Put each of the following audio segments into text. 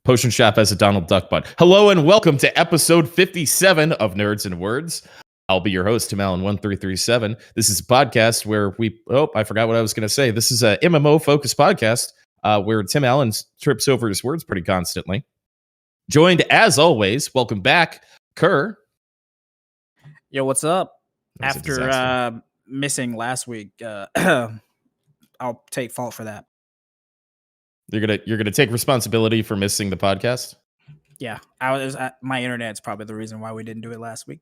Potion Shop has a Donald Duck butt. Hello and welcome to episode 57 of Nerds and Words. I'll be your host, Tim Allen1337. This is a podcast where I forgot what I was going to say. This is a MMO-focused podcast where Tim Allen trips over his words pretty constantly. Joined, as always, welcome back, Kerr. Yo, what's up? After missing last week, I'll take fault for that. You're gonna take responsibility for missing the podcast? Yeah, my internet's probably the reason why we didn't do it last week.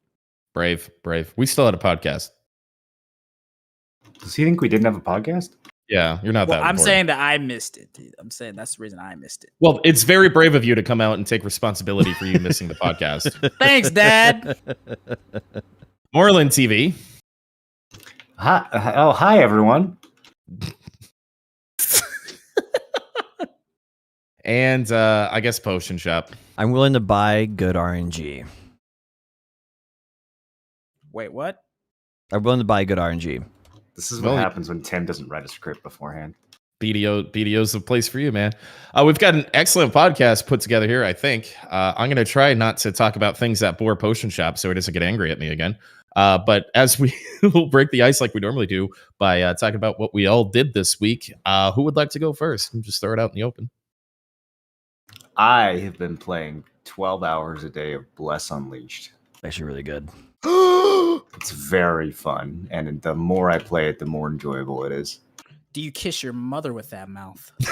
Brave. We still had a podcast. Does he think we didn't have a podcast? Yeah, you're not that important. I'm saying that I missed it. I'm saying that's the reason I missed it. Well, it's very brave of you to come out and take responsibility for you missing the podcast. Thanks, Dad. Moreland TV. Hi, everyone. And I guess Potion Shop. I'm willing to buy good RNG. Wait, what? I'm willing to buy good RNG. This is what happens when Tim doesn't write a script beforehand. BDO's the place for you, man. We've got an excellent podcast put together here, I think. I'm going to try not to talk about things that bore Potion Shop so he doesn't get angry at me again. But as we will break the ice like we normally do by talking about what we all did this week, who would like to go first? Just throw it out in the open. I have been playing 12 hours a day of Bless Unleashed. Actually really good. It's very fun, and the more I play it, the more enjoyable it is. Do you kiss your mother with that mouth? No.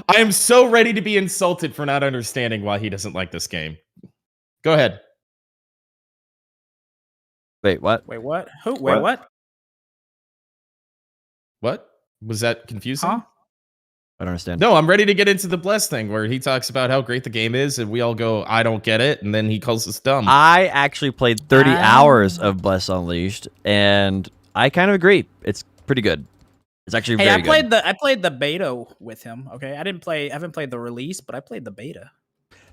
I am so ready to be insulted for not understanding why he doesn't like this game. Go ahead. Wait, what? Wait, what? Who? Wait, what? What? Was that confusing? Huh? I don't understand. No, I'm ready to get into the Bless thing where he talks about how great the game is and we all go, I don't get it. And then he calls us dumb. I actually played 30 hours of Bless Unleashed and I kind of agree. It's pretty good. It's actually very good. I played the beta with him. Okay. I haven't played the release, but I played the beta.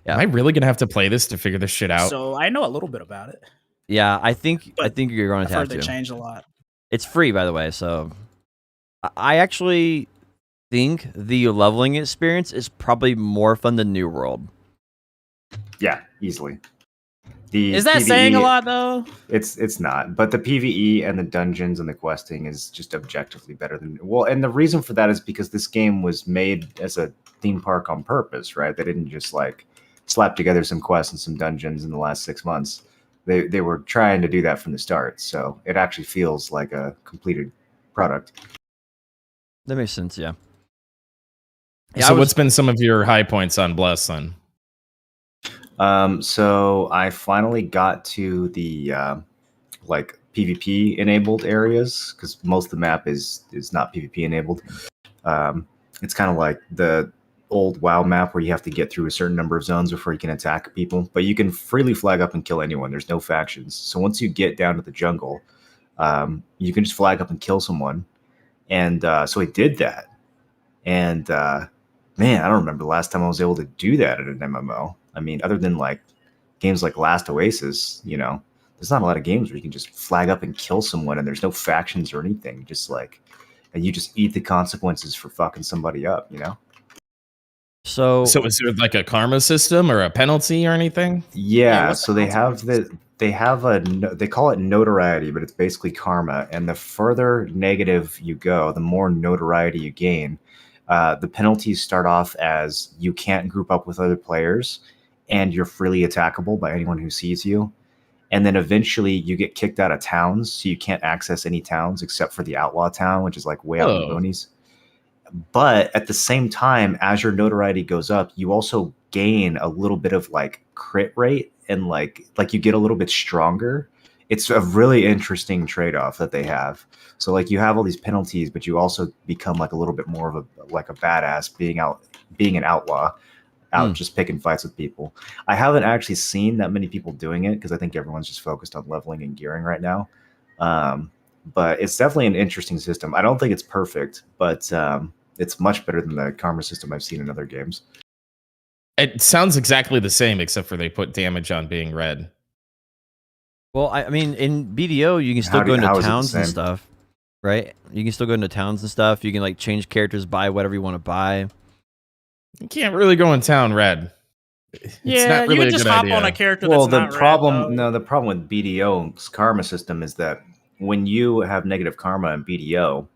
Yeah. Am I really going to have to play this to figure this shit out? So I know a little bit about it. Yeah, I think you're going to have to. They changed a lot. It's free, by the way, so I actually think the leveling experience is probably more fun than New World. Yeah, easily. Is that PvE, saying a lot though? It's not, but the PvE and the dungeons and the questing is just objectively better than and the reason for that is because this game was made as a theme park on purpose, right? They didn't just like slap together some quests and some dungeons in the last 6 months. They were trying to do that from the start, so it actually feels like a completed product. That makes sense, yeah. So what's been some of your high points on Bless then? So I finally got to the like PvP enabled areas because most of the map is not PvP enabled. It's kind of like the old WoW map where you have to get through a certain number of zones before you can attack people, but you can freely flag up and kill anyone. There's no factions. So once you get down to the jungle, you can just flag up and kill someone. And so I did that. And man, I don't remember the last time I was able to do that at an MMO. I mean, other than like games like Last Oasis, there's not a lot of games where you can just flag up and kill someone and there's no factions or anything. And you just eat the consequences for fucking somebody up, So is there like a karma system or a penalty or anything? Yeah, so they call it notoriety, but it's basically karma. And the further negative you go, the more notoriety you gain. The penalties start off as you can't group up with other players and you're freely attackable by anyone who sees you. And then eventually you get kicked out of towns, so you can't access any towns except for the outlaw town, which is like way out in the boonies. But at the same time, as your notoriety goes up, you also gain a little bit of like crit rate and like you get a little bit stronger. It's a really interesting trade-off that they have. So like you have all these penalties, but you also become like a little bit more of a badass being an outlaw, just picking fights with people. I haven't actually seen that many people doing it because I think everyone's just focused on leveling and gearing right now. But it's definitely an interesting system. I don't think it's perfect, but it's much better than the karma system I've seen in other games. It sounds exactly the same, except for they put damage on being red. Well, I mean, in BDO, you can still go into towns and stuff, right? You can still go into towns and stuff. You can like change characters, buy whatever you want to buy. You can't really go in town red. It's Yeah, not you really can a just good hop idea. on a character Well, that's the not problem, red, though. the problem with BDO's karma system is that when you have negative karma in BDO,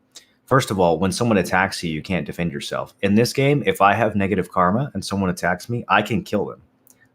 first of all, when someone attacks you, you can't defend yourself. In this game, if I have negative karma and someone attacks me, I can kill them.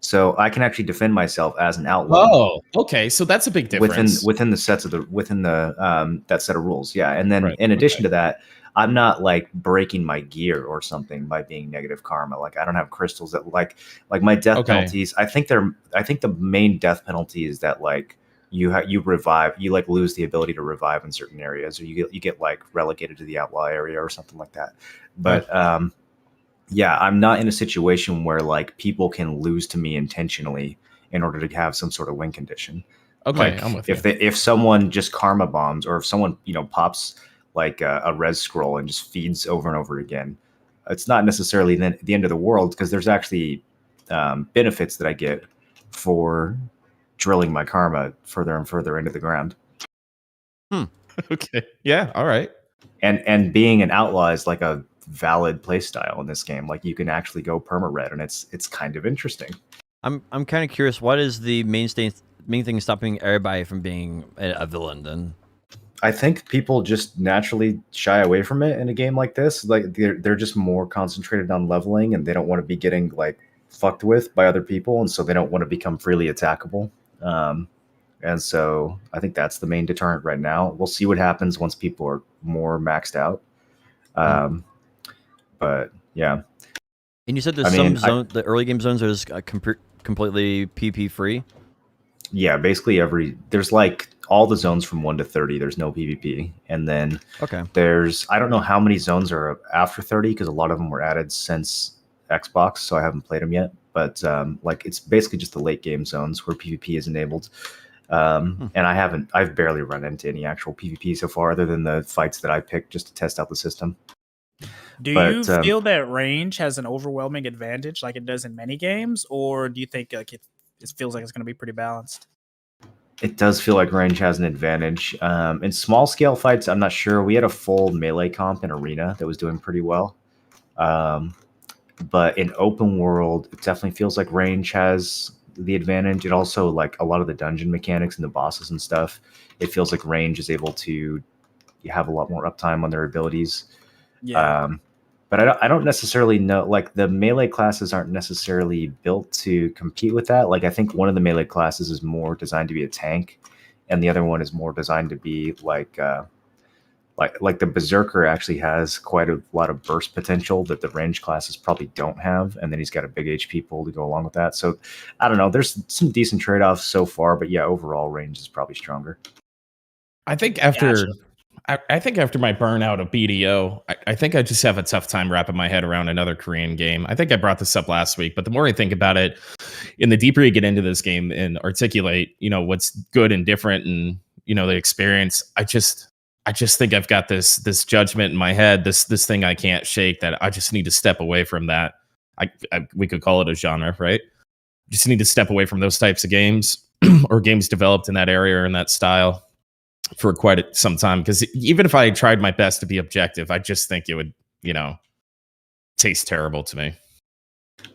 So I can actually defend myself as an outlaw. Oh, okay. So that's a big difference. Within the sets of that set of rules. Yeah. And then Right, in addition okay. to that, I'm not like breaking my gear or something by being negative karma. Like I don't have crystals that like my death Okay. penalties. I think the main death penalty is that like you revive, you like lose the ability to revive in certain areas, or you get like relegated to the outlaw area or something like that. But yeah, I'm not in a situation where like people can lose to me intentionally in order to have some sort of win condition. Okay, Like I'm with you. if someone just karma bombs, or if someone pops like a res scroll and just feeds over and over again, it's not necessarily the end of the world, because there's actually benefits that I get for drilling my karma further and further into the ground. Okay. Yeah. All right. And being an outlaw is like a valid play style in this game. Like you can actually go perma red, and it's kind of interesting. I'm kind of curious. What is the main thing stopping everybody from being a villain? Then I think people just naturally shy away from it in a game like this. Like they're just more concentrated on leveling, and they don't want to be getting like fucked with by other people, and so they don't want to become freely attackable. And so I think that's the main deterrent right now. We'll see what happens once people are more maxed out. But yeah. And you said there's the early game zones are just completely PP free. Yeah, basically there's like all the zones from 1 to 30. There's no PvP, and then I don't know how many zones are after 30, because a lot of them were added since Xbox, so I haven't played them yet. But like it's basically just the late game zones where PvP is enabled. And I've barely run into any actual PvP so far, other than the fights that I picked just to test out the system. Do you feel that range has an overwhelming advantage like it does in many games, or do you think like it feels like it's going to be pretty balanced? It does feel like range has an advantage. In small scale fights, I'm not sure. We had a full melee comp in Arena that was doing pretty well. But in open world, it definitely feels like range has the advantage. It also, like a lot of the dungeon mechanics and the bosses and stuff, it feels like range is able to have a lot more uptime on their abilities. Yeah. But I don't necessarily know, like the melee classes aren't necessarily built to compete with that. Like I think one of the melee classes is more designed to be a tank, and the other one is more designed to be like the Berserker actually has quite a lot of burst potential that the range classes probably don't have, and then he's got a big HP pool to go along with that. So I don't know. There's some decent trade-offs so far, but yeah, overall range is probably stronger. I think after my burnout of BDO, I think I just have a tough time wrapping my head around another Korean game. I think I brought this up last week, but the more I think about it, and the deeper you get into this game and articulate, what's good and different, and the experience, I just think I've got this judgment in my head, this thing I can't shake, that I just need to step away from that. We could call it a genre, right? Just need to step away from those types of games or games developed in that area or in that style for quite some time, because even if I tried my best to be objective, I just think it would, taste terrible to me.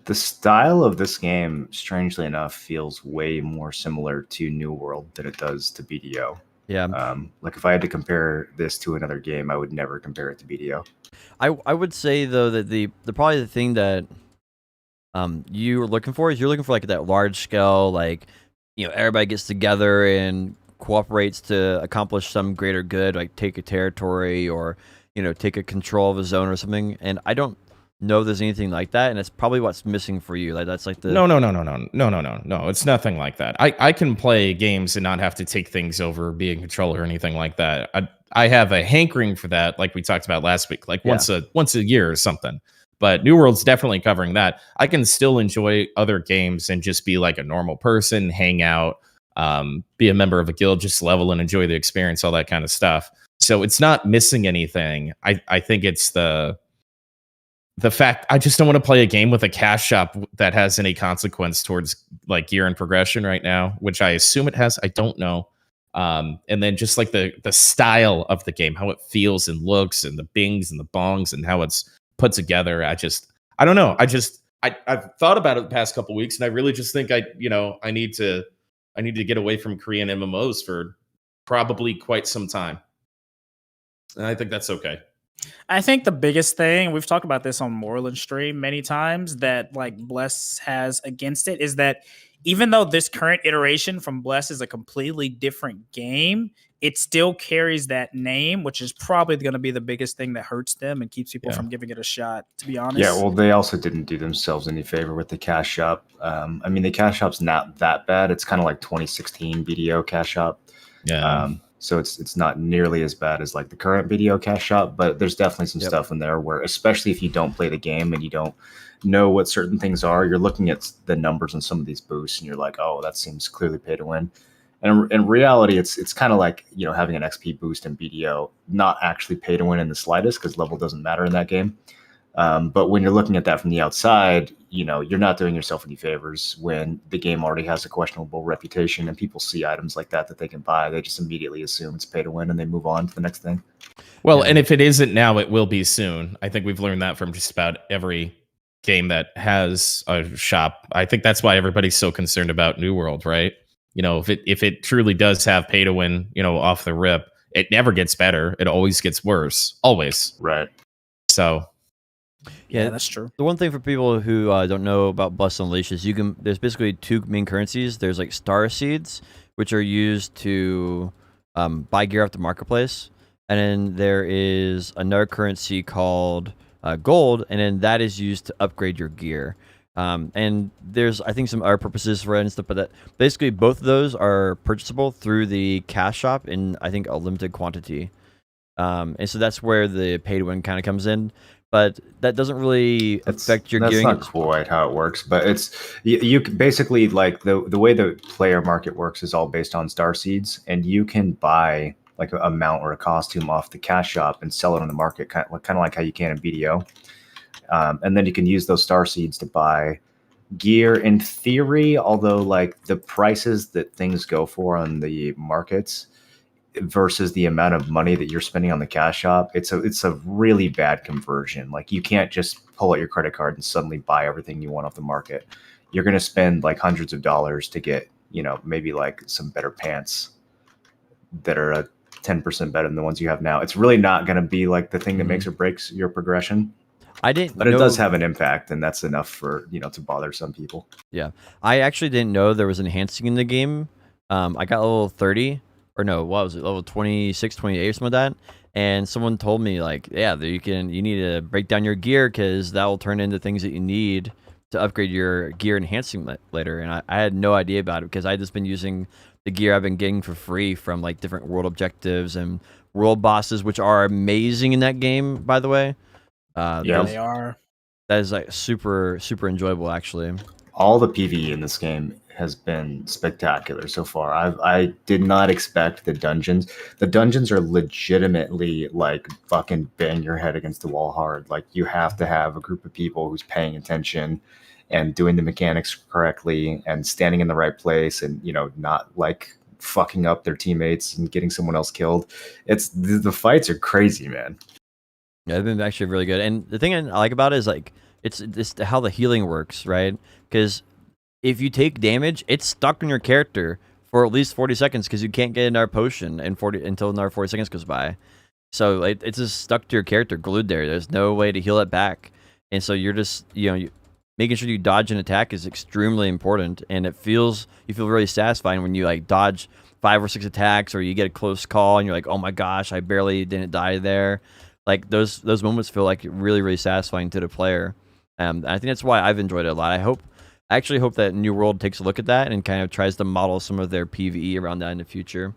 The style of this game, strangely enough, feels way more similar to New World than it does to BDO. Yeah. Like if I had to compare this to another game, I would never compare it to BDO. I would say though that the probably the thing that you're looking for like that large scale, like everybody gets together and cooperates to accomplish some greater good, like take a territory or take a control of a zone or something. And I don't know there's anything like that, and it's probably what's missing for you. Like that's like the no, it's nothing like that. I can play games and not have to take things over, be in control or anything like that. I have a hankering for that, like we talked about last week, like once a year or something. But New World's definitely covering that. I can still enjoy other games and just be like a normal person, hang out, be a member of a guild, just level and enjoy the experience, all that kind of stuff. So it's not missing anything. I think it's the fact I just don't want to play a game with a cash shop that has any consequence towards like gear and progression right now, which I assume it has. I don't know. And then just like the style of the game, how it feels and looks, and the bings and the bongs and how it's put together. I don't know. I've thought about it the past couple weeks, and I really just think I need to get away from Korean MMOs for probably quite some time. And I think that's okay. I think the biggest thing, we've talked about this on Moreland stream many times, that like Bless has against it is that even though this current iteration from Bless is a completely different game, it still carries that name, which is probably going to be the biggest thing that hurts them and keeps people from giving it a shot, to be honest. Yeah, well, they also didn't do themselves any favor with the cash shop. I mean, the cash shop's not that bad. It's kind of like 2016 BDO cash shop. Yeah. So it's not nearly as bad as like the current BDO cash shop, but there's definitely some stuff in there where, especially if you don't play the game and you don't know what certain things are, you're looking at the numbers on some of these boosts and you're like, oh, that seems clearly pay to win. And in reality, it's kind of like, having an XP boost in BDO, not actually pay to win in the slightest because level doesn't matter in that game. But when you're looking at that from the outside, you're not doing yourself any favors when the game already has a questionable reputation and people see items like that they can buy. They just immediately assume it's pay to win and they move on to the next thing. Well, and if it isn't now, it will be soon. I think we've learned that from just about every game that has a shop. I think that's why everybody's so concerned about New World, right? If it truly does have pay to win, off the rip, it never gets better. It always gets worse. Always. Right. So yeah, that's true. The one thing for people who don't know about Bless Unleashed is there's basically two main currencies. There's like star seeds, which are used to buy gear off the marketplace. And then there is another currency called gold, and then that is used to upgrade your gear. And there's, I think, some other purposes for it and stuff, but that basically both of those are purchasable through the cash shop in, I think, a limited quantity. And so that's where the pay to win kind of comes in. But that doesn't really affect your gearing. That's not quite how it works, but it's you basically, like, the way the player market works is all based on star seeds, and you can buy like a mount or a costume off the cash shop and sell it on the market, kind of like how you can in BDO. And then you can use those star seeds to buy gear in theory, although like the prices that things go for on the markets versus the amount of money that you're spending on the cash shop, it's a really bad conversion. Like, you can't just pull out your credit card and suddenly buy everything you want off the market. You're going to spend like hundreds of dollars to get, maybe like some better pants that are 10% better than the ones you have now. It's really not going to be like the thing that makes or breaks your progression. But it does have an impact, and that's enough for, to bother some people. Yeah. I actually didn't know there was enhancing in the game. I got level 30. Or no, what was it, level 26, 28 or something like that? And someone told me, like, yeah, you need to break down your gear because that will turn into things that you need to upgrade your gear enhancing later. And I had no idea about it because I just been using the gear I've been getting for free from like different world objectives and world bosses, which are amazing in that game, by the way. Yeah, they are. That is like super, super enjoyable, actually. All the PvE in this game has been spectacular so far. I did not expect the dungeons. The dungeons are legitimately like fucking bang your head against the wall hard. Like, you have to have a group of people who's paying attention and doing the mechanics correctly and standing in the right place and, not like fucking up their teammates and getting someone else killed. It's the fights are crazy, man. Yeah, they've been actually really good. And the thing I like about it is like it's how the healing works, right? Because if you take damage, it's stuck on your character for at least 40 seconds because you can't get another potion until another 40 seconds goes by. So it's just stuck to your character, glued there. There's no way to heal it back. And so you're just, making sure you dodge an attack is extremely important. And you feel really satisfying when you like dodge 5 or 6 attacks, or you get a close call and you're like, oh my gosh, I barely didn't die there. Like those moments feel like really, really satisfying to the player. I think that's why I've enjoyed it a lot. I actually hope that New World takes a look at that and kind of tries to model some of their PvE around that in the future,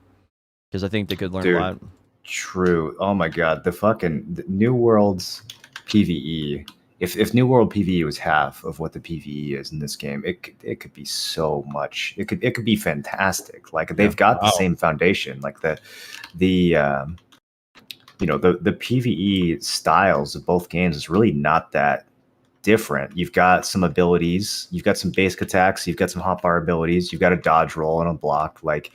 because I think they could learn a lot. True. Oh my god, the New World's PvE. If New World PvE was half of what the PvE is in this game, it could be so much. It could be fantastic. Like, they've got the same foundation. Like the PvE styles of both games is really not that different. You've got some abilities, you've got some basic attacks, you've got some hotbar abilities, you've got a dodge roll and a block. Like,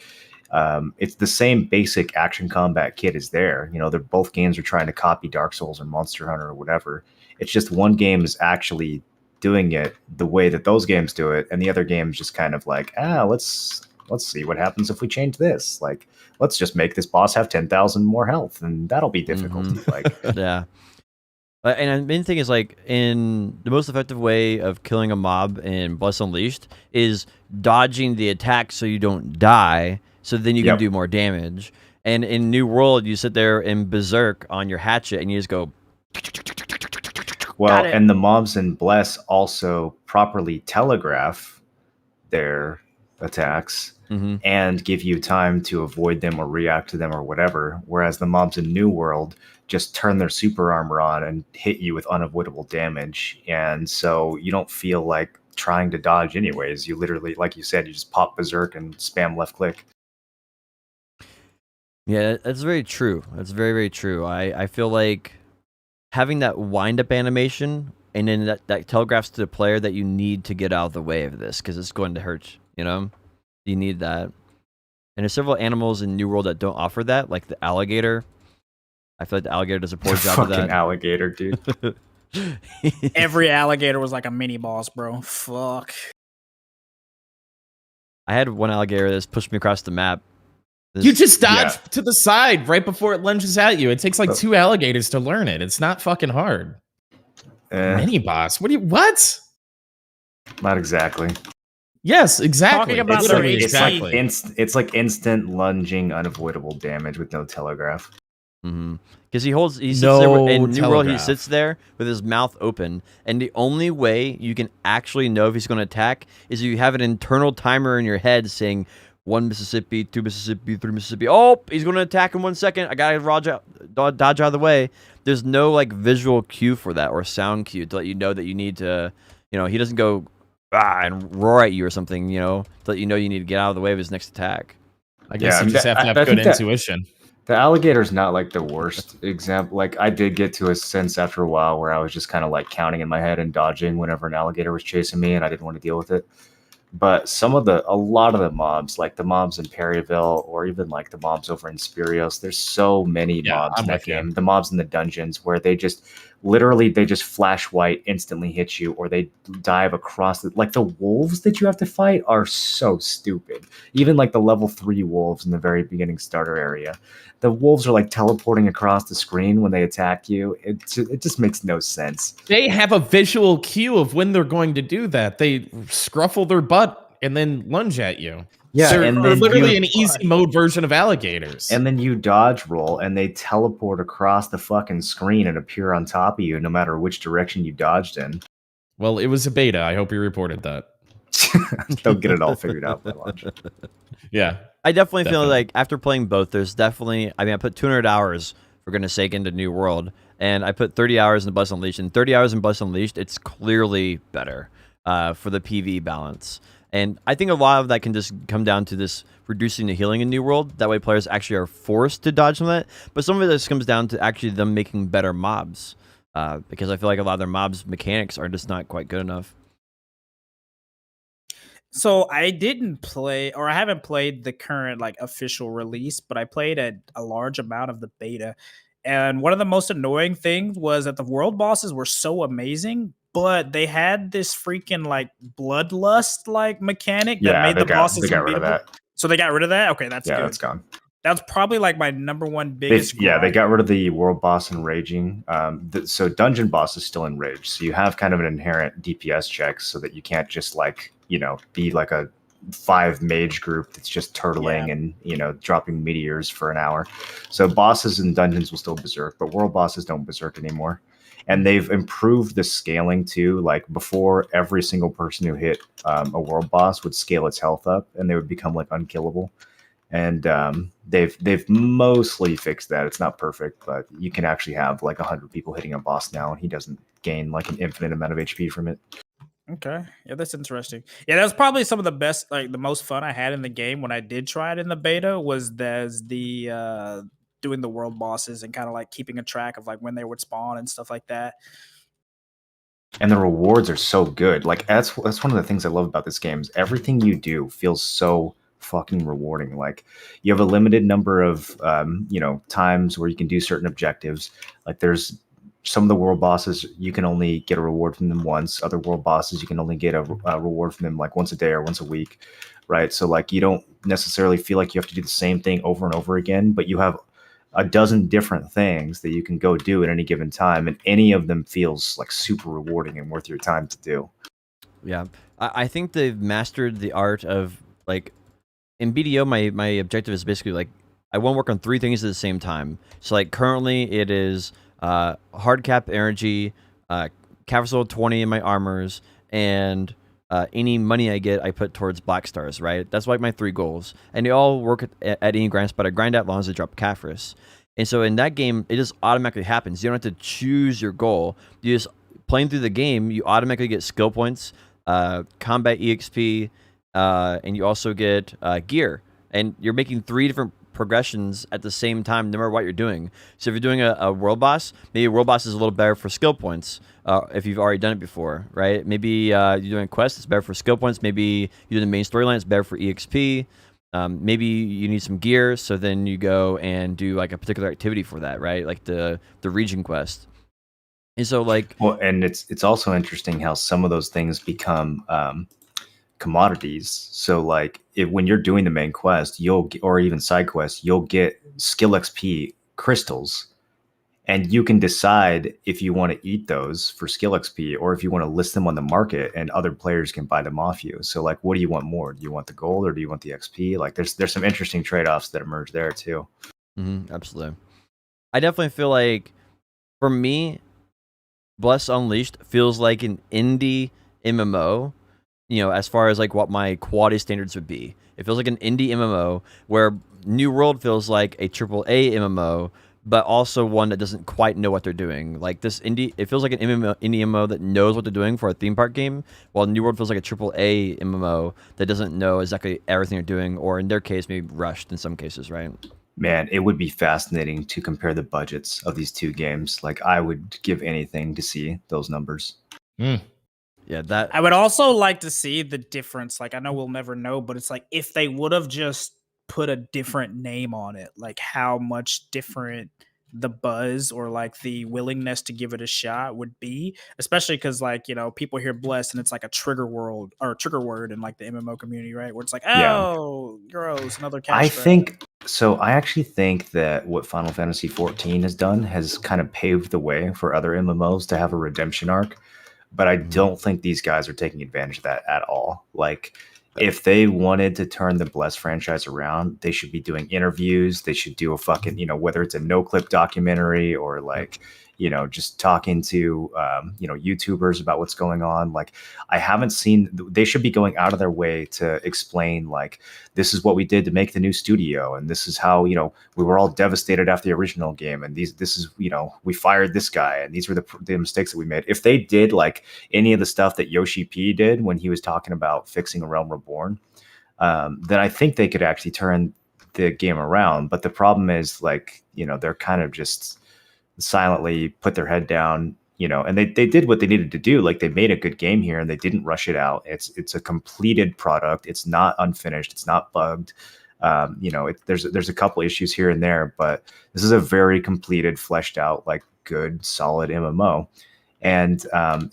it's the same basic action combat kit is there. They're both games are trying to copy Dark Souls or Monster Hunter or whatever. It's just one game is actually doing it the way that those games do it, and the other game's just kind of like, let's see what happens if we change this. Like, let's just make this boss have 10,000 more health, and that'll be difficulty. Like, yeah. And the main thing is, like, in the most effective way of killing a mob in Bless Unleashed is dodging the attack so you don't die, so then you can do more damage. And in New World, you sit there in Berserk on your hatchet and you just go. Well, and the mobs in Bless also properly telegraph their attacks and give you time to avoid them or react to them or whatever. Whereas the mobs in New World just turn their super armor on and hit you with unavoidable damage. And so you don't feel like trying to dodge anyways. You literally, like you said, you just pop Berserk and spam left click. Yeah, that's very true. That's very, very true. I feel like having that wind-up animation and then that telegraphs to the player that you need to get out of the way of this because it's going to hurt, you know? You need that. And there's several animals in New World that don't offer that, like the alligator. I feel like the alligator does a poor job of that. Fucking alligator, dude. Every alligator was like a mini boss, bro. Fuck. I had one alligator that's pushed me across the map. You just dodge to the side right before it lunges at you. It takes like 2 alligators to learn it. It's not fucking hard. Mini boss. What? Not exactly. Yes, exactly. Talking about it's like instant lunging, unavoidable damage with no telegraph. Because he sits there in New World. He sits there with his mouth open, and the only way you can actually know if he's going to attack is you have an internal timer in your head saying 1 Mississippi, 2 Mississippi, 3 Mississippi. Oh, he's going to attack in 1 second. I gotta dodge out of the way. There's no like visual cue for that or sound cue to let you know that you need to. You know, he doesn't go and roar at you or something. You know, to let you know you need to get out of the way of his next attack. I guess you just have to have good intuition. The alligator's not like the worst example. Like, I did get to a sense after a while where I was just kind of like counting in my head and dodging whenever an alligator was chasing me, and I didn't want to deal with it. But a lot of the mobs, like the mobs in Perryville, or even like the mobs over in Spirios, there's so many mobs in that game. The mobs in the dungeons where they just flash white, instantly hit you, or they dive across like the wolves that you have to fight are so stupid. Even like the level 3 wolves in the very beginning starter area. The wolves are like teleporting across the screen when they attack you. It just makes no sense. They have a visual cue of when they're going to do that. They scruffle their butt and then lunge at you. Yeah, so and they're literally an easy mode version of alligators. And then you dodge roll, and they teleport across the fucking screen and appear on top of you, no matter which direction you dodged in. Well, it was a beta. I hope you reported that. They'll get it all figured out by launch. Yeah. I definitely feel like after playing both, there's definitely. I mean, I put 200 hours for goodness sake into New World, and I put 30 hours in Bless Unleashed. And 30 hours in Bless Unleashed, it's clearly better for the PvE balance. And I think a lot of that can just come down to this reducing the healing in New World. That way players actually are forced to dodge some of that. But some of it just comes down to actually them making better mobs. Because I feel like a lot of their mobs mechanics are just not quite good enough. So I didn't play, or I haven't played the current like official release, but I played a large amount of the beta. And one of the most annoying things was that the world bosses were so amazing, but they had this freaking like bloodlust like mechanic that made the bosses unbeatable. So they got rid of that? Okay, that's good. Yeah, that's gone. That's probably like my number one biggest. They got rid of the world boss in raging. So dungeon boss is still in rage. So you have kind of an inherent DPS check so that you can't just like, be like a 5 mage group that's just turtling and, dropping meteors for an hour. So bosses in dungeons will still berserk, but world bosses don't berserk anymore. And they've improved the scaling too. Like before, every single person who hit a world boss would scale its health up and they would become like unkillable. And they've mostly fixed that. It's not perfect, but you can actually have like 100 people hitting a boss now, and he doesn't gain like an infinite amount of HP from it. Okay, yeah, that's interesting. Yeah, that was probably some of the best, like the most fun I had in the game when I did try it in the beta. Was the doing the world bosses and kind of like keeping a track of like when they would spawn and stuff like that. And the rewards are so good. Like that's one of the things I love about this game is everything you do feels so fucking rewarding. Like you have a limited number of times where you can do certain objectives. Like there's some of the world bosses, you can only get a reward from them once. Other world bosses, you can only get a reward from them like once a day or once a week, right? So like you don't necessarily feel like you have to do the same thing over and over again, but you have a dozen different things that you can go do at any given time, and any of them feels like super rewarding and worth your time to do. Yeah, I think they've mastered the art of, like, in BDO, my objective is basically like I want to work on 3 things at the same time. So like currently it is hard cap energy, capital 20 in my armors, and any money I get I put towards black stars, right? That's like my 3 goals, and they all work at any grind spot I grind at, long as I drop Caphras. And so in that game, it just automatically happens. You don't have to choose your goal. You just playing through the game, you automatically get skill points, combat EXP, and you also get gear. And you're making 3 different progressions at the same time, no matter what you're doing. So if you're doing a world boss, maybe a world boss is a little better for skill points, if you've already done it before, right? Maybe you're doing a quest, it's better for skill points. Maybe you're doing the main storyline, it's better for EXP. Maybe you need some gear, so then you go and do like a particular activity for that, right? Like the region quest. And so like, well, and it's also interesting how some of those things become commodities. So like when you're doing the main quest, or even side quests, you'll get skill XP crystals, and you can decide if you want to eat those for skill XP or if you want to list them on the market and other players can buy them off you. So like, what do you want more? Do you want the gold or do you want the XP? Like there's some interesting trade-offs that emerge there too. Absolutely. I definitely feel like, for me, Bless Unleashed feels like an indie MMO, as far as like what my quality standards would be. It feels like an indie MMO, where New World feels like a AAA MMO, but also one that doesn't quite know what they're doing. Like this it feels like an indie MMO that knows what they're doing for a theme park game, while New World feels like a AAA MMO that doesn't know exactly everything they're doing, or in their case, maybe rushed in some cases, right? Man, it would be fascinating to compare the budgets of these 2 games. Like I would give anything to see those numbers. Yeah, that I would also like to see the difference. Like I know we'll never know, but it's like if they would have just put a different name on it, like how much different the buzz or like the willingness to give it a shot would be, especially because like people hear Bless and it's like a trigger word in like the MMO community, right? Where it's like, oh, gross, another cash grab. I actually think that what Final Fantasy XIV has done has kind of paved the way for other MMOs to have a redemption arc, but I don't think these guys are taking advantage of that at all. Like, if they wanted to turn the Bless franchise around, they should be doing interviews. They should do a fucking, whether it's a no-clip documentary or like, just talking to, YouTubers about what's going on. Like, I haven't seen, they should be going out of their way to explain, like, this is what we did to make the new studio. And this is how, we were all devastated after the original game. And this is, we fired this guy. And these were the mistakes that we made. If they did like any of the stuff that Yoshi P did when he was talking about fixing A Realm Reborn, then I think they could actually turn the game around. But the problem is, like, they're kind of just silently put their head down, and they did what they needed to do. Like, they made a good game here and they didn't rush it out. It's a completed product. It's not unfinished. It's not bugged. There's a couple issues here and there, but this is a very completed, fleshed out, like, good, solid MMO. And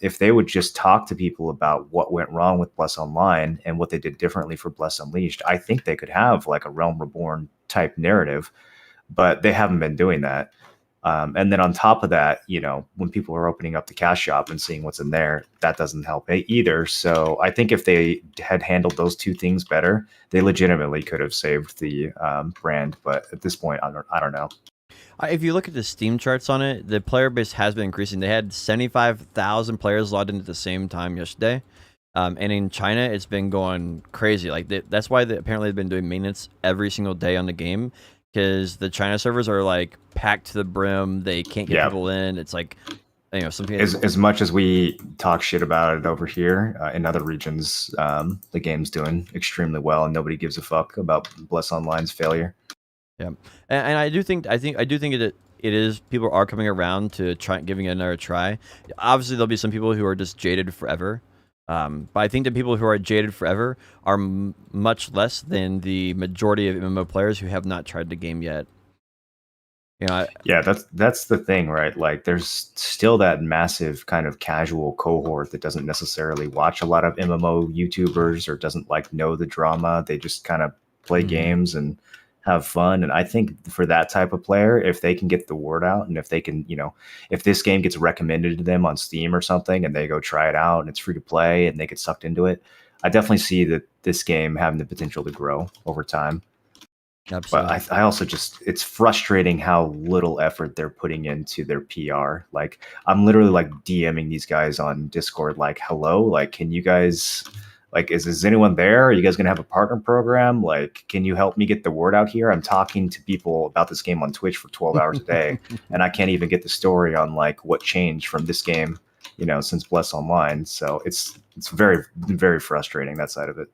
if they would just talk to people about what went wrong with Bless Online and what they did differently for Bless Unleashed, I think they could have like a Realm Reborn type narrative, but they haven't been doing that. And then on top of that, when people are opening up the cash shop and seeing what's in there, that doesn't help either. So I think if they had handled those 2 things better, they legitimately could have saved the brand. But at this point, I don't know. If you look at the Steam charts on it, the player base has been increasing. They had 75,000 players logged in at the same time yesterday. And in China, it's been going crazy. Like that's why apparently they've been doing maintenance every single day on the game, because the China servers are like packed to the brim. They can't get people in. It's like, something. As much as we talk shit about it over here, in other regions, the game's doing extremely well, and nobody gives a fuck about Bless Online's failure. Yeah, and I do think it is, people are coming around to giving it another try. Obviously, there'll be some people who are just jaded forever. But I think the people who are jaded forever are much less than the majority of MMO players who have not tried the game yet. Yeah, that's the thing, right? Like, there's still that massive kind of casual cohort that doesn't necessarily watch a lot of MMO YouTubers or doesn't like know the drama. They just kind of play games and have fun. And I think for that type of player, if they can get the word out and if they can, if this game gets recommended to them on Steam or something and they go try it out and it's free to play and they get sucked into it, I definitely see that this game having the potential to grow over time. Absolutely. But I also it's frustrating how little effort they're putting into their PR. Like, I'm literally like DMing these guys on Discord, like, hello, like, can you guys, like, is anyone there? Are you guys going to have a partner program? Like, can you help me get the word out here? I'm talking to people about this game on Twitch for 12 hours a day, and I can't even get the story on like what changed from this game, since Bless Online. So it's very, very frustrating, that side of it.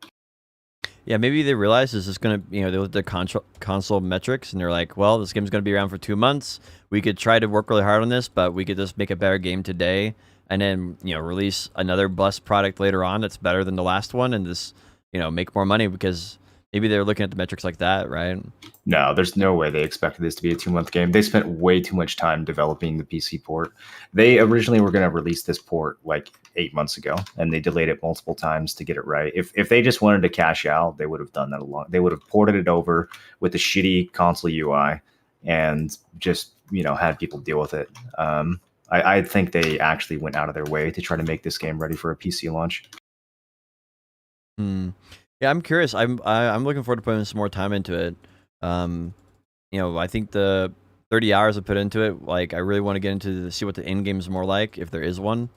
Yeah, maybe they realize this is going to, they look at the console metrics and they're like, well, this game's going to be around for 2 months. We could try to work really hard on this, but we could just make a better game today and then, release another Bless product later on that's better than the last one and just, make more money because maybe they're looking at the metrics like that, right? No, there's no way they expected this to be a 2-month game. They spent way too much time developing the PC port. They originally were going to release this port like 8 months ago, and they delayed it multiple times to get it right. If they just wanted to cash out, they would have done that they would have ported it over with the shitty console UI and just, had people deal with it. I think they actually went out of their way to try to make this game ready for a PC launch. Yeah, I'm curious. I'm looking forward to putting some more time into it. I think the 30 hours I put into it, like, I really want to get into see what the end game is more like, if there is one,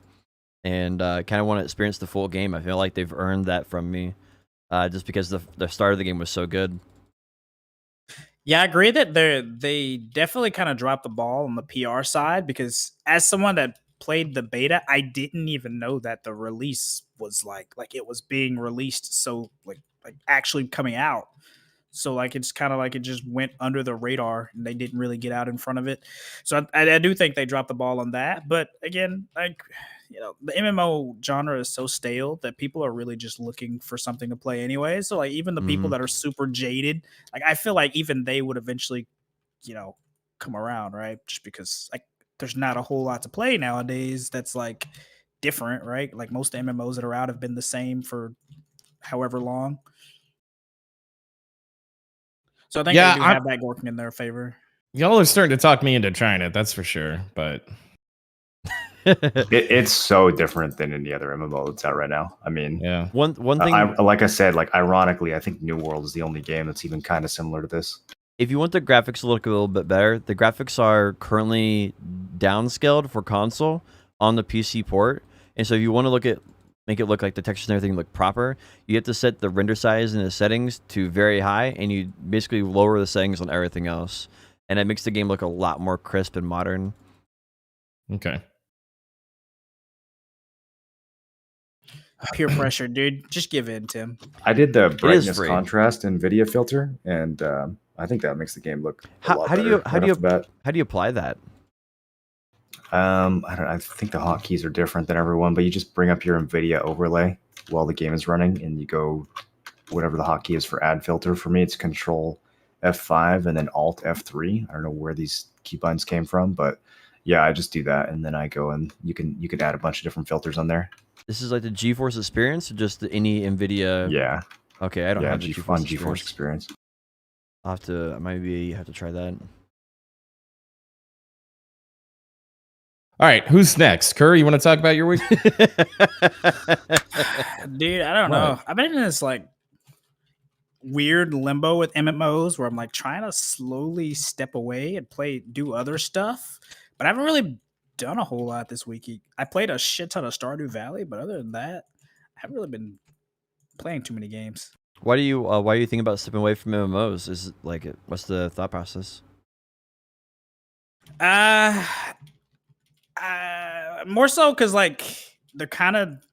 and kind of want to experience the full game. I feel like they've earned that from me, just because the start of the game was so good. Yeah, I agree that they definitely kind of dropped the ball on the PR side because as someone that played the beta, I didn't even know that the release was like it was being released, so like actually coming out. So like it's kind of like it just went under the radar and they didn't really get out in front of it. So I do think they dropped the ball on that. But again, like the MMO genre is so stale that people are really just looking for something to play anyway. So like even the people that are super jaded, like I feel like even they would eventually, come around, right? Just because like there's not a whole lot to play nowadays that's like different, right? Like most MMOs that are out have been the same for however long. So I think they do have that working in their favor. Y'all are starting to talk me into trying it, that's for sure. But it's so different than any other MMO that's out right now. I mean, yeah. One thing, like I said, like ironically, I think New World is the only game that's even kind of similar to this. if you want the graphics to look a little bit better, the graphics are currently downscaled for console on the PC port, and so if you want to make it look like the textures and everything look proper, you have to set the render size and the settings to very high, and you basically lower the settings on everything else, and it makes the game look a lot more crisp and modern. Okay. Peer pressure, dude. Just give in, Tim. I did the brightness contrast NVIDIA filter, and I think that makes the game look a lot better. How do you apply that? I don't know. I think the hotkeys are different than everyone, but you just bring up your NVIDIA overlay while the game is running, and you go whatever the hotkey is for add filter. For me, it's Control F5 and then Alt F3. I don't know where these keybinds came from, but yeah, I just do that, and then I go and you can add a bunch of different filters on there. This is like the GeForce experience, or just any NVIDIA? Yeah. Okay, I don't have the GeForce experience. I'll have to maybe have to try that. All right, who's next? Kerr, you want to talk about your week? Dude, I don't know. I've been in this like weird limbo with MMOs where I'm like trying to slowly step away and do other stuff, but I haven't really done a whole lot this week. I played a shit ton of Stardew Valley, but other than that, I haven't really been playing too many games. Why do you think about stepping away from MMOs? Is like what's the thought process? More so because like they're kind of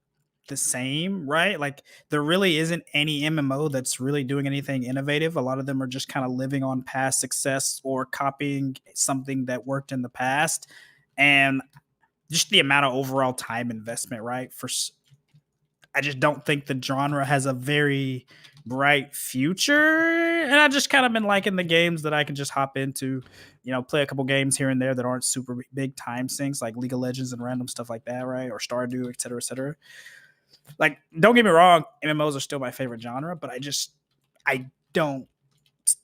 the same, right? Like there really isn't any MMO that's really doing anything innovative. A lot of them are just kind of living on past success or copying something that worked in the past, and just the amount of overall time investment, right? I just don't think the genre has a very bright future. And I just kind of been liking the games that I can just hop into, play a couple games here and there that aren't super big time sinks, like League of Legends and random stuff like that, right? Or Stardew, et cetera, et cetera. Like, don't get me wrong, MMOs are still my favorite genre, but I don't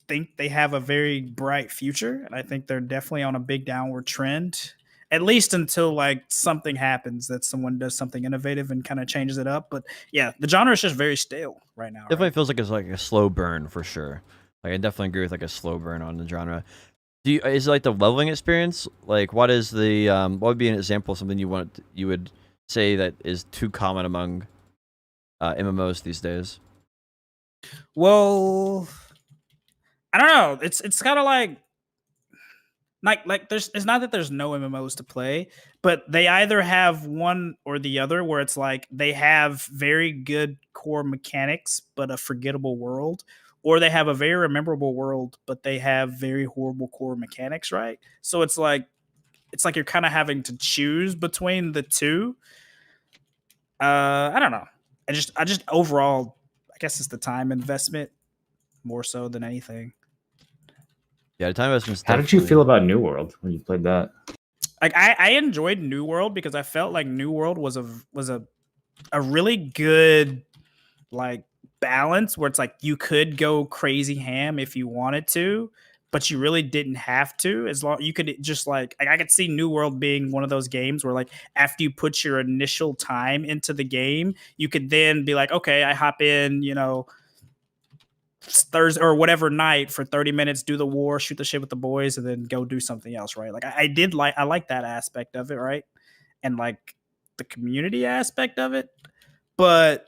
think they have a very bright future. And I think they're definitely on a big downward trend, at least until like something happens that someone does something innovative and kind of changes it up. But yeah, the genre is just very stale right now. Definitely right? feels like it's like a slow burn for sure. Like I definitely agree with like a slow burn on the genre. Is it like the leveling experience? Like what is the what would be an example of something you would say that is too common among MMOs these days? Well, I don't know. It's kind of like it's not that there's no MMOs to play, but they either have one or the other, where it's like they have very good core mechanics but a forgettable world, or they have a very memorable world but they have very horrible core mechanics, right? So it's like you're kind of having to choose between the two. I don't know. I just overall, I guess it's the time investment more so than anything. Yeah, the time investment. How did you feel about New World when you played that? Like I enjoyed New World because I felt like New World was a really good like balance where it's like you could go crazy ham if you wanted to, but you really didn't have to. As long you could just like I could see New World being one of those games where like after you put your initial time into the game, you could then be like, okay, I hop in, Thursday or whatever night for 30 minutes, do the war, shoot the shit with the boys, and then go do something else, right? Like I like that aspect of it, right? And like the community aspect of it. But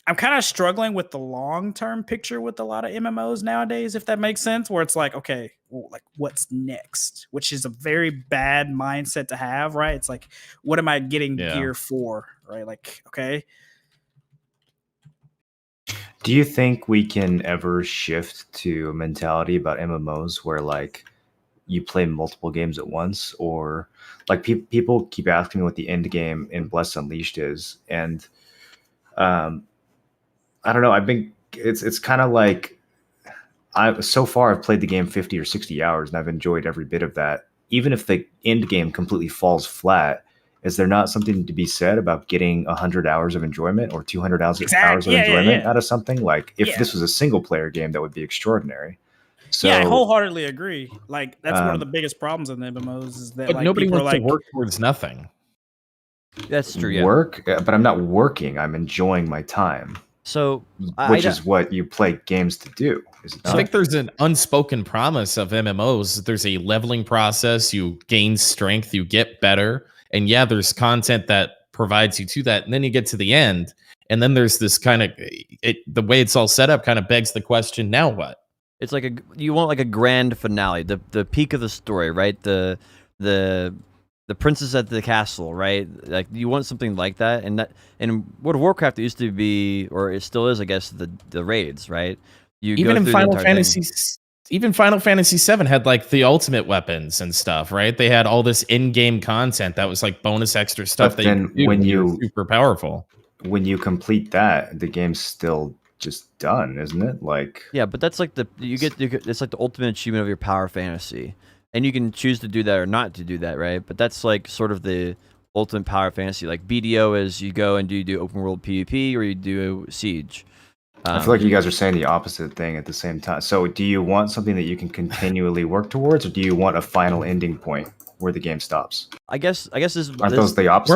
I'm kind of struggling with the long-term picture with a lot of MMOs nowadays, if that makes sense, where it's like, okay, well, like what's next? Which is a very bad mindset to have, right? It's like, what am I getting gear for, right? Like, okay. Do you think we can ever shift to a mentality about MMOs where like you play multiple games at once, or like people keep asking me what the end game in Bless Unleashed is, and I don't know. It's kind of like so far I've played the game 50 or 60 hours and I've enjoyed every bit of that. Even if the end game completely falls flat, is there not something to be said about getting 100 hours of enjoyment or 200 hours of enjoyment out of something? Like if this was a single player game, that would be extraordinary. So yeah, I wholeheartedly agree. Like that's one of the biggest problems in the MMOs is that like nobody people wants are to like work towards nothing. That's true. Yeah. Work, but I'm not working. I'm enjoying my time. So, which is what you play games to do. Is it I think there's an unspoken promise of MMOs. There's a leveling process. You gain strength. You get better. And yeah, there's content that provides you to that. And then you get to the end. And then there's this kind of, the way it's all set up kind of begs the question, now what? It's like you want like a grand finale, the peak of the story, right? The princess at the castle, right? Like you want something like that. And World of Warcraft, it used to be, or it still is, I guess, the raids, right? You even in Final Fantasy, even Final Fantasy VII had like the ultimate weapons and stuff, right? They had all this in-game content that was like bonus extra stuff. But then when you super powerful, when you complete that, the game's still just done, isn't it? Like yeah, but that's like it's like the ultimate achievement of your power fantasy, and you can choose to do that or not to do that, right? But that's like sort of the ultimate power fantasy. Like BDO is you go and do open world PvP or you do Siege. I feel like you guys are saying the opposite thing at the same time. So do you want something that you can continually work towards, or do you want a final ending point where the game stops? I guess aren't those the opposite?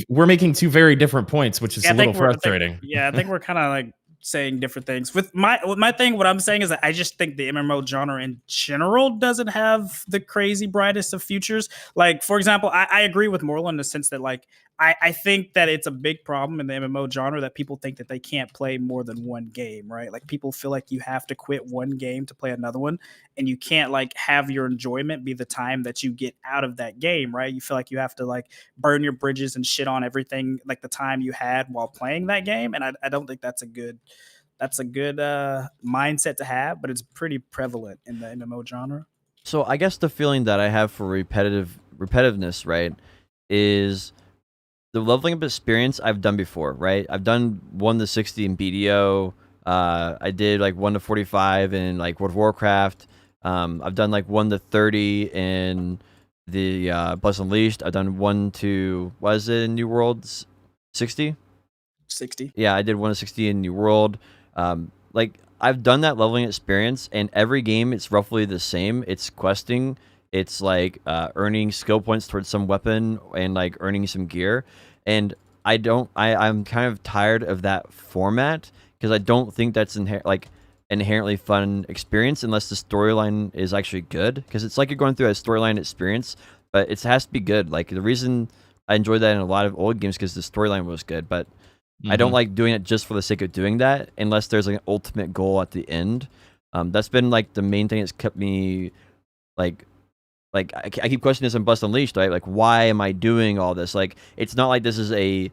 We're making two very different points, which is a little frustrating. I think we're kind of like saying different things. With my thing, what I'm saying is that I just think the MMO genre in general doesn't have the crazy brightest of futures. Like, for example, I agree with Moreland in the sense that like I think that it's a big problem in the MMO genre that people think that they can't play more than one game, right? Like people feel like you have to quit one game to play another one, and you can't like have your enjoyment be the time that you get out of that game, right? You feel like you have to like burn your bridges and shit on everything like the time you had while playing that game, and I don't think that's a good mindset to have, but it's pretty prevalent in the MMO genre. So I guess the feeling that I have for repetitiveness, right, is the leveling up experience I've done before, right? I've done 1 to 60 in BDO. I did like 1 to 45 in like World of Warcraft. I've done like 1 to 30 in the Bless Unleashed. I've done 1 to, what is it in New Worlds? 60? 60. Yeah, I did 1 to 60 in New World. Like, I've done that leveling experience, and every game it's roughly the same. It's questing. It's like earning skill points towards some weapon and like earning some gear. And I'm kind of tired of that format because I don't think that's inherently fun experience unless the storyline is actually good. Because it's like you're going through a storyline experience, but it has to be good. Like, the reason I enjoyed that in a lot of old games because the storyline was good, but I don't like doing it just for the sake of doing that unless there's like an ultimate goal at the end. That's been like the main thing that's kept me like I keep questioning this in Bless Unleashed, right? Like, why am I doing all this? Like, it's not like this is a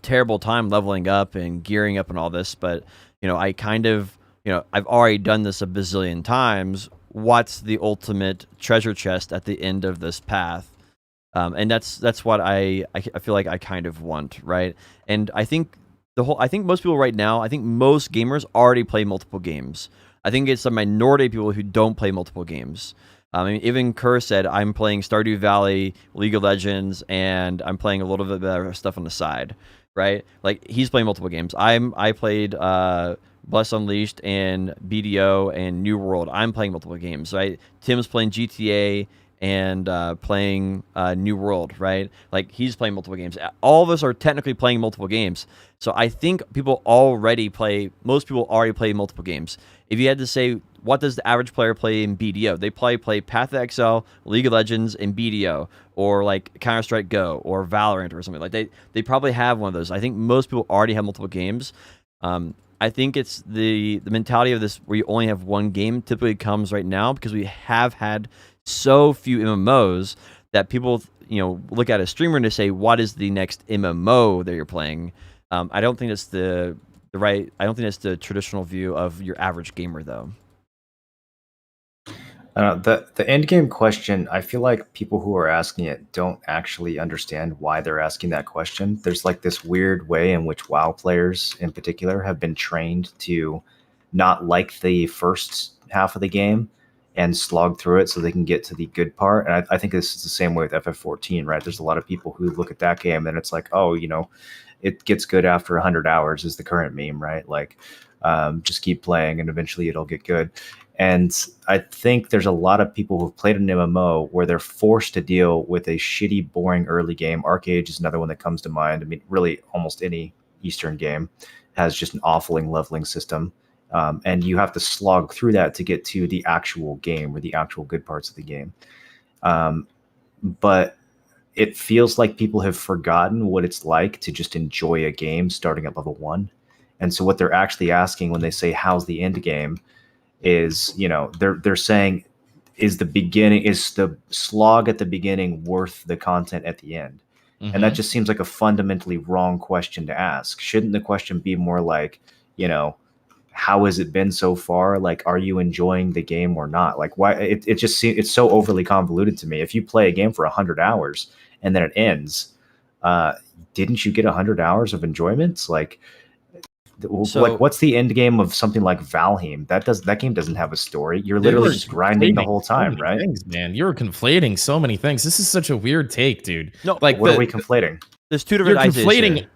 terrible time leveling up and gearing up and all this, but I kind of, I've already done this a bazillion times. What's the ultimate treasure chest at the end of this path? And that's what I feel like I kind of want, right? And I think most people right now, I think most gamers already play multiple games. I think it's a minority of people who don't play multiple games. I mean, even Kerr said, I'm playing Stardew Valley, League of Legends, and I'm playing a little bit of other stuff on the side, right? Like, he's playing multiple games. I played Bless Unleashed and BDO and New World. I'm playing multiple games, right? Tim's playing GTA and playing New World, right? Like, he's playing multiple games. All of us are technically playing multiple games. So I think most people already play multiple games. If you had to say, what does the average player play in BDO? They probably play Path of Exile, League of Legends, and BDO, or like Counter-Strike Go, or Valorant, or something like they probably have one of those. I think most people already have multiple games. I think it's the mentality of this where you only have one game typically comes right now because we have had so few MMOs that people look at a streamer and they say, what is the next MMO that you're playing? I don't think that's the traditional view of your average gamer, though. The end game question, I feel like people who are asking it don't actually understand why they're asking that question. There's like this weird way in which WoW players in particular have been trained to not like the first half of the game and slog through it so they can get to the good part. And I think this is the same way with FF14, right? There's a lot of people who look at that game and it's like, oh, it gets good after 100 hours is the current meme, right? Like, just keep playing and eventually it'll get good. And I think there's a lot of people who've played an MMO where they're forced to deal with a shitty, boring early game. Arcade is another one that comes to mind. I mean, really, almost any Eastern game has just an awfuling leveling system. And you have to slog through that to get to the actual game or the actual good parts of the game. But it feels like people have forgotten what it's like to just enjoy a game starting at level 1. And so what they're actually asking when they say, how's the end game? Is they're saying, is the slog at the beginning worth the content at the end? Mm-hmm. And that just seems like a fundamentally wrong question to ask. Shouldn't the question be more like, how has it been so far? Like, are you enjoying the game or not? Like, why it just seems it's so overly convoluted to me. If you play a game for 100 hours and then it ends, didn't you get 100 hours of enjoyment? Like, what's the end game of something like Valheim? That game doesn't have a story. You're literally just grinding the whole time, right? Things, man, you're conflating so many things. This is such a weird take, dude. No, like, what are we conflating? There's two different ideas. You're conflating.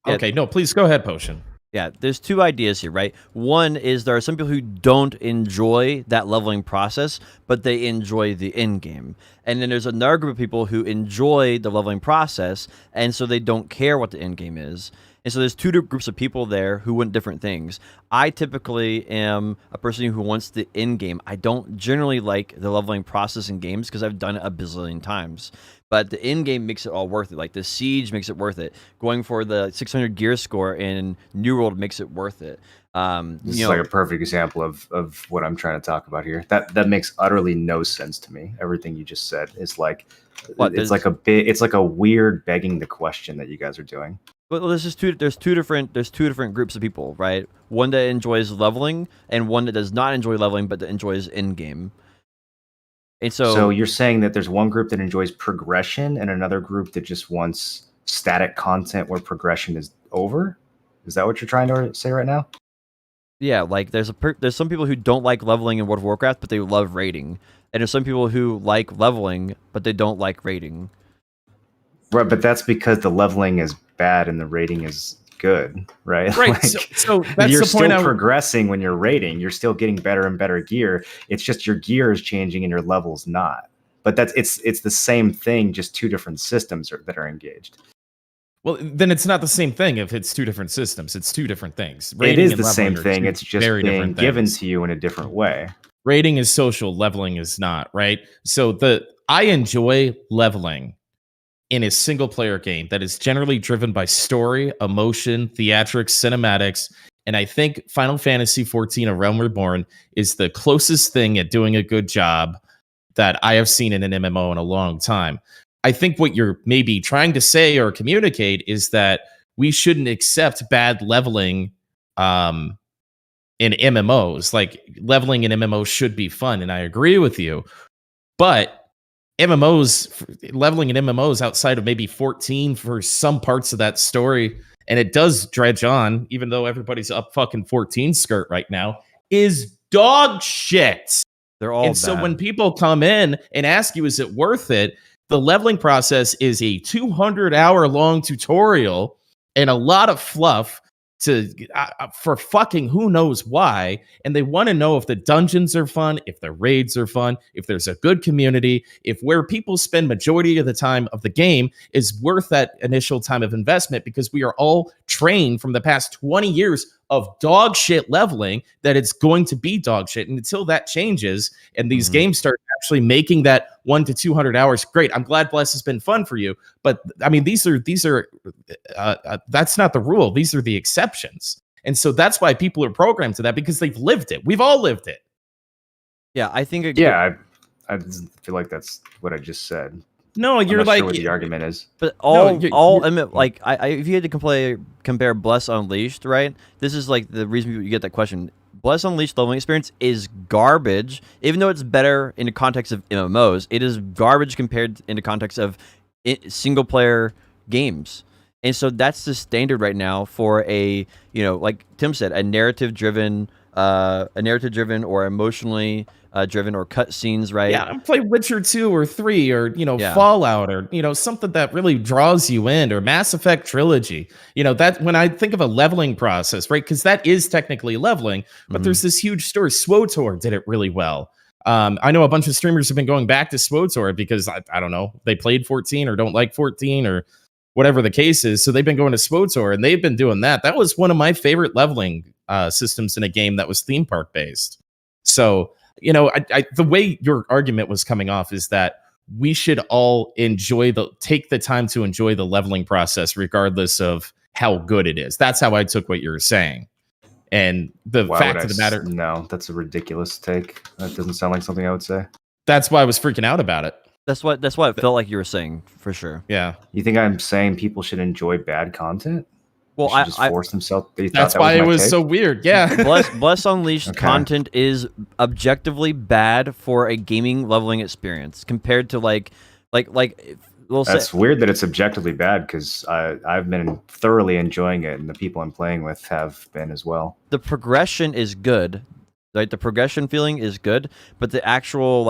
Okay, no, please go ahead, Potion. Yeah, there's two ideas here, right? One is there are some people who don't enjoy that leveling process, but they enjoy the end game. And then there's another group of people who enjoy the leveling process, and so they don't care what the end game is. And so there's two groups of people there who want different things. I typically am a person who wants the end game. I don't generally like the leveling process in games because I've done it a bazillion times. But the end game makes it all worth it. Like, the siege makes it worth it. Going for the 600 gear score in New World makes it worth it. This is like a perfect example of what I'm trying to talk about here. That makes utterly no sense to me. Everything you just said is like, it's like a weird begging the question that you guys are doing. Well, there's two different groups of people, right? One that enjoys leveling and one that does not enjoy leveling but that enjoys end game. And so you're saying that there's one group that enjoys progression and another group that just wants static content where progression is over. Is that what you're trying to say right now? Yeah, like there's some people who don't like leveling in World of Warcraft, but they love raiding, and there's some people who like leveling, but they don't like raiding. Right, but that's because the leveling is bad and the rating is good, right? Right. Like, so that's you're the point. still progressing when you're rating. You're still getting better and better gear. It's just your gear is changing and your level's not. But it's the same thing, just two different systems that are engaged. Well, then it's not the same thing if it's two different systems. It's two different things. It is the same thing. It's just being given to you in a different way. Rating is social, leveling is not, right? So I enjoy leveling in a single player game that is generally driven by story, emotion, theatrics, cinematics. And I think Final Fantasy XIV: A Realm Reborn is the closest thing at doing a good job that I have seen in an MMO in a long time. I think what you're maybe trying to say or communicate is that we shouldn't accept bad leveling in MMOs. Like, leveling in MMOs should be fun, and I agree with you. But leveling in MMOs outside of maybe 14 for some parts of that story, and it does dredge on, even though everybody's up fucking 14 skirt right now, is dog shit. They're all and bad. So when people come in and ask you, is it worth it? The leveling process is a 200-hour long tutorial and a lot of fluff for fucking who knows why. And they want to know if the dungeons are fun, if the raids are fun, if there's a good community, if where people spend majority of the time of the game is worth that initial time of investment, because we are all trained from the past 20 years of dog shit leveling that it's going to be dog shit. And until that changes and these games start actually making that 1 to 200 hours, great. I'm glad Bless has been fun for you. But I mean, these are that's not the rule. These are the exceptions. And so that's why people are programmed to that, because they've lived it. We've all lived it. Yeah, I think. I feel like that's what I just said. No, you're I'm not like sure what the argument is. But if you had to compare Bless Unleashed, right? This is like the reason you get that question. Bless Unleashed leveling experience is garbage, even though it's better in the context of MMOs. It is garbage compared in the context of single player games. And so that's the standard right now for like Tim said, a narrative driven or emotionally driven or cutscenes, right? Yeah, play Witcher 2 or 3 or, Fallout or, something that really draws you in, or Mass Effect Trilogy. That when I think of a leveling process, right? Because that is technically leveling, but there's this huge story. SWTOR did it really well. I know a bunch of streamers have been going back to SWTOR because, I don't know, they played 14 or don't like 14 or whatever the case is. So they've been going to SWTOR and they've been doing that. That was one of my favorite leveling systems in a game that was theme park based. So, the way your argument was coming off is that we should all take the time to enjoy the leveling process, regardless of how good it is. That's how I took what you were saying. And the fact of the matter, no, that's a ridiculous take. That doesn't sound like something I would say. That's why I was freaking out about it. That's what it felt like you were saying, for sure. Yeah. You think I'm saying people should enjoy bad content? Well, I just force themselves. That's why it was so weird. Yeah. Bless Unleashed content is objectively bad for a gaming leveling experience compared to That's weird that it's objectively bad, because I've been thoroughly enjoying it, and the people I'm playing with have been as well. The progression is good, right? The progression feeling is good, but the actual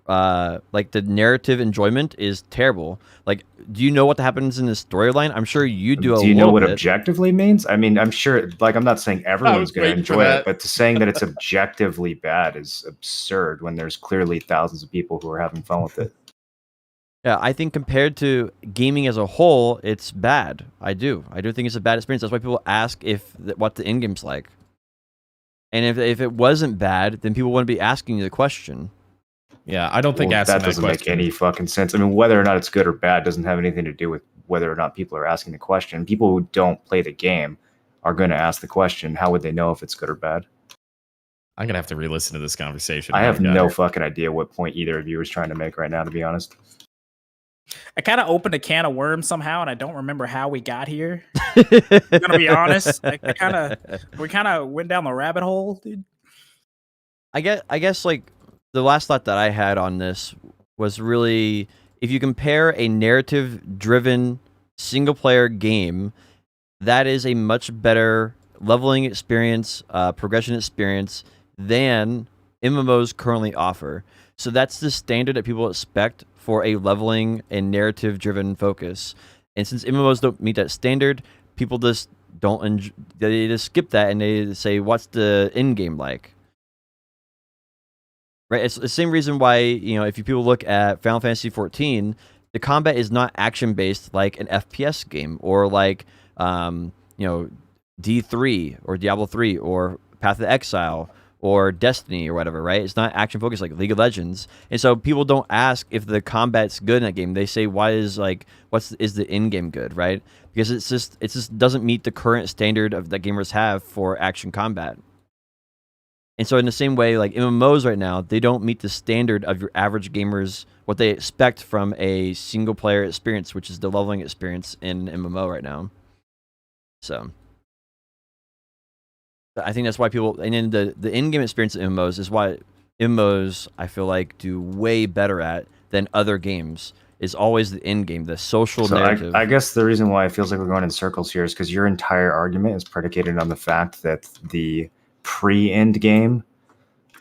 the narrative enjoyment is terrible. Like, do you know what happens in the storyline? I'm sure you do. Do you know what objectively means? I mean, I'm sure. Like, I'm not saying everyone's going to enjoy it, but saying that it's objectively bad is absurd when there's clearly thousands of people who are having fun with it. Yeah, I think compared to gaming as a whole, it's bad. I do think it's a bad experience. That's why people ask what the end game's like. And if it wasn't bad, then people wouldn't be asking you the question. Yeah, I don't think asking that doesn't make any fucking sense. I mean, whether or not it's good or bad doesn't have anything to do with whether or not people are asking the question. People who don't play the game are going to ask the question. How would they know if it's good or bad? I'm going to have to re-listen to this conversation. I have no fucking idea what point either of you is trying to make right now, to be honest. I kind of opened a can of worms somehow, and I don't remember how we got here. I'm gonna be honest. We kind of went down the rabbit hole, dude. I guess like the last thought that I had on this was really, if you compare a narrative-driven single player game, that is a much better leveling experience, progression experience than MMOs currently offer. So that's the standard that people expect for a leveling and narrative driven focus. And since MMOs don't meet that standard, people just don't they just skip that and they say, what's the end game like? Right? It's the same reason why, if you people look at Final Fantasy 14, the combat is not action based like an FPS game or like D3 or Diablo 3 or Path of Exile or Destiny or whatever, right? It's not action focused like League of Legends. And so people don't ask if the combat's good in that game. They say, is the end game good, right? Because it just doesn't meet the current standard of that gamers have for action combat. And so in the same way, like MMOs right now, they don't meet the standard of your average gamers, what they expect from a single player experience, which is the leveling experience in MMO right now. So I think that's why people, and then the in-game experience of MMOs is why MMOs, I feel like, do way better at than other games, is always the end game, the social narrative. I guess the reason why it feels like we're going in circles here is because your entire argument is predicated on the fact that the pre-end game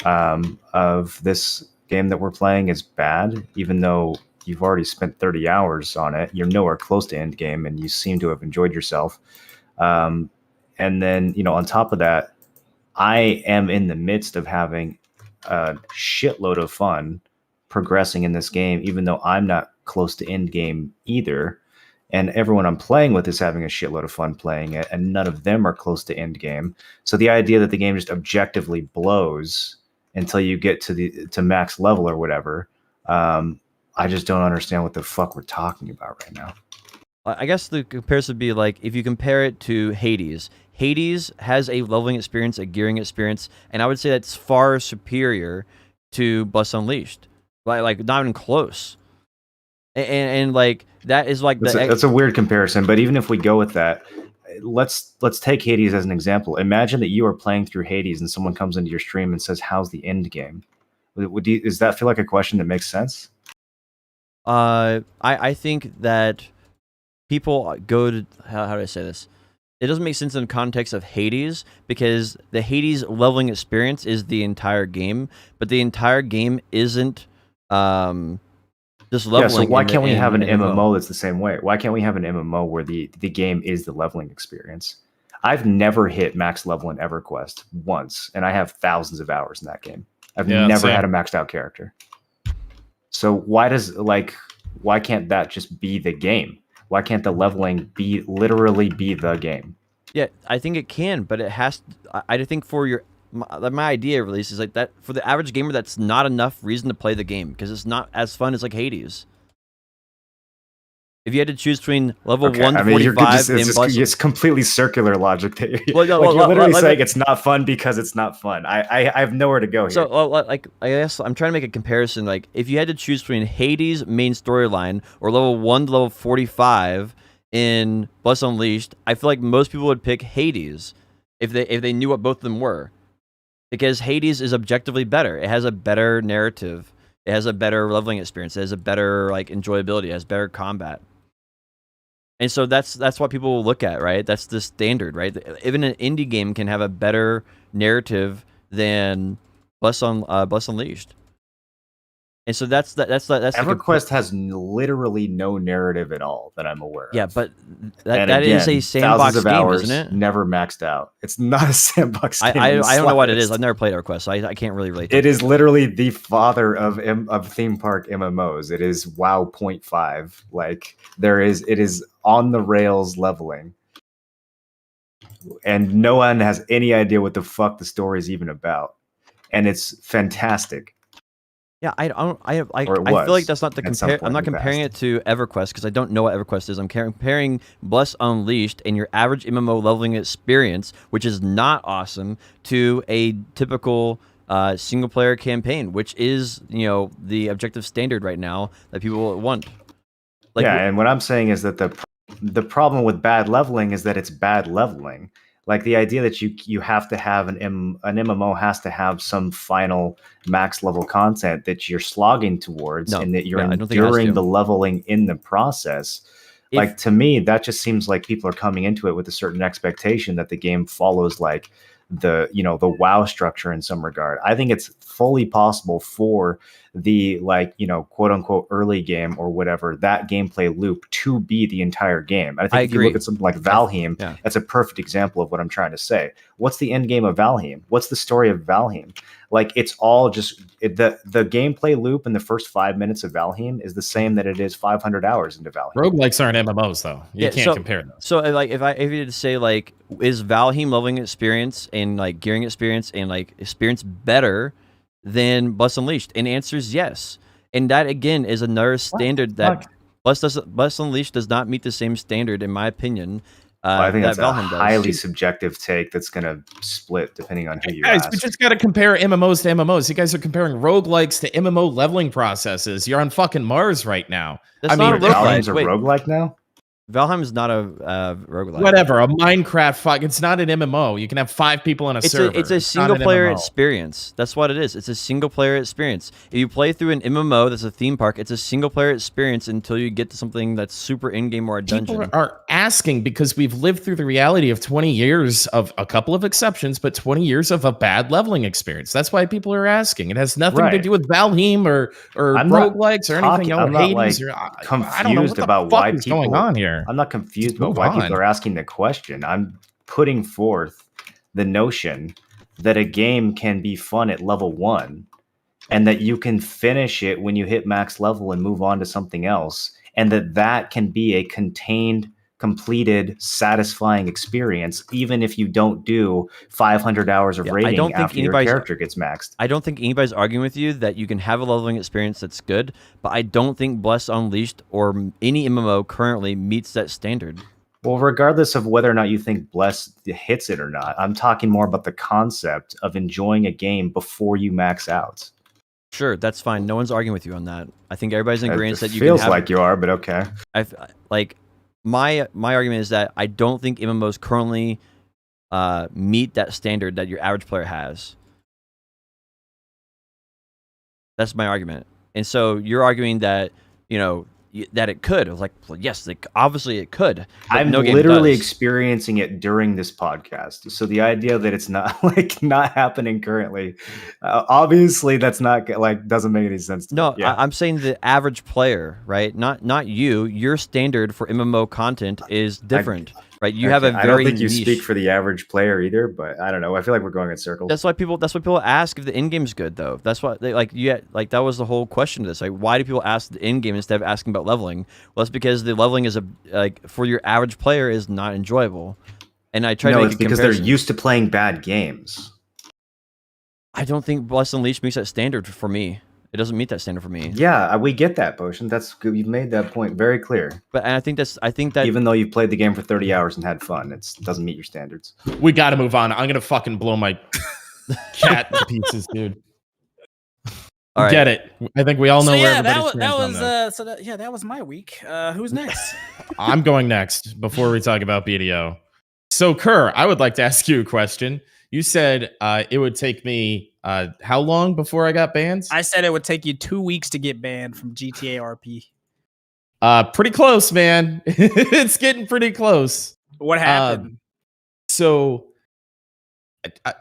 of this game that we're playing is bad, even though you've already spent 30 hours on it. You're nowhere close to end game, and you seem to have enjoyed yourself. And then, on top of that, I am in the midst of having a shitload of fun progressing in this game, even though I'm not close to end game either. And everyone I'm playing with is having a shitload of fun playing it, and none of them are close to end game. So the idea that the game just objectively blows until you get to max level or whatever, I just don't understand what the fuck we're talking about right now. I guess the comparison would be like if you compare it to Hades. Hades has a leveling experience, a gearing experience, and I would say that's far superior to Bless Unleashed. Like not even close. And like that is like that's a weird comparison. But even if we go with that, let's take Hades as an example. Imagine that you are playing through Hades and someone comes into your stream and says, "How's the end game?" Does that feel like a question that makes sense? I think that people go to how do I say this? It doesn't make sense in the context of Hades because the Hades leveling experience is the entire game, but the entire game isn't just leveling. Yeah, so why can't we have an MMO that's the same way? Why can't we have an MMO where the game is the leveling experience? I've never hit max level in EverQuest once, and I have thousands of hours in that game. I've never had a maxed out character. So why can't that just be the game? Why can't the leveling literally be the game? Yeah, I think it can, but it has. I think for my idea at least is like that for the average gamer, that's not enough reason to play the game because it's not as fun as like Hades. If you had to choose between level 1 to 45, it's completely circular logic. That you're literally saying it's not fun because it's not fun. I have nowhere to go here. So, I guess I'm trying to make a comparison. Like, if you had to choose between Hades' main storyline or level 1 to level 45 in Bless Unleashed, I feel like most people would pick Hades if they knew what both of them were, because Hades is objectively better. It has a better narrative. It has a better leveling experience. It has a better enjoyability. It has better combat. And so that's what people will look at, right? That's the standard, right? Even an indie game can have a better narrative than Bless Unleashed. And so that's EverQuest has literally no narrative at all that I'm aware of. Yeah, but that is a sandbox game, isn't it? Never maxed out. It's not a sandbox game. I don't know what it is. I've never played EverQuest, so I can't really relate to it. It is literally the father of theme park MMOs. It is WoW 0.5. It is on the rails leveling. And no one has any idea what the fuck the story is even about. And it's fantastic. Yeah, I feel like that's not the compare. I'm not comparing it to EverQuest because I don't know what EverQuest is. I'm comparing Bless Unleashed and your average MMO leveling experience, which is not awesome, to a typical single player campaign, which is the objective standard right now that people want. And what I'm saying is that the problem with bad leveling is that it's bad leveling. Like the idea that you have to have an MMO has to have some final max level content that you're slogging towards, and that you're enduring the leveling in the process. Like, to me, that just seems like people are coming into it with a certain expectation that the game follows like the WoW structure in some regard. I think it's fully possible for the quote unquote early game or whatever, that gameplay loop to be the entire game. And I think if you look at something like Valheim, that's a perfect example of what I'm trying to say. What's the end game of Valheim? What's the story of Valheim? Like, it's all just the gameplay loop in the first 5 minutes of Valheim is the same that it is 500 hours into Valheim. Roguelikes aren't MMOs though. You can't compare them. So like if you had to say like, is Valheim leveling experience and like gearing experience and like experience better than Bless Unleashed? And the answer is yes. And that again is another standard that Bless Unleashed does not meet the same standard in my opinion. I think that's a highly subjective take that's going to split depending on who you ask. We just got to compare MMOs to MMOs. You guys are comparing roguelikes to MMO leveling processes. You're on fucking Mars right now. That's not a roguelike. Valheim's a roguelike now? Valheim is not a roguelike. Whatever, a Minecraft fuck. It's not an MMO. You can have 5 people on a server. It's a single player experience. That's what it is. It's a single player experience. If you play through an MMO that's a theme park, it's a single player experience until you get to something that's super in-game or a dungeon. People are asking because we've lived through the reality of 20 years of a couple of exceptions, but 20 years of a bad leveling experience. That's why people are asking. It has nothing to do with Valheim or roguelikes or anything else. I'm not confused about why people going on here. I'm not confused about why people are asking the question. I'm putting forth the notion that a game can be fun at level 1 and that you can finish it when you hit max level and move on to something else, and that can be a contained, completed, satisfying experience even if you don't do 500 hours of raiding after your character gets maxed. I don't think anybody's arguing with you that you can have a leveling experience that's good, but I don't think Bless Unleashed or any MMO currently meets that standard. Well, regardless of whether or not you think Bless hits it or not, I'm talking more about the concept of enjoying a game before you max out. Sure, that's fine. No one's arguing with you on that. I think everybody's in agreement that you feels can have, like you are, but okay. My argument is that I don't think MMOs currently meet that standard that your average player has. That's my argument. And so you're arguing that, that it could. I was like, well, yes, obviously it could. I'm literally experiencing it during this podcast. So the idea that it's not not happening currently, obviously that's not doesn't make any sense to me. I'm saying the average player, right? Not you. Your standard for MMO content is different, right? You have a very I don't think you niche. Speak for the average player either, but I don't know. I feel like we're going in circles. That's why people ask if the end game's good though. That's what they that was the whole question of this. Like, why do people ask the end game instead of asking about leveling? Well, that's because the leveling is for your average player is not enjoyable. And I try to make it's because they're used to playing bad games. I don't think Bless Unleashed meets that standard for me. It doesn't meet that standard for me. Yeah, we get that, Potion. That's good. You've made that point very clear. But I think that even though you've played the game for 30 hours and had fun, it doesn't meet your standards. We got to move on. I'm gonna fucking blow my cat to pieces, dude. All right. Get it? I think we all know where everybody's that was my week. Who's next? I'm going next before we talk about BDO. So, Kerr, I would like to ask you a question. You said it would take me how long before I got banned? I said it would take you 2 weeks to get banned from GTA RP. Pretty close, man. It's getting pretty close. What happened? So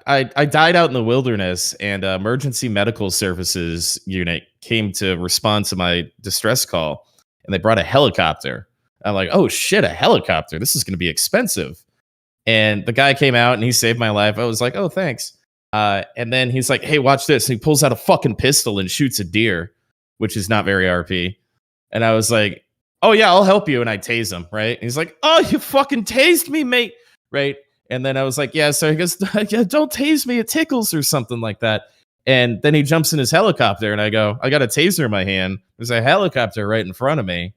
I died out in the wilderness, and emergency medical services unit came to respond to my distress call, and they brought a helicopter. I'm like, oh shit, a helicopter. This is going to be expensive. And the guy came out and he saved my life. I was like, oh, thanks. And then he's like, hey, watch this. And he pulls out a fucking pistol and shoots a deer, which is not very RP. And I was like, oh, yeah, I'll help you. And I tase him, right? And he's like, oh, you fucking tased me, mate. Right? And then I was like, yeah, so he goes, yeah, don't tase me. It tickles or something like that. And then he jumps in his helicopter and I go, I got a taser in my hand. There's a helicopter right in front of me.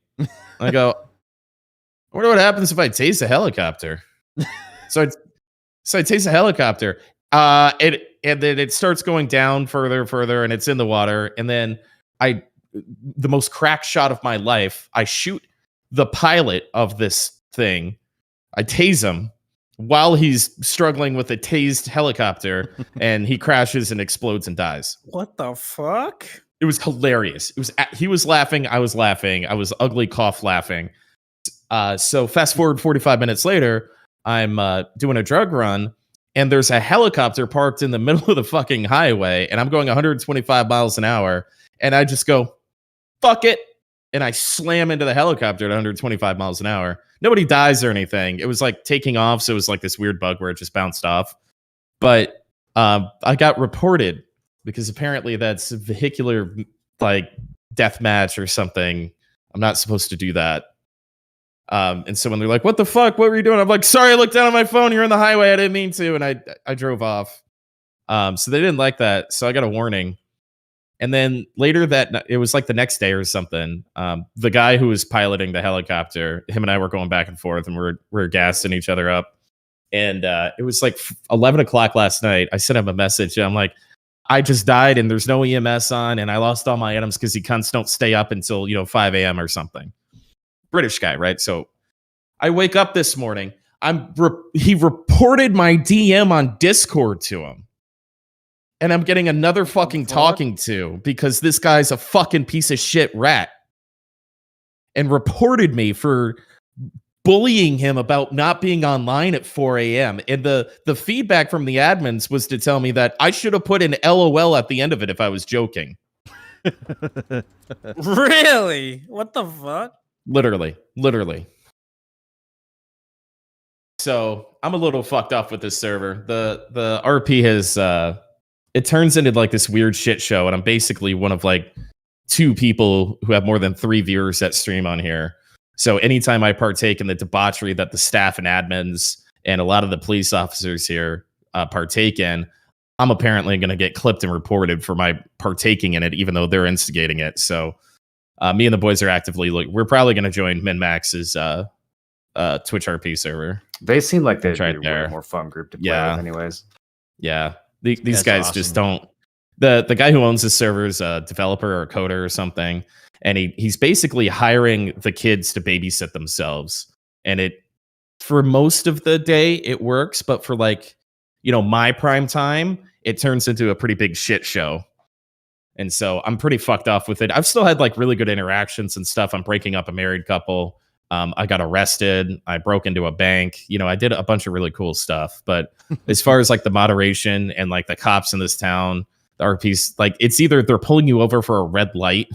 I go, I wonder what happens if I tase a helicopter. So I tase a helicopter. And then it starts going down further, and it's in the water. And then the most crack shot of my life, I shoot the pilot of this thing. I tase him while he's struggling with a tased helicopter, and he crashes and explodes and dies. What the fuck? It was hilarious. He was laughing. I was laughing. I was ugly cough laughing. So fast forward 45 minutes later, I'm doing a drug run, and there's a helicopter parked in the middle of the fucking highway, and I'm going 125 miles an hour, and I just go, fuck it, and I slam into the helicopter at 125 miles an hour. Nobody dies or anything. It was like taking off, so it was like this weird bug where it just bounced off. But I got reported because apparently that's vehicular, like, death match or something. I'm not supposed to do that. And so when they're like, what the fuck? What were you doing? I'm like, sorry, I looked down on my phone. You're in the highway. I didn't mean to. And I drove off. So they didn't like that. So I got a warning. And then later it was like the next day or something. The guy who was piloting the helicopter, him and I were going back and forth, and we're gassing each other up. And it was like 11 o'clock last night. I sent him a message. And I'm like, I just died and there's no EMS on, and I lost all my items because you cunts don't stay up until 5 a.m. or something. British guy, right? So I wake up this morning. He reported my DM on Discord to him, and I'm getting another fucking talking to because this guy's a fucking piece of shit rat, and reported me for bullying him about not being online at 4 a.m. And the feedback from the admins was to tell me that I should have put an LOL at the end of it if I was joking. Really? What the fuck? Literally. So I'm a little fucked up with this server. The RP has it turns into like this weird shit show, and I'm basically one of like 2 people who have more than 3 viewers that stream on here. So anytime I partake in the debauchery that the staff and admins and a lot of the police officers here partake in, I'm apparently going to get clipped and reported for my partaking in it, even though they're instigating it. So me and the boys are actively we're probably going to join MinMax's Twitch RP server. They seem like they'd right be a more fun group to play with anyways. Yeah. These guys awesome. just don't. The guy who owns this server is a developer or a coder or something. And he's basically hiring the kids to babysit themselves. And it, for most of the day, it works. But for my prime time, it turns into a pretty big shit show. And so I'm pretty fucked off with it. I've still had really good interactions and stuff. I'm breaking up a married couple. I got arrested. I broke into a bank. I did a bunch of really cool stuff. But as far as the moderation and the cops in this town, the RPs, it's either they're pulling you over for a red light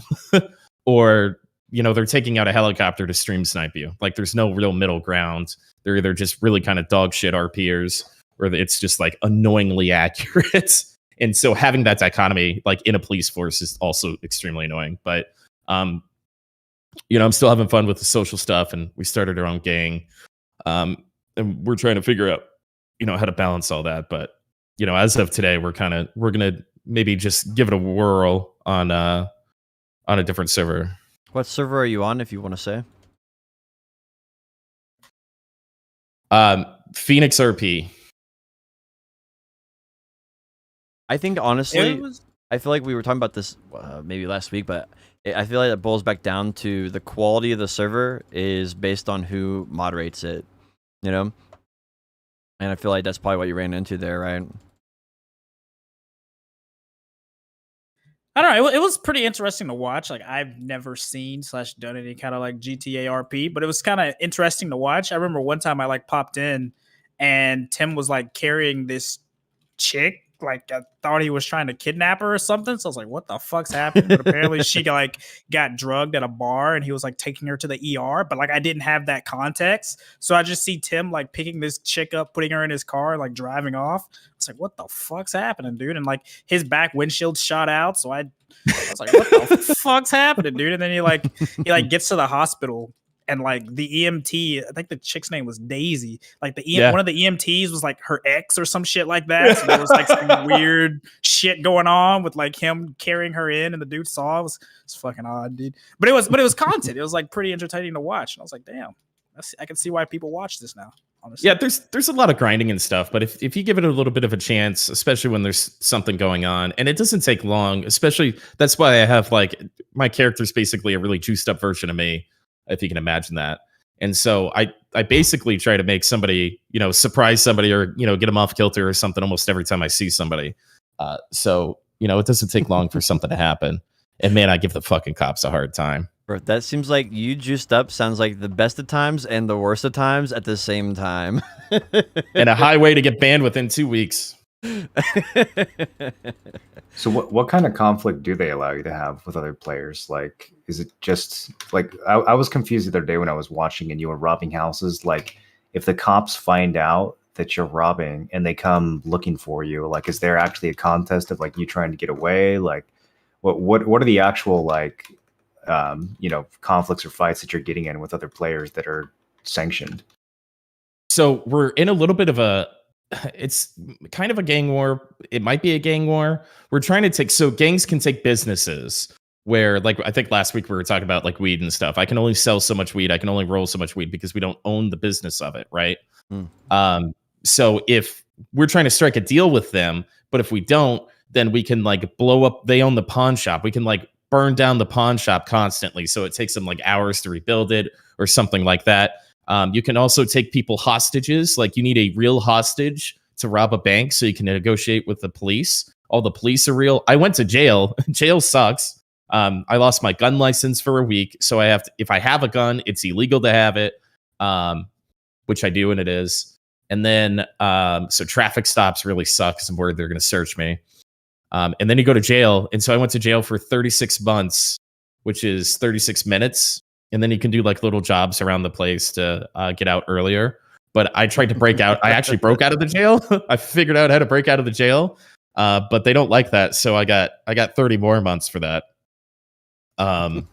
or, they're taking out a helicopter to stream snipe you. There's no real middle ground. They're either just really kind of dog shit RPers, or it's just annoyingly accurate. And so having that dichotomy in a police force is also extremely annoying. But I'm still having fun with the social stuff, and we started our own gang. And we're trying to figure out, how to balance all that. But, as of today, we're going to maybe just give it a whirl on a different server. What server are you on, if you want to say? Phoenix RP. I think, honestly, I feel like we were talking about this maybe last week, but I feel like it boils back down to the quality of the server is based on who moderates it, And I feel like that's probably what you ran into there, right? I don't know. It was pretty interesting to watch. I've never seen / done any kind of GTA RP, but it was kind of interesting to watch. I remember one time I popped in, and Tim was carrying this chick. I thought he was trying to kidnap her or something. So I was like, what the fuck's happening? But apparently she got drugged at a bar, and he was taking her to the ER. But I didn't have that context. So I just see Tim picking this chick up, putting her in his car, and driving off. It's what the fuck's happening, dude? And his back windshield shot out. So I was like, what the fuck's happening, dude? And then he gets to the hospital. And the EMT, I think the chick's name was Daisy. One of the EMTs was her ex or some shit like that. So there was some weird shit going on with him carrying her in, and the dude saw it. It's fucking odd, dude. But it was content. It was pretty entertaining to watch. And I was like, damn, I can see why people watch this now. Honestly. Yeah, there's a lot of grinding and stuff, but if you give it a little bit of a chance, especially when there's something going on, and it doesn't take long, especially that's why I have my character's basically a really juiced up version of me, if you can imagine that. And so I basically try to make somebody, surprise somebody or, get them off kilter or something almost every time I see somebody. So, it doesn't take long for something to happen. And man, I give the fucking cops a hard time. Bro, that seems like you juiced up sounds like the best of times and the worst of times at the same time. And a highway to get banned within 2 weeks. So what kind of conflict do they allow you to have with other players? Like, is it just like I was confused the other day when I was watching and you were robbing houses? Like, if the cops find out that you're robbing and they come looking for you, like, is there actually a contest of like you trying to get away? Like, what are the actual like conflicts or fights that you're getting in with other players that are sanctioned? So we're in a little bit of it's kind of a gang war. It might be a gang war. We're trying to so gangs can take businesses where, like, I think last week we were talking about like weed and stuff. I can only sell so much weed. I can only roll so much weed because we don't own the business of it. Right. So if we're trying to strike a deal with them, but if we don't, then we can like blow up. They own the pawn shop. We can like burn down the pawn shop constantly. So it takes them like hours to rebuild it or something like that. You can also take people hostages. Like you need a real hostage to rob a bank so you can negotiate with the police. All the police are real. I went to jail. Jail sucks. I lost my gun license for a week. So I have to, if I have a gun, it's illegal to have it, which I do, and it is. And then, so traffic stops really suck because I'm worried they're going to search me. And then you go to jail. And so I went to jail for 36 months, which is 36 minutes. And then you can do like little jobs around the place to get out earlier. But I tried to break out. I actually broke out of the jail. I figured out how to break out of the jail. But they don't like that. So I got 30 more months for that. But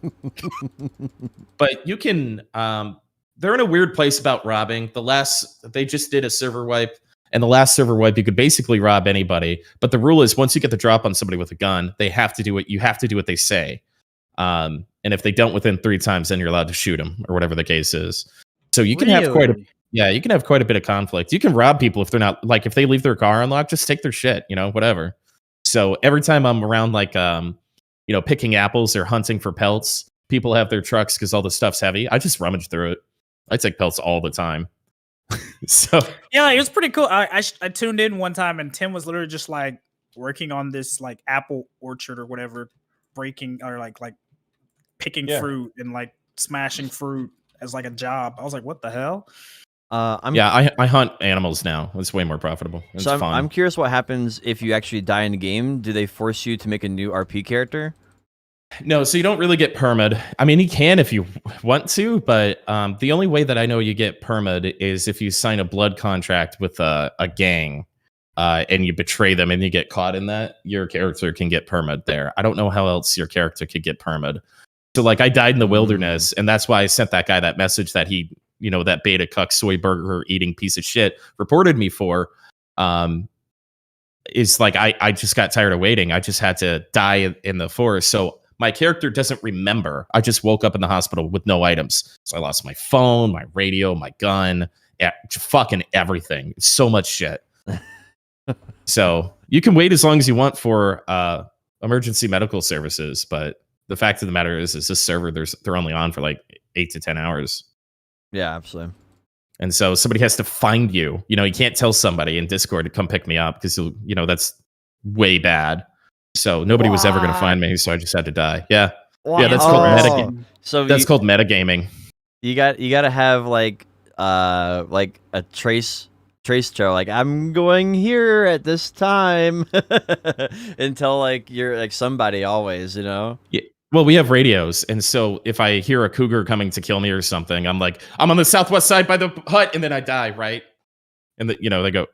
you can, they're in a weird place about robbing. They just did a server wipe. And the last server wipe, you could basically rob anybody. But the rule is once you get the drop on somebody with a gun, they have to do it. You have to do what they say. And if they don't within 3 times, then you're allowed to shoot them or whatever the case is. So you can have quite a bit of conflict. You can rob people if they're not, like, if they leave their car unlocked, just take their shit, whatever. So every time I'm around, like, picking apples or hunting for pelts, people have their trucks because all the stuff's heavy. I just rummage through it. I take pelts all the time. So yeah, it was pretty cool. I tuned in one time and Tim was literally just like working on this like apple orchard or whatever, breaking or like picking fruit and like smashing fruit as like a job. I was like, what the hell? I hunt animals now. It's way more profitable. It's fun. I'm curious what happens if you actually die in the game. Do they force you to make a new RP character? No, so you don't really get permid. I mean, you can if you want to, but the only way that I know you get permid is if you sign a blood contract with a gang and you betray them and you get caught in that, your character can get permid there. I don't know how else your character could get permid. So like I died in the wilderness, and that's why I sent that guy that message that he, that beta cuck soy burger eating piece of shit reported me for. Is like I just got tired of waiting. I just had to die in the forest. So my character doesn't remember. I just woke up in the hospital with no items. So I lost my phone, my radio, my gun, fucking everything. So much shit. So you can wait as long as you want for emergency medical services, but the fact of the matter is this server, they're only on for like 8 to 10 hours. Yeah, absolutely. And so somebody has to find you. You can't tell somebody in Discord to come pick me up because that's way bad. So nobody was ever going to find me, so I just had to die. Yeah, yeah, that's called metagaming. So that's called metagaming. You got to have like a trace trail. Like I'm going here at this time until like you're like somebody always, Yeah. Well, we have radios, and so if I hear a cougar coming to kill me or something, I'm like, I'm on the southwest side by the hut, and then I die, right? And they go,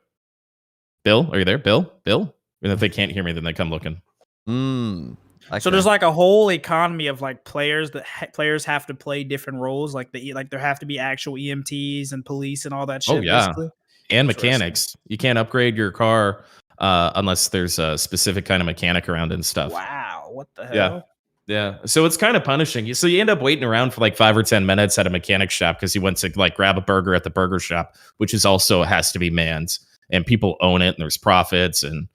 Bill, are you there? Bill? And if they can't hear me, then they come looking. Okay. So there's like a whole economy of like players that players have to play different roles. Like there have to be actual EMTs and police and all that shit. Oh yeah, basically. And mechanics. You can't upgrade your car unless there's a specific kind of mechanic around and stuff. Wow, what the hell? Yeah. So it's kind of punishing you. So you end up waiting around for like 5 or 10 minutes at a mechanic shop because you went to like grab a burger at the burger shop, which is also has to be manned, and people own it, and there's profits, and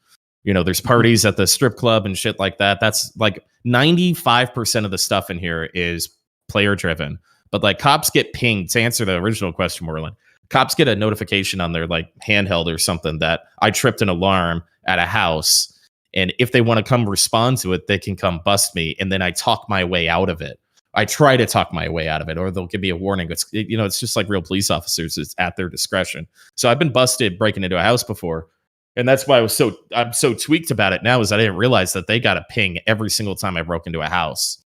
there's parties at the strip club and shit like that. That's like 95% of the stuff in here is player driven. But like cops get pinged, to answer the original question, Moreland. Cops get a notification on their like handheld or something that I tripped an alarm at a house And if they want to come respond to it, they can come bust me, and then I talk my way out of it. I try to talk my way out of it, or they'll give me a warning. It's just like real police officers. It's at their discretion. So I've been busted breaking into a house before, and that's why I'm so tweaked about it now. Is I didn't realize that they got a ping every single time I broke into a house,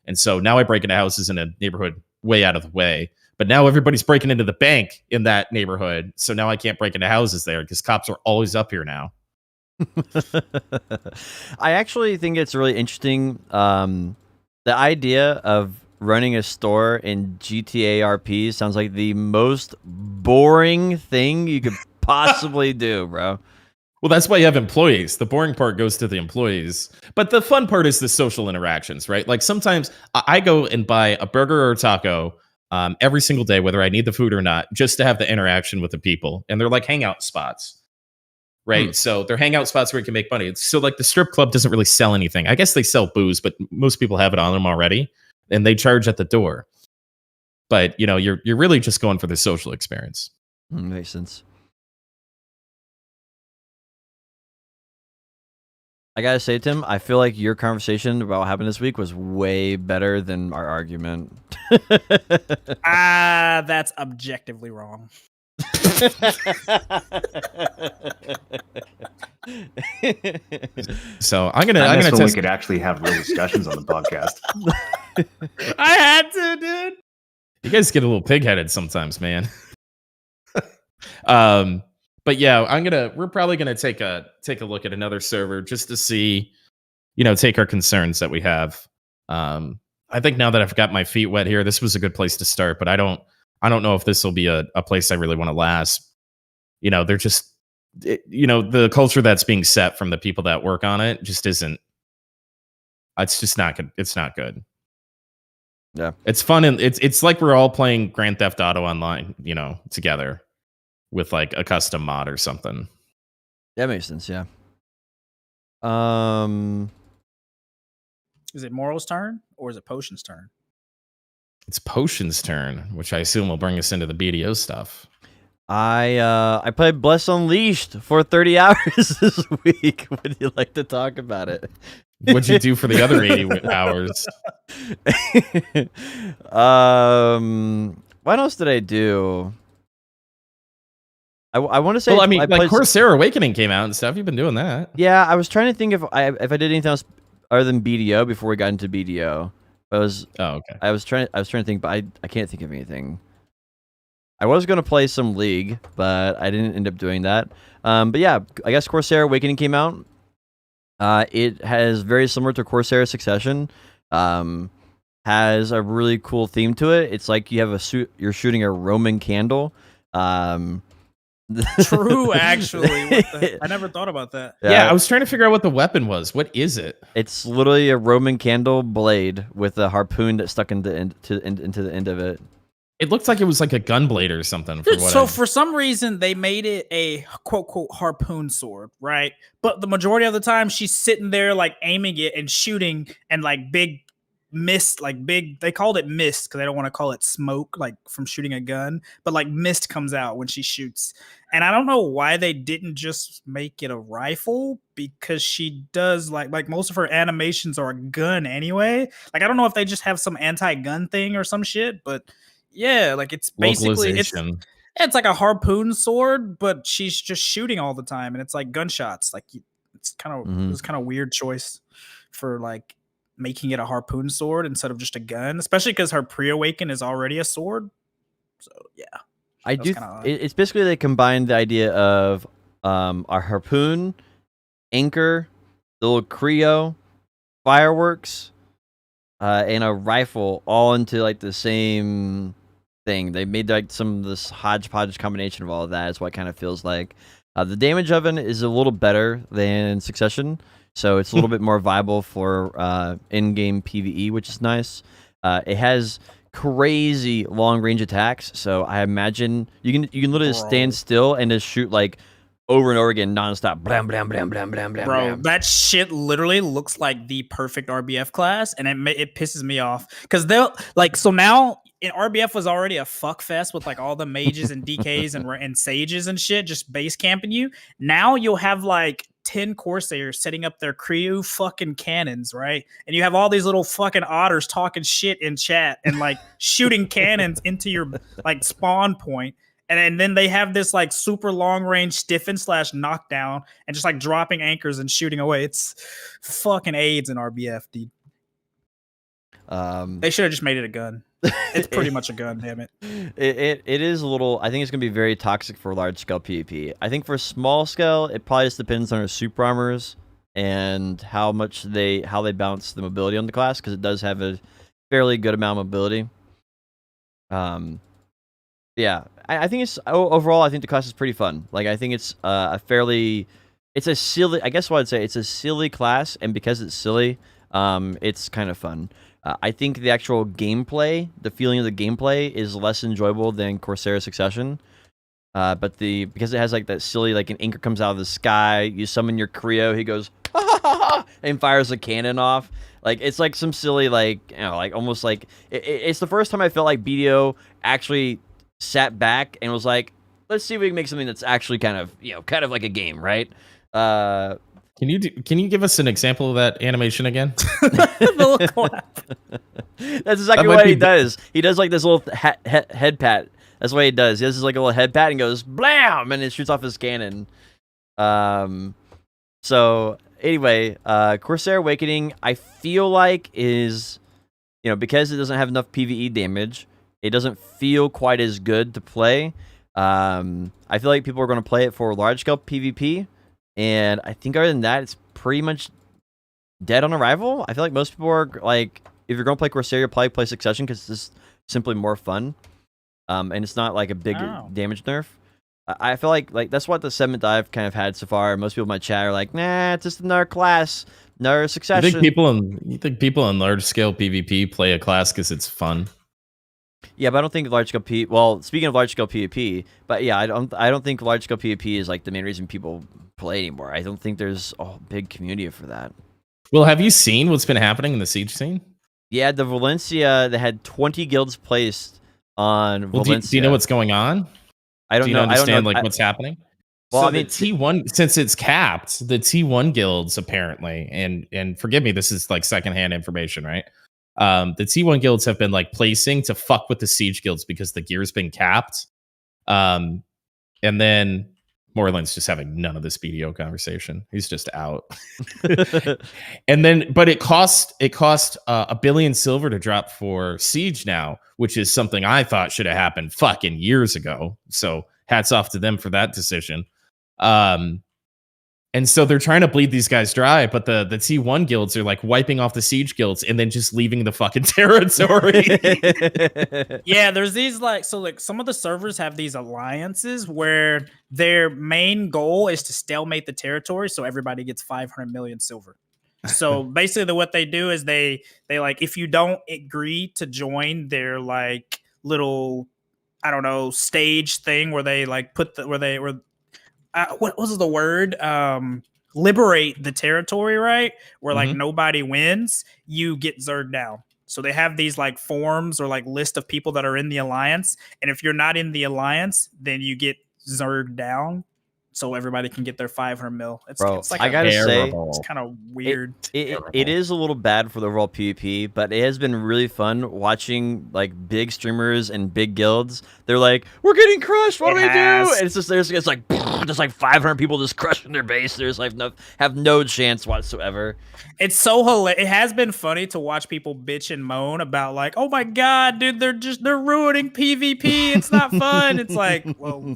and so now I break into houses in a neighborhood way out of the way. But now everybody's breaking into the bank in that neighborhood, so now I can't break into houses there because cops are always up here now. I actually think it's really interesting. The idea of running a store in GTA RP sounds like the most boring thing you could possibly do, bro. Well, that's why you have employees. The boring part goes to the employees. But the fun part is the social interactions, right? Like sometimes I go and buy a burger or a taco every single day, whether I need the food or not, just to have the interaction with the people. And they're like hangout spots. Right. So they're hangout spots where you can make money. So like the strip club doesn't really sell anything. I guess they sell booze, but most people have it on them already and they charge at the door. But, you're really just going for the social experience. Makes sense. I got to say, Tim, I feel like your conversation about what happened this week was way better than our argument. That's objectively wrong. So I'm gonna when we test. could actually have real discussions on the podcast. I had to, dude. You guys get a little pig-headed sometimes, man. But yeah, we're probably gonna take a look at another server just to see, take our concerns that we have. I think now that I've got my feet wet here, this was a good place to start, but I don't know if this will be a place I really want to last. They're just, the culture that's being set from the people that work on it just isn't. It's just not good. It's not good. Yeah, it's fun and it's like we're all playing Grand Theft Auto online, together with like a custom mod or something. That makes sense. Yeah. Is it Moral's turn or is it Potion's turn? It's Potion's turn, which I assume will bring us into the BDO stuff. I played Bless Unleashed for 30 hours this week. Would you like to talk about it? What'd you do for the other 80 hours? What else did I do? I want to say. Well, I mean, like Corsair Awakening came out and stuff. You've been doing that. Yeah, I was trying to think if I did anything else other than BDO before we got into BDO. Okay. I was trying to think, but I can't think of anything. I was going to play some League, but I didn't end up doing that. But yeah, I guess Corsair Awakening came out. It has very similar to Corsair Succession. Has a really cool theme to it. It's like you have you're shooting a Roman candle. True, actually. I never thought about that. Yeah, I was trying to figure out what the weapon was. What is it? It's literally a Roman candle blade with a harpoon that's stuck into the end of it. It looked like it was like a gun blade or something. For some reason, they made it a quote harpoon sword, right? But the majority of the time, she's sitting there like aiming it and shooting, and like big mist, they called it mist because they don't want to call it smoke, like from shooting a gun, but like mist comes out when she shoots. And I don't know why they didn't just make it a rifle, because she does like most of her animations are a gun anyway. Like, I don't know if they just have some anti-gun thing or some shit, but yeah, like it's basically it's like a harpoon sword, but she's just shooting all the time, and it's like gunshots. Like it's kind of weird choice for like making it a harpoon sword instead of just a gun, especially because her pre-awaken is already a sword. So yeah, it's basically they combined the idea of a harpoon, anchor, the little Creo, fireworks, and a rifle all into like the same thing. They made like some of this hodgepodge combination of all of that. Is what it kind of feels like. The damage oven is a little better than Succession, so it's a little bit more viable for in-game PvE, which is nice. It has crazy long-range attacks, so I imagine you can literally stand still and just shoot like over and over again, nonstop. Blam, blam, blam, blam, blam, blam. Bro, blam. that shit literally looks like the perfect RBF class, and it pisses me off because they'll like so now. And RBF was already a fuck fest with like all the mages and DKs and sages and shit just base camping you. Now you'll have like 10 Corsairs setting up their Crew fucking cannons, right? And you have all these little fucking otters talking shit in chat and like shooting cannons into your like spawn point. And then they have this like super long range stiffen / knockdown and just like dropping anchors and shooting away. It's fucking AIDS in RBF, dude. They should have just made it a gun. It's pretty much a gun, damn it. It is a little. I think it's gonna be very toxic for large scale PvP. I think for small scale, it probably just depends on our super armors and how they balance the mobility on the class, because it does have a fairly good amount of mobility. Yeah, I think it's overall. I think the class is pretty fun. Like, I think it's it's a silly. I guess what I'd say, it's a silly class, and because it's silly, it's kind of fun. I think the actual gameplay, the feeling of the gameplay, is less enjoyable than Corsair Succession. But because it has like that silly, like an anchor comes out of the sky, you summon your Creo, he goes and fires a cannon off. Like, it's like some silly, like, you know, like almost like it's the first time I felt like BDO actually sat back and was like, let's see if we can make something that's actually kind of like a game, right? Can you give us an example of that animation again? The little clap. That's exactly what he does. He does like this little head pat. That's what he does. He does this like a little head pat and goes blam, and it shoots off his cannon. So anyway, Corsair Awakening, I feel like is, because it doesn't have enough PvE damage, it doesn't feel quite as good to play. I feel like people are going to play it for large scale PvP. And I think other than that, it's pretty much dead on arrival. I feel like most people are like, if you're going to play Corsair, you'll probably play Succession because it's just simply more fun. And it's not like a big damage nerf. I feel like that's what the sentiment that I've kind of had so far. Most people in my chat are like, nah, it's just another class, another Succession. You think people in large scale PvP play a class because it's fun? Yeah, but I don't think large scale PvP. Well, speaking of large scale PvP, but yeah, I don't think large scale PvP is like the main reason people play anymore. I don't think there's a big community for that. Well, have you seen what's been happening in the Siege scene? Yeah, the Valencia, they had 20 guilds placed on Valencia. Do you know what's going on? I don't know. Do you understand I don't know. what's happening? Well, so I mean, the T1, since it's capped, the T1 guilds apparently, and forgive me, this is like secondhand information, right? The T1 guilds have been like placing to fuck with the Siege guilds because the gear's been capped. And then Moreland's just having none of this BDO conversation. He's just out. And then, but it cost $1 billion silver to drop for Siege now, which is something I thought should have happened fucking years ago. So hats off to them for that decision. And so they're trying to bleed these guys dry, but the T1 guilds are like wiping off the Siege guilds and then just leaving the fucking territory. Yeah, there's these like some of the servers have these alliances where their main goal is to stalemate the territory so everybody gets 500 million silver. So basically what they do is they like, if you don't agree to join their like little, I don't know, stage thing where they like what was the word? Liberate the territory, right? Where like nobody wins, you get zerged down. So they have these like forms or like list of people that are in the alliance, and if you're not in the alliance, then you get zerged down. So everybody can get their 500 mil. It's like I gotta say, it's kind of weird. It is a little bad for the overall PvP, but it has been really fun watching like big streamers and big guilds. They're like, we're getting crushed. What do we do? And it's just it's like 500 people just crushing their base. There's like have no chance whatsoever. It's so hilarious. It has been funny to watch people bitch and moan about like, oh my god, dude, they're ruining PvP. It's not fun. It's like, well.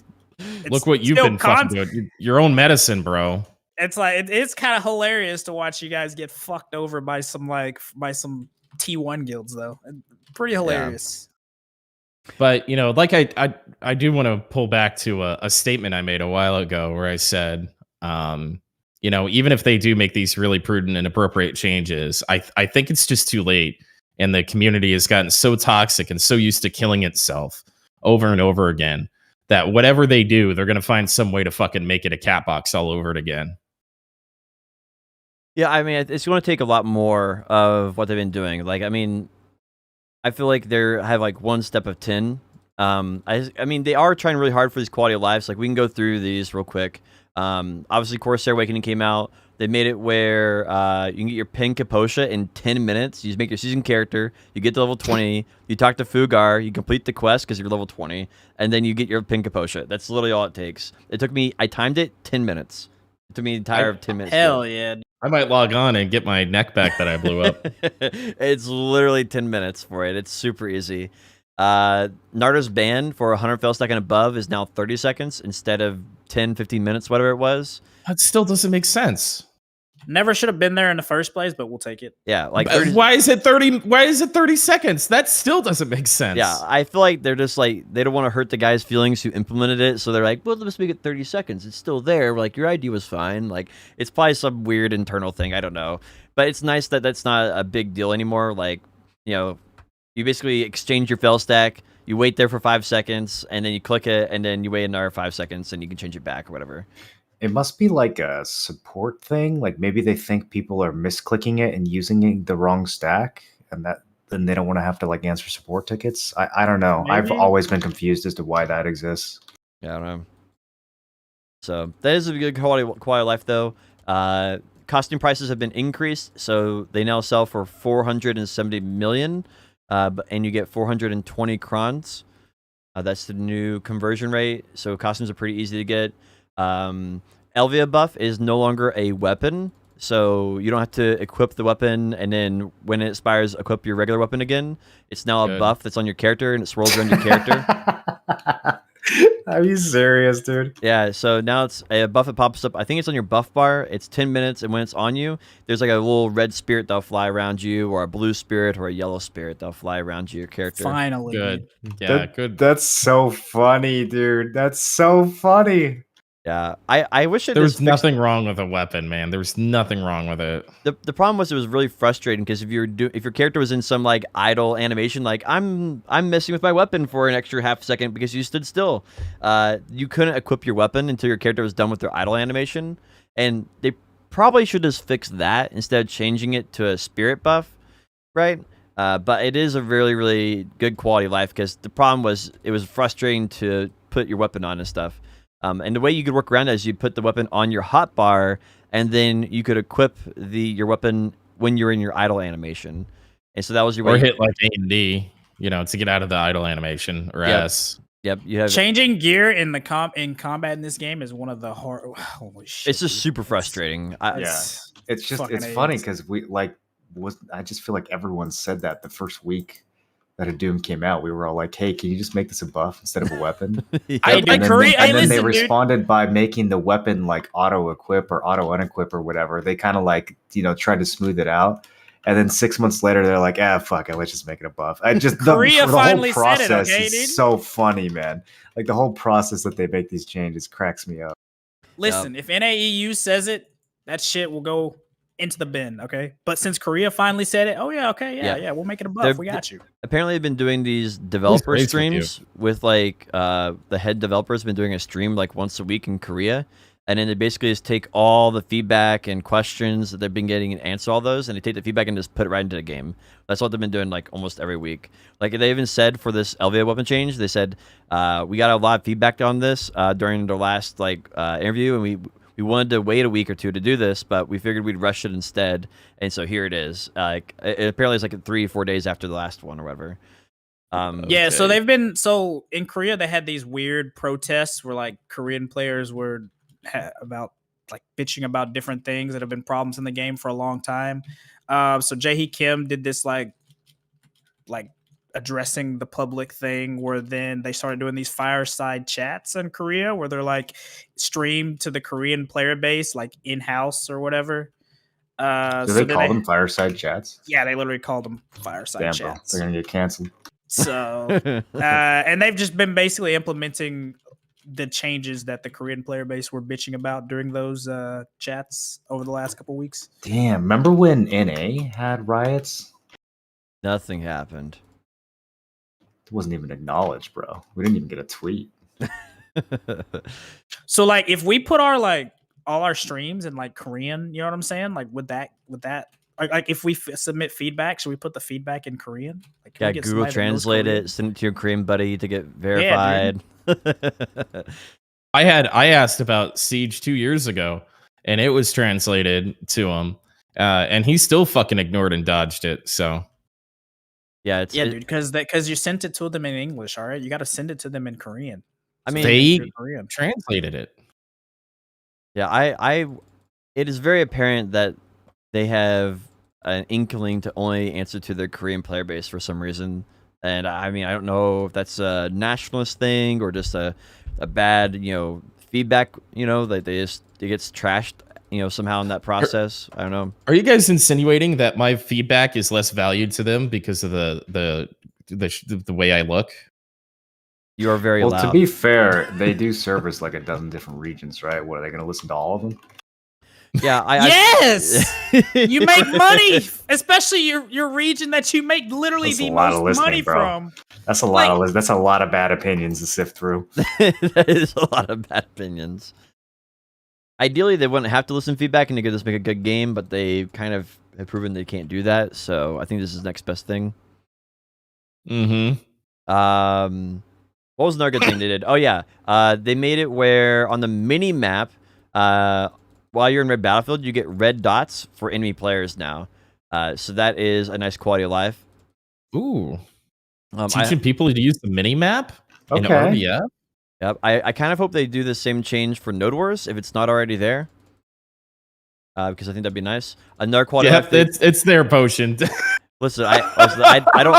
Look what you've been fucking doing. Your own medicine, bro. It's like it's kind of hilarious to watch you guys get fucked over by some T1 guilds, though. Pretty hilarious. Yeah. But like I do want to pull back to a statement I made a while ago where I said, even if they do make these really prudent and appropriate changes, I think it's just too late, and the community has gotten so toxic and so used to killing itself over and over again that whatever they do, they're going to find some way to fucking make it a cat box all over it again. Yeah, I mean, it's going to take a lot more of what they've been doing. Like, I mean, I feel like they have like one step of 10. I mean, they are trying really hard for these quality of lives. Like, we can go through these real quick. Obviously, Corsair Awakening came out. They made it where you can get your pin Kaposha in 10 minutes. You just make your season character. You get to level 20. You talk to Fugar. You complete the quest because you're level 20. And then you get your pin Kaposha. That's literally all it takes. It took me, I timed it 10 minutes. It took me the entire 10 minutes. Hell yeah. I might log on and get my neck back that I blew up. It's literally 10 minutes for it. It's super easy. Narda's ban for 100 fail stack and above is now 30 seconds instead of 10, 15 minutes, whatever it was. That still doesn't make sense. Never should have been there in the first place, but we'll take it. Yeah, like 30, why is it 30? Why is it 30 seconds? That still doesn't make sense. Yeah, I feel like they're just like they don't want to hurt the guy's feelings who implemented it, so they're like, well, let's make it 30 seconds. It's still there. Like your ID was fine. Like it's probably some weird internal thing. I don't know, but it's nice that that's not a big deal anymore. Like you basically exchange your fail stack. You wait there for 5 seconds, and then you click it, and then you wait another 5 seconds, and you can change it back or whatever. It must be like a support thing. Like maybe they think people are misclicking it and using the wrong stack, and then they don't want to have to like answer support tickets. I don't know. Maybe. I've always been confused as to why that exists. Yeah, I don't know. So that is a good quality of life, though. Costume prices have been increased, so they now sell for 470 million, and you get 420 crons. That's the new conversion rate. So costumes are pretty easy to get. Elvia Buff is no longer a weapon, so you don't have to equip the weapon and then when it expires, equip your regular weapon again. It's now a buff that's on your character and it swirls around your character. Are you serious, dude? Yeah, so now it's a buff that pops up. I think it's on your buff bar. It's 10 minutes, and when it's on you, there's like a little red spirit that'll fly around you, or a blue spirit, or a yellow spirit that'll fly around your character. Finally. Good. Yeah, good. That's so funny, dude. That's so funny. Yeah, I wish it. There's nothing wrong with a weapon, man. There's nothing wrong with it. The problem was it was really frustrating because if your character was in some like idle animation, like I'm messing with my weapon for an extra half second because you stood still, you couldn't equip your weapon until your character was done with their idle animation, and they probably should just fix that instead of changing it to a spirit buff, right? But it is a really, really good quality of life because the problem was it was frustrating to put your weapon on and stuff. And the way you could work around that is you put the weapon on your hotbar, and then you could equip your weapon when you're in your idle animation. And so that was your way. Or hit like A and D, to get out of the idle animation, or S. Yep, you have changing gear in the combat in this game is one of the hard. Holy shit! It's just super frustrating. It's funny because I just feel like everyone said that the first week that a Doom came out. We were all like, "Hey, can you just make this a buff instead of a weapon?" And then they responded by making the weapon like auto equip or auto unequip or whatever. They kind of like tried to smooth it out. And then 6 months later, they're like, fuck it, let's just make it a buff. I just Korea the finally whole process said it, okay, is dude? so funny, man. Like the whole process that they make these changes cracks me up. Listen, if NAEU says it, that shit will go into the bin, okay? But since Korea finally said it, we'll make it a buff. We got you. Apparently, they've been doing these developer streams with like the head developers have been doing a stream like once a week in Korea. And then they basically just take all the feedback and questions that they've been getting and answer all those, and they take the feedback and just put it right into the game. That's what they've been doing like almost every week. Like they even said for this Elvia weapon change, they said we got a lot of feedback on this during their last interview, and we wanted to wait a week or two to do this, but we figured we'd rush it instead, and so here it is. Apparently it's like 3-4 days after the last one or whatever. Yeah, so they've been in Korea they had these weird protests where like Korean players were about like bitching about different things that have been problems in the game for a long time. So Jae-hee Kim did this like addressing the public thing where then they started doing these fireside chats in Korea where they're like streamed to the Korean player base like in-house or whatever. Do they call them fireside chats? Yeah, they literally called them fireside chats. Bro, they're gonna get canceled. So and they've just been basically implementing the changes that the Korean player base were bitching about during those chats over the last couple weeks. Damn, remember when NA had riots? Nothing happened. It wasn't even acknowledged, bro. We didn't even get a tweet. So like if we put our like all our streams in like Korean, you know what I'm saying? Like would that like if we submit feedback, should we put the feedback in Korean? Like, yeah, Google Translate it, send it to your Korean buddy to get verified. Yeah, I asked about Siege 2 years ago, and it was translated to him, and he still fucking ignored and dodged it. So Yeah, dude, because you sent it to them in English. All right, you got to send it to them in Korean. I mean, they translated it. Yeah, it is very apparent that they have an inkling to only answer to their Korean player base for some reason. And I mean, I don't know if that's a nationalist thing or just a bad, feedback, that it gets trashed, somehow in that process. I don't know. Are you guys insinuating that my feedback is less valued to them because of the way I look? You are very loud. To be fair, they do service like a dozen different regions, right? What, are they going to listen to all of them? Yeah, yes, you make money, especially your region that you make literally the most money from. That's a lot that's a lot of bad opinions to sift through. That is a lot of bad opinions. Ideally, they wouldn't have to listen to feedback and they could just make a good game, but they kind of have proven they can't do that. So I think this is the next best thing. Mm-hmm. What was another good thing they did? Oh yeah, they made it where on the mini map, while you're in Red Battlefield, you get red dots for enemy players now. So that is a nice quality of life. Ooh. Teaching people to use the mini map in RBF? Yep. I kind of hope they do the same change for Node Wars if it's not already there. Because I think that'd be nice. Another quality of life. It's their potion. Listen, I don't.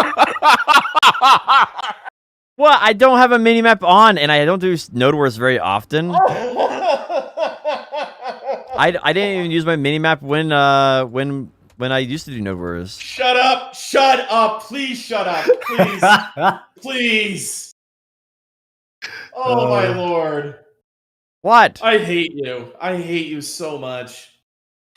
Well, I don't have a mini map on, and I don't do Node Wars very often. I didn't even use my minimap when I used to do Node Wars. Shut up! Shut up! Please shut up! Please, please! Oh my lord! What? I hate you. I hate you so much.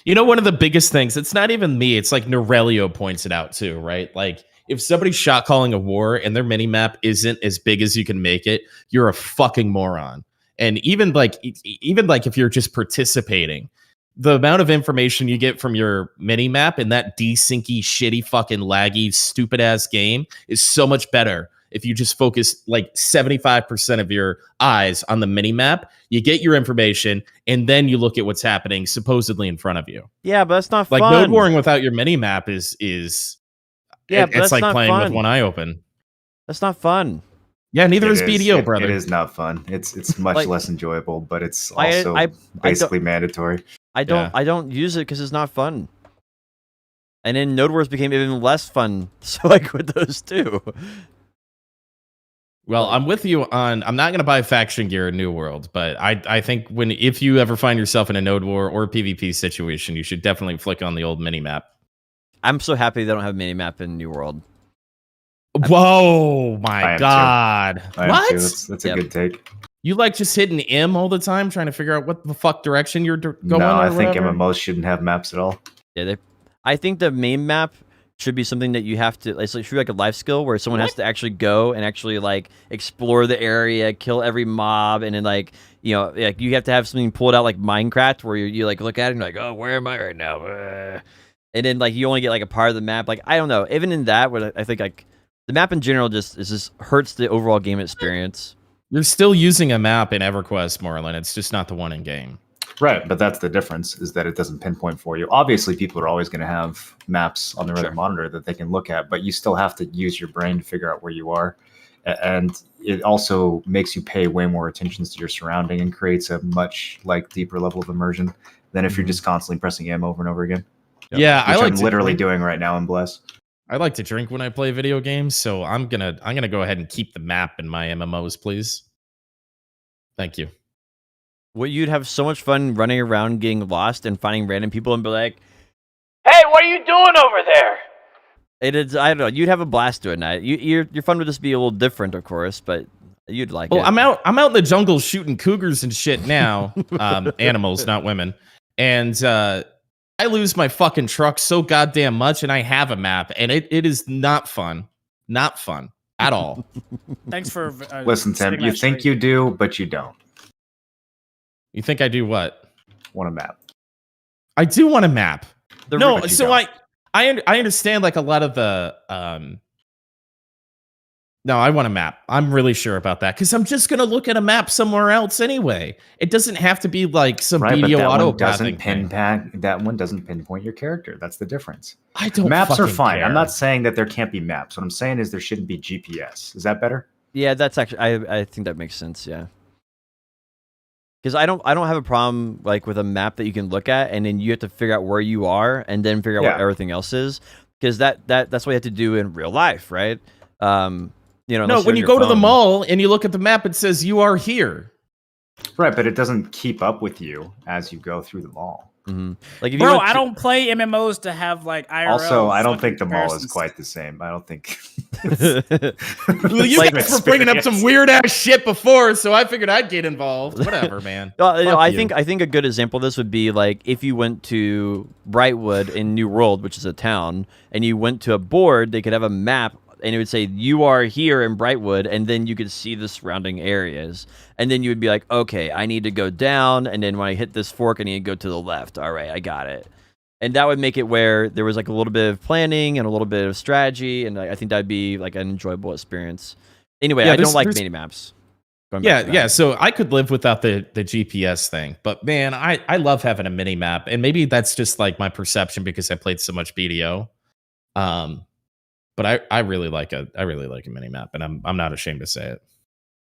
You know, one of the biggest things. It's not even me. It's like Norelio points it out too, right? Like, if somebody's shot calling a war and their minimap isn't as big as you can make it, you're a fucking moron. And even like if you're just participating, the amount of information you get from your mini map in that desyncy, shitty, fucking laggy, stupid ass game is so much better if you just focus like 75% of your eyes on the mini map. You get your information and then you look at what's happening supposedly in front of you. Yeah, but that's not like fun. Node warring without your mini map is yeah, but it's like not playing fun. with one eye open. That's not fun. Yeah, neither is BDO, brother. It is not fun. It's much less enjoyable, but it's also basically mandatory. I don't use it because it's not fun. And then Node Wars became even less fun, so I quit those too. Well, I'm with you on. I'm not going to buy faction gear in New World, but I think if you ever find yourself in a Node War or PvP situation, you should definitely flick on the old mini map. I'm so happy they don't have mini map in New World. Whoa, my God. What? That's a good take. You like just hitting M all the time, trying to figure out what the fuck direction you're going? No, I think MMOs shouldn't have maps at all. Yeah, I think the main map should be something that you have to. It should be like a life skill where someone has to actually go and actually like explore the area, kill every mob, and then like you have to have something pulled out like Minecraft where you like look at it and you're like, oh, where am I right now? And then like you only get like a part of the map. Like I don't know. Even in that, what I think like. The map in general just hurts the overall game experience. You're still using a map in EverQuest, Marlon. It's just not the one in game. Right, but that's the difference, is that it doesn't pinpoint for you. Obviously, people are always going to have maps on their other monitor that they can look at, but you still have to use your brain to figure out where you are. And it also makes you pay way more attention to your surrounding and creates a much deeper level of immersion than if you're just constantly pressing M over and over again. Yeah, I'm literally doing right now in Bless. I like to drink when I play video games, so I'm gonna go ahead and keep the map in my MMOs, please. Thank you. Well, you'd have so much fun running around, getting lost, and finding random people and be like, "Hey, what are you doing over there?" It is. I don't know. You'd have a blast doing that. Your fun would just be a little different, of course, but you'd like it. Well, I'm out in the jungle shooting cougars and shit now. Animals, not women, and I lose my fucking truck so goddamn much, and I have a map, and it is not fun. Not fun at all. Thanks for listen, Tim. You think you do, but you don't. You think I do what? Want a map? I do want a map. No, so don't. I understand like a lot of the No, I want a map. I'm really sure about that because I'm just gonna look at a map somewhere else anyway. It doesn't have to be like some Right, but BDO that auto one doesn't thing. that one doesn't pinpoint your character. That's the difference. I don't. Maps are fucking fine. care. I'm not saying that there can't be maps. What I'm saying is there shouldn't be GPS. Is that better? Yeah, that's actually I think that makes sense. Yeah, because I don't have a problem like with a map that you can look at and then you have to figure out where you are and then figure out what everything else is, because that's what you have to do in real life, right? No, when you go to the mall and you look at the map, it says you are here. Right, but it doesn't keep up with you as you go through the mall. Mm-hmm. Like, if bro, I don't play MMOs to have like IRL. Also, I don't think the mall is quite the same. I don't think. Well, you guys were bringing up some weird ass shit before, so I figured I'd get involved. Whatever, man. I think a good example of this would be like if you went to Brightwood in New World, which is a town, and you went to a board, they could have a map. And it would say, you are here in Brightwood, and then you could see the surrounding areas. And then you would be like, okay, I need to go down, and then when I hit this fork, I need to go to the left. All right, I got it. And that would make it where there was like a little bit of planning and a little bit of strategy, and I think that'd be like an enjoyable experience. Anyway, I don't like mini maps. Yeah, so I could live without the GPS thing. But man, I love having a mini map, and maybe that's just like my perception because I played so much BDO. But I really like a mini map, and I'm not ashamed to say it.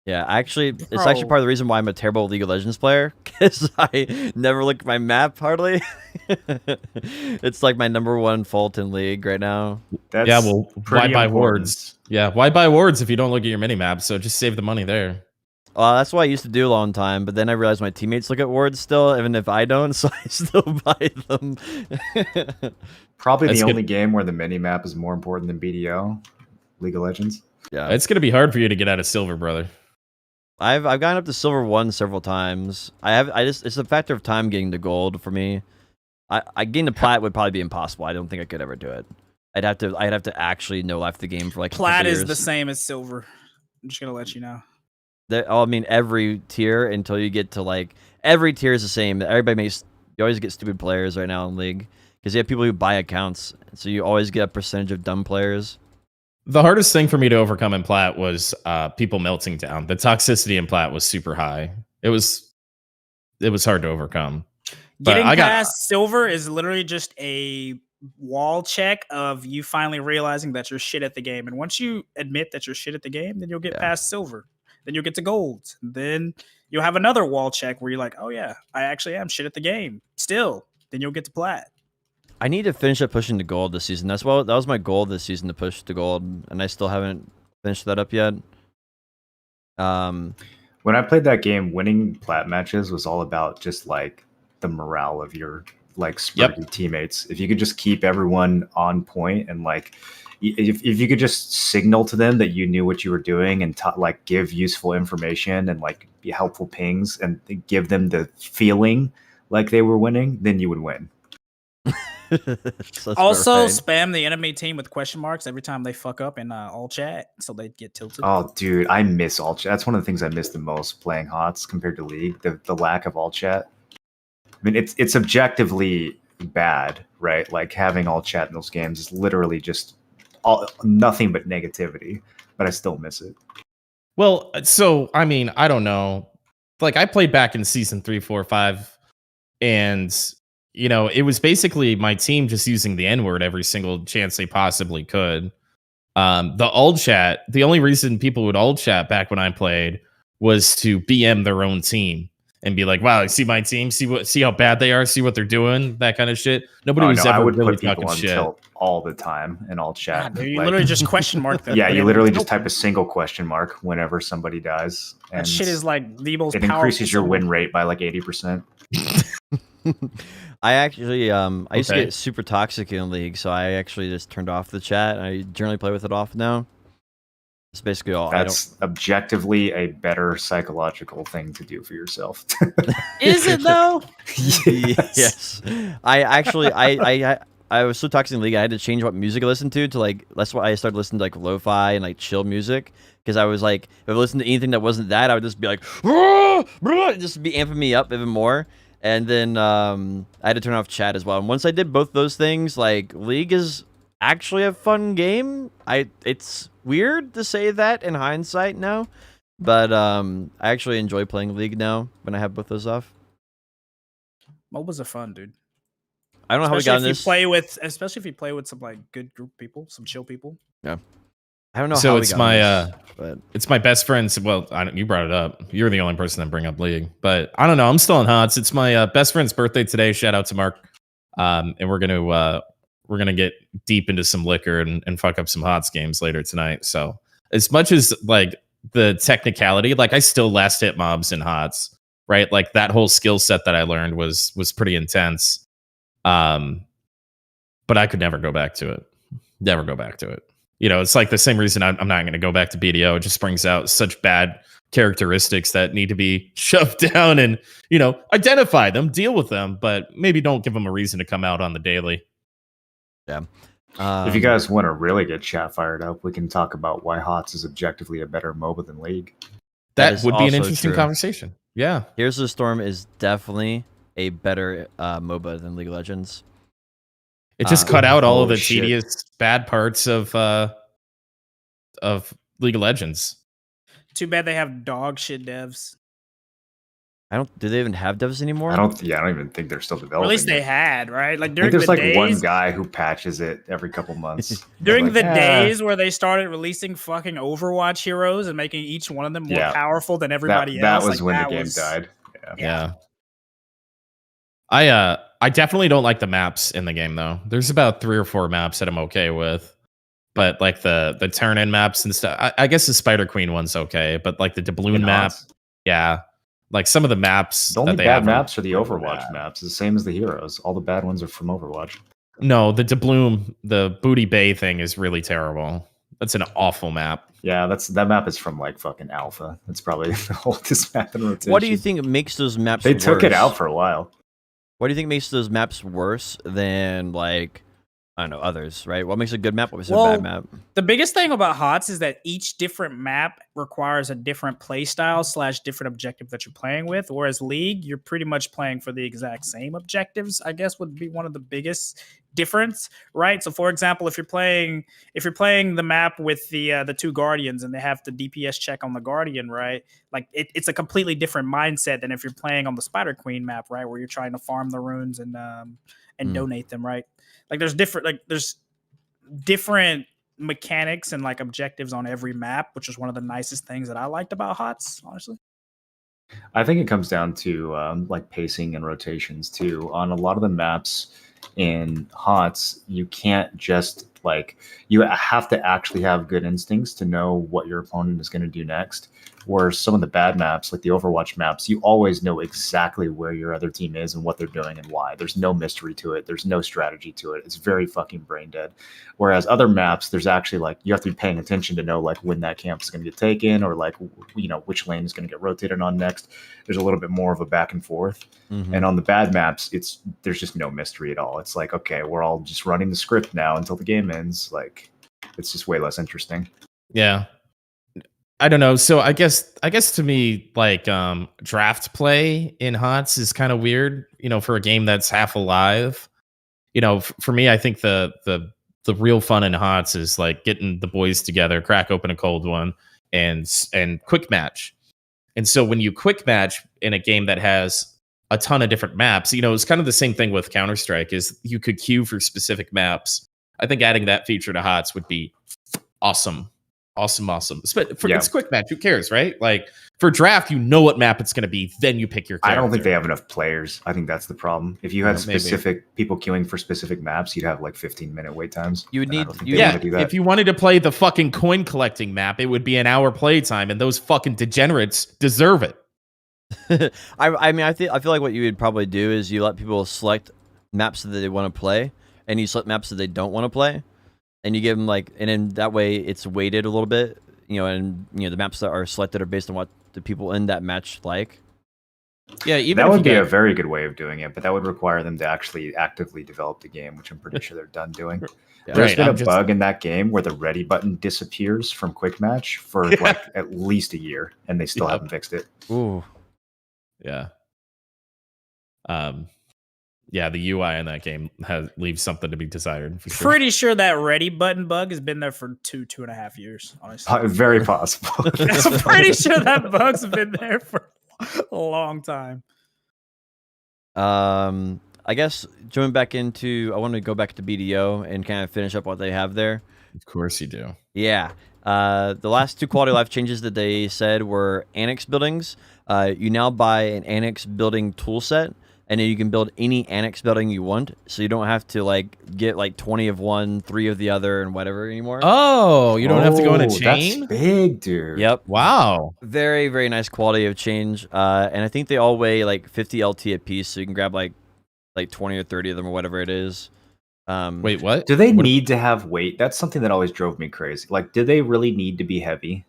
Yeah, actually, it's actually part of the reason why I'm a terrible League of Legends player, because I never look at my map hardly. It's like my #1 fault in League right now. Why buy wards? Yeah, why buy wards if you don't look at your mini map? So just save the money there. That's what I used to do a long time, but then I realized my teammates look at wards still, even if I don't, so I still buy them. Probably the only game where the mini map is more important than BDO, League of Legends. Yeah, it's gonna be hard for you to get out of silver, brother. I've gotten up to silver 1 several times. It's a factor of time getting to gold for me. I getting to plat would probably be impossible. I don't think I could ever do it. I'd have to actually know life the game for like plat years. Is the same as silver. I'm just gonna let you know. I mean, every tier until you get to like every tier is the same. You always get stupid players right now in League because you have people who buy accounts, so you always get a percentage of dumb players. The hardest thing for me to overcome in plat was people melting down. The toxicity in plat was super high. It was hard to overcome. Getting past silver is literally just a wall check of you finally realizing that you're shit at the game. And once you admit that you're shit at the game, then you'll get past silver. Then you'll get to gold. Then you'll have another wall check where you're like, oh yeah, I actually am shit at the game still. Then you'll get to plat. I need to finish up pushing to gold this season. That was my goal this season, to push to gold, and I still haven't finished that up yet. When I played that game, winning plat matches was all about just like the morale of your like spurty teammates. If you could just keep everyone on point and like if you could just signal to them that you knew what you were doing and like give useful information and like be helpful pings and give them the feeling like they were winning, then you would win. Also, spam the enemy team with question marks every time they fuck up in all chat, so they get tilted. Oh, dude, I miss all chat. That's one of the things I miss the most playing HOTS compared to League. The lack of all chat. I mean, it's objectively bad, right? Like having all chat in those games is literally just nothing but negativity. But I still miss it. Well, so I mean, I don't know. Like I played back in season 3, 4, 5, and you know, it was basically my team just using the N-word every single chance they possibly could. The ult chat, the only reason people would ult chat back when I played was to BM their own team and be like, wow, see my team, see how bad they are, see what they're doing, that kind of shit. Nobody was ever really talking shit. Tilt all the time in all chat. God, you literally just question mark them. Yeah, you literally just type a single question mark whenever somebody dies. And that shit is like the most powerful. It increases your win rate by like 80%. I actually, I used to get super toxic in League, so I actually just turned off the chat. I generally play with it off now. That's basically all. That's objectively a better psychological thing to do for yourself. Is it though? Yes. I actually, I was so toxic in League, I had to change what music I listened to like, that's why I started listening to like lo-fi and like chill music. Because I was like, if I listened to anything that wasn't that, I would just be like, just be amping me up even more. And then I had to turn off chat as well. And once I did both those things, like League is actually a fun game. It's weird to say that in hindsight now, but I actually enjoy playing League now when I have both those off. MOBAs are fun, dude. I don't know how we got in this. Especially if you play with some like good group of people, some chill people. Yeah. I don't know So how it's we got in this, but it's my best friend's. Well, you brought it up. You're the only person that bring up League, but I don't know. I'm still in HOTS. It's my best friend's birthday today. Shout out to Mark. And we're gonna get deep into some liquor and fuck up some HOTS games later tonight. So as much as like the technicality, like I still last hit mobs in HOTS, right? Like that whole skill set that I learned was pretty intense. But I could never go back to it. Never go back to it. You know, it's like the same reason I'm not going to go back to BDO. It just brings out such bad characteristics that need to be shoved down and, you know, identify them, deal with them, but maybe don't give them a reason to come out on the daily. yeah. If you guys want to really get chat fired up, we can talk about why HOTS is objectively a better MOBA than League. That would be an also interesting true. conversation. Yeah. Here's the Storm is definitely a better MOBA than League of Legends. It just cut out all of the holy shit. tedious bad parts of League of Legends. Too bad they have dog shit devs. Do they even have devs anymore? I don't even think they're still Or developing. at least they it. had, right? Like I think during there's the like days, one guy who patches it every couple months. during Like, the days where they started releasing fucking Overwatch heroes and making each one of them more Yeah. powerful than everybody that else. was like, when that the game was- died. Yeah. I definitely don't like the maps in the game though. There's about 3 or 4 maps that I'm okay with. But like the turn-in maps and stuff. I guess the Spider Queen one's okay, but like the doubloon In map, HOTS. yeah. Like some of the maps The only that they bad have maps are the pretty Overwatch bad. maps. It's the same as the heroes. All the bad ones are from Overwatch. No, the doubloon, the Booty Bay thing is really terrible. That's an awful map. Yeah, that map is from like fucking Alpha. It's probably the oldest map in rotation. What do you think makes those maps They worse? took it out for a while. What do you think makes those maps worse than, like, I don't know, others, right? What makes a good map? What makes a bad map? The biggest thing about HOTS is that each different map requires a different play style / different objective that you're playing with. Whereas League, you're pretty much playing for the exact same objectives, I guess would be one of the biggest difference, right? So for example, if you're playing the map with the 2 Guardians and they have the DPS check on the Guardian, right? Like it's a completely different mindset than if you're playing on the Spider Queen map, right? Where you're trying to farm the runes and donate them, right? Like there's different mechanics and like objectives on every map, which is one of the nicest things that I liked about HOTS, honestly. I think it comes down to like pacing and rotations too. On a lot of the maps in HOTS, you can't just you have to actually have good instincts to know what your opponent is going to do next. Whereas some of the bad maps, like the Overwatch maps, you always know exactly where your other team is and what they're doing and why. There's no mystery to it. There's no strategy to it. It's very fucking brain dead. Whereas other maps, there's actually you have to be paying attention to know when that camp is going to get taken or which lane is going to get rotated on next. There's a little bit more of a back and forth. Mm-hmm. And on the bad maps, there's just no mystery at all. It's like, okay, we're all just running the script now until the game ends. It's just way less interesting. Yeah. I don't know. So I guess to me, draft play in HOTS is kind of weird, for a game that's half alive. For me, I think the real fun in HOTS is getting the boys together, crack open a cold one and quick match. And so when you quick match in a game that has a ton of different maps, it's kind of the same thing with Counter-Strike is you could queue for specific maps. I think adding that feature to HOTS would be awesome. Awesome. It's quick match. Who cares, right? For draft, what map it's going to be. Then you pick your character. I don't think they have enough players. I think that's the problem. If you had specific people queuing for specific maps, you'd have 15-minute wait times. You would need. If you wanted to play the fucking coin collecting map, it would be an hour play time, and those fucking degenerates deserve it. I feel like what you would probably do is you let people select maps that they want to play, and you select maps that they don't want to play. And you give them and then that way it's weighted a little bit, and the maps that are selected are based on what the people in that match like. Yeah, even that would be a very good way of doing it, but that would require them to actually actively develop the game, which I'm pretty sure they're done doing. Yeah. There's been a bug in that game where the ready button disappears from quick match for at least a year, and they still haven't fixed it. Ooh, yeah. Yeah, the UI in that game leaves something to be desired. For sure. Pretty sure that ready button bug has been there for 2.5 years. Honestly, Very possible. I'm pretty sure that bug's been there for a long time. I guess jumping back into, I want to go back to BDO and kind of finish up what they have there. Of course you do. Yeah. The last 2 quality of life changes that they said were annex buildings. You now buy an annex building tool set, and then you can build any annex building you want. So you don't have to like get like 20 of one, 3 of the other, and whatever anymore. Oh, you don't have to go in a chain? That's big, dude. Yep. Wow. Very, very nice quality of change. And I think they all weigh like 50 LT a piece, so you can grab like 20 or 30 of them or whatever it is. Wait, what? Do they need to have weight? That's something that always drove me crazy. Like, do they really need to be heavy?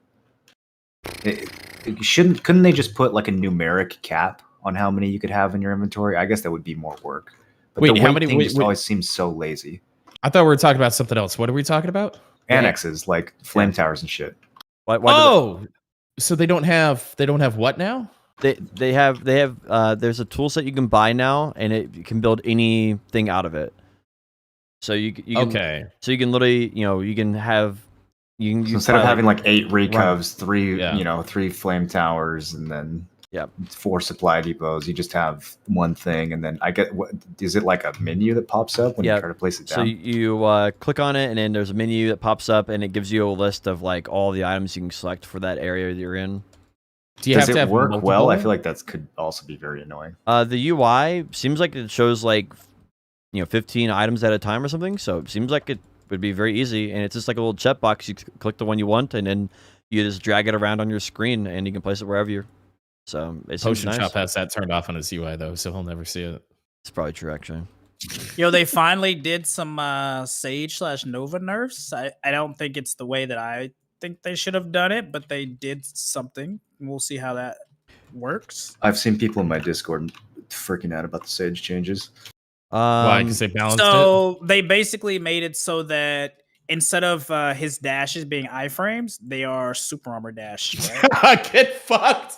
Couldn't they just put like a numeric cap on how many you could have in your inventory? I guess that would be more work. But Wait, the how weight many? thing Wait, just always seems so lazy. I thought we were talking about something else. What are we talking about? Annexes, like flame towers and shit. Why so they don't have what now? They have there's a tool set you can buy now, and you can build anything out of it. So you can, okay. So you can literally, you can have so instead of having like 8 recovs, 3 Yeah. 3 flame towers, and then 4 supply depots, you just have one thing, and then is it like a menu that pops up when you try to place it down? So you click on it, and then there's a menu that pops up, and it gives you a list of like all the items you can select for that area that you're in. Does it work well? I feel like that could also be very annoying. The UI seems like it shows like 15 items at a time or something, so it seems like it would be very easy, and it's just like a little checkbox. You click the one you want, and then you just drag it around on your screen, and you can place it wherever you're. So it seems Potion nice. Shop has that turned off on his UI though, so he'll never see it. It's probably true, actually. They finally did some Sage/Nova nerfs. I don't think it's the way that I think they should have done it, but they did something. We'll see how that works. I've seen people in my Discord freaking out about the Sage changes. Why? Because they balanced it? So they basically made it so that instead of his dashes being iframes, they are super armor dash. Right? Get fucked.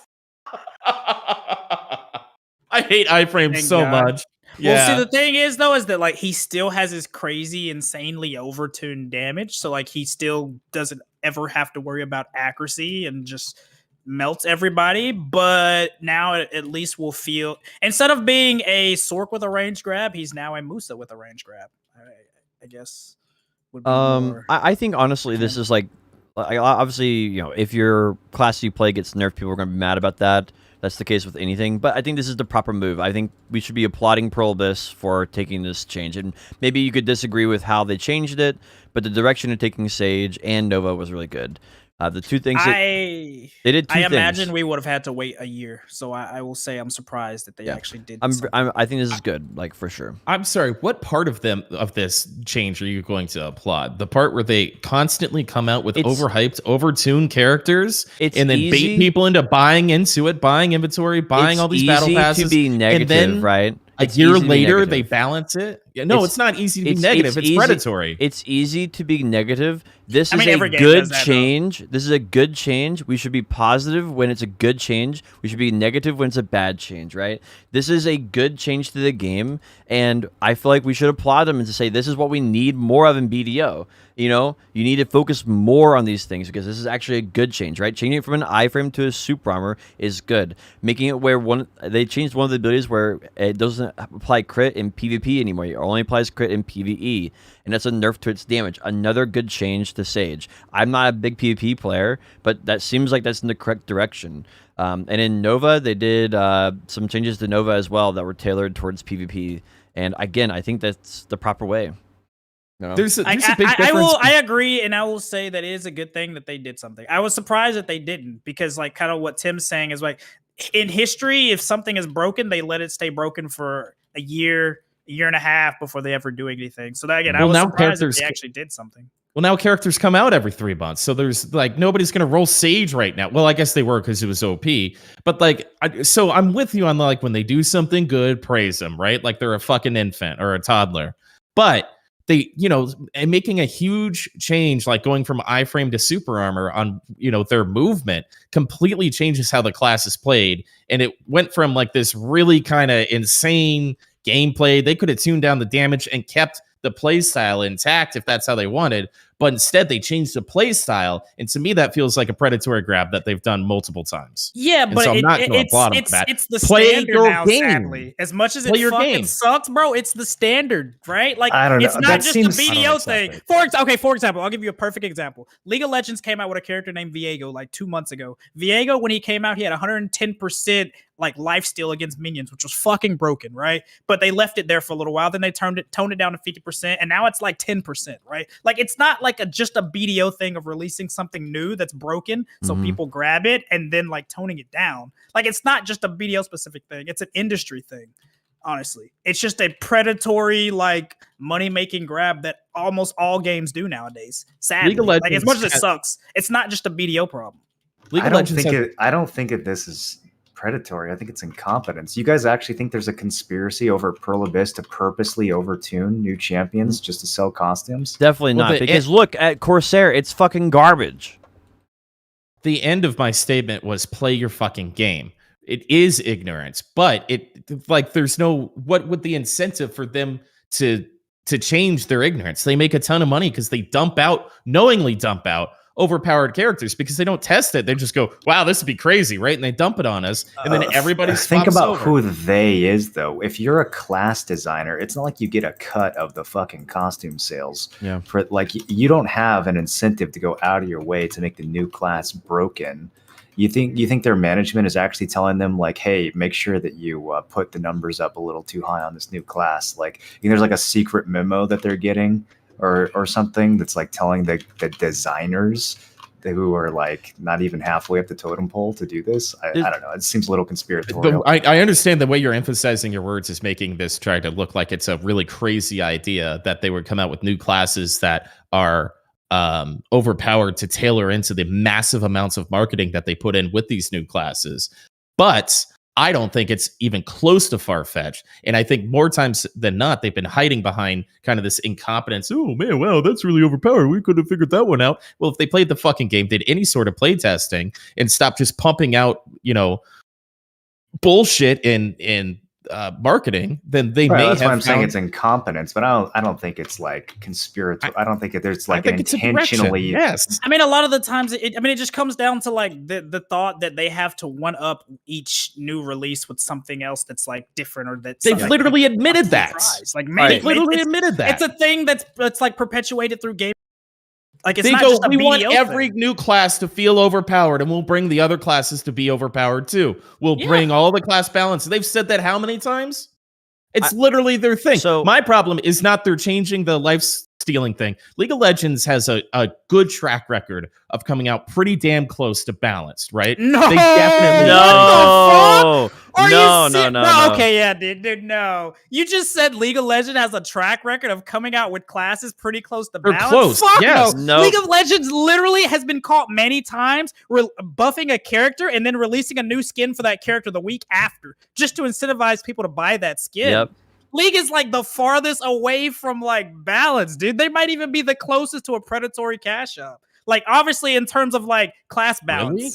I hate iframes so much. Yeah. Well, see, the thing is, though, is that like he still has his crazy, insanely overtuned damage, so like he still doesn't ever have to worry about accuracy and just melts everybody. But now at least we'll feel, instead of being a Sork with a range grab, he's now a Musa with a range grab. I guess. Would be more... I think honestly, this is like obviously, if your class you play gets nerfed, people are going to be mad about that. That's the case with anything, but I think this is the proper move. I think we should be applauding Prohibus for taking this change, and maybe you could disagree with how they changed it, but the direction of taking Sage and Nova was really good. The two things they did. I imagine we would have had to wait a year, so I will say I'm surprised that they actually did. I think this is good, like for sure. I'm sorry. What part of this change are you going to applaud? The part where they constantly come out with overhyped, overtuned characters, and then bait people into buying into it, buying inventory, buying all these battle passes, to be negative, and then right? A year later, they balance it. Yeah, no, it's not easy to be negative. It's predatory. It's easy to be negative. This is a good change. This is a good change. We should be positive when it's a good change. We should be negative when it's a bad change, right? This is a good change to the game, and I feel like we should applaud them and to say this is what we need more of in BDO. You need to focus more on these things because this is actually a good change, right? Changing it from an iframe to a super armor is good. Making it where they changed one of the abilities where it doesn't apply crit in PvP anymore. It only applies crit in PvE, and that's a nerf to its damage. Another good change to Sage. I'm not a big PvP player, but that seems like that's in the correct direction. And in Nova, they did some changes to Nova as well that were tailored towards PvP. And again, I think that's the proper way. No. There's a big difference. I agree, and I will say that it is a good thing that they did something. I was surprised that they didn't, because like kind of what Tim's saying is like in history, if something is broken, they let it stay broken for a year and a half before they ever do anything. So that again, I was surprised that they actually did something. Well, now characters come out every 3 months, so there's like nobody's gonna roll Sage right now. Well, I guess they were because it was OP, but like, so I'm with you on like when they do something good, praise them, right? Like they're a fucking infant or a toddler, but they, and making a huge change, like going from iframe to super armor on, their movement completely changes how the class is played. And it went from like this really kind of insane, gameplay. They could have tuned down the damage and kept the play style intact if that's how they wanted. But instead, they changed the play style, and to me, that feels like a predatory grab that they've done multiple times. Yeah, And but so I'm not going to applaud them for that. it's the Play standard your now. game. Sadly, as much as it Play your fucking game. sucks, bro, it's the standard, right? Like, I don't know. it's not That just seems- a I don't BDO accept thing. it. For example, I'll give you a perfect example. League of Legends came out with a character named Viego like 2 months ago. Viego, when he came out, he had 110% like lifesteal against minions, which was fucking broken, right? But they left it there for a little while. Then they toned it down to 50%, and now it's like 10%, right? Like, it's not like just a BDO thing of releasing something new that's broken so people grab it and then like toning it down. Like, it's not just a BDO specific thing. It's an industry thing. Honestly, it's just a predatory, like, money-making grab that almost all games do nowadays. Sadly, League of like, as much as it Legends sucks, it's not just a BDO problem. League I of don't Legends think has- it. I don't think it. This is predatory. I think it's incompetence. You guys actually think there's a conspiracy over Pearl Abyss to purposely overtune new champions just to sell costumes? Definitely Well, not, because look at Corsair. It's fucking garbage. The end of my statement was play your fucking game. It is ignorance, but there's no, what would the incentive for them to change their ignorance? They make a ton of money because they knowingly dump out overpowered characters because they don't test it. They just go, wow, this would be crazy, right? And they dump it on us, and then everybody think swaps about over. who they is though. If you're a class designer, it's not like you get a cut of the fucking costume sales. Yeah. For like, you don't have an incentive to go out of your way to make the new class broken. You think their management is actually telling them like, hey, make sure that you put the numbers up a little too high on this new class? Like, there's like a secret memo that they're getting or something that's like telling the designers who are like not even halfway up the totem pole to do this. I don't know. It seems a little conspiratorial. I understand the way you're emphasizing your words is making this try to look like it's a really crazy idea that they would come out with new classes that are overpowered to tailor into the massive amounts of marketing that they put in with these new classes. But I don't think it's even close to far-fetched. And I think more times than not, they've been hiding behind kind of this incompetence. Oh, man, wow, that's really overpowered. We could have figured that one out. Well, if they played the fucking game, did any sort of play testing, and stopped just pumping out, bullshit in marketing, then they may have. That's why I'm saying it's incompetence, but I don't think it's like conspiratorial. I don't think there's like an intentionally. Yes, I mean, a lot of the times, it just comes down to like the thought that they have to one up each new release with something else that's like different, or that's they've literally admitted that. Like, They've literally admitted that. It's a thing that's like perpetuated through game. Like, it's They not go, just a we want BDO every thing. new class to feel overpowered, and we'll bring the other classes to be overpowered too. We'll bring all the class balance. They've said that how many times? It's literally their thing. So my problem is not they're changing the life stealing thing. League of Legends has a good track record of coming out pretty damn close to balanced, right? No, They definitely no, no. Okay, yeah, dude, no. You just said League of Legends has a track record of coming out with classes pretty close to They're balance. close, Fuck yes. no. League of Legends literally has been caught many times buffing a character and then releasing a new skin for that character the week after, just to incentivize people to buy that skin. Yep. League is like the farthest away from like balance, dude. They might even be the closest to a predatory cash up. Like, obviously, in terms of like class balance. Really?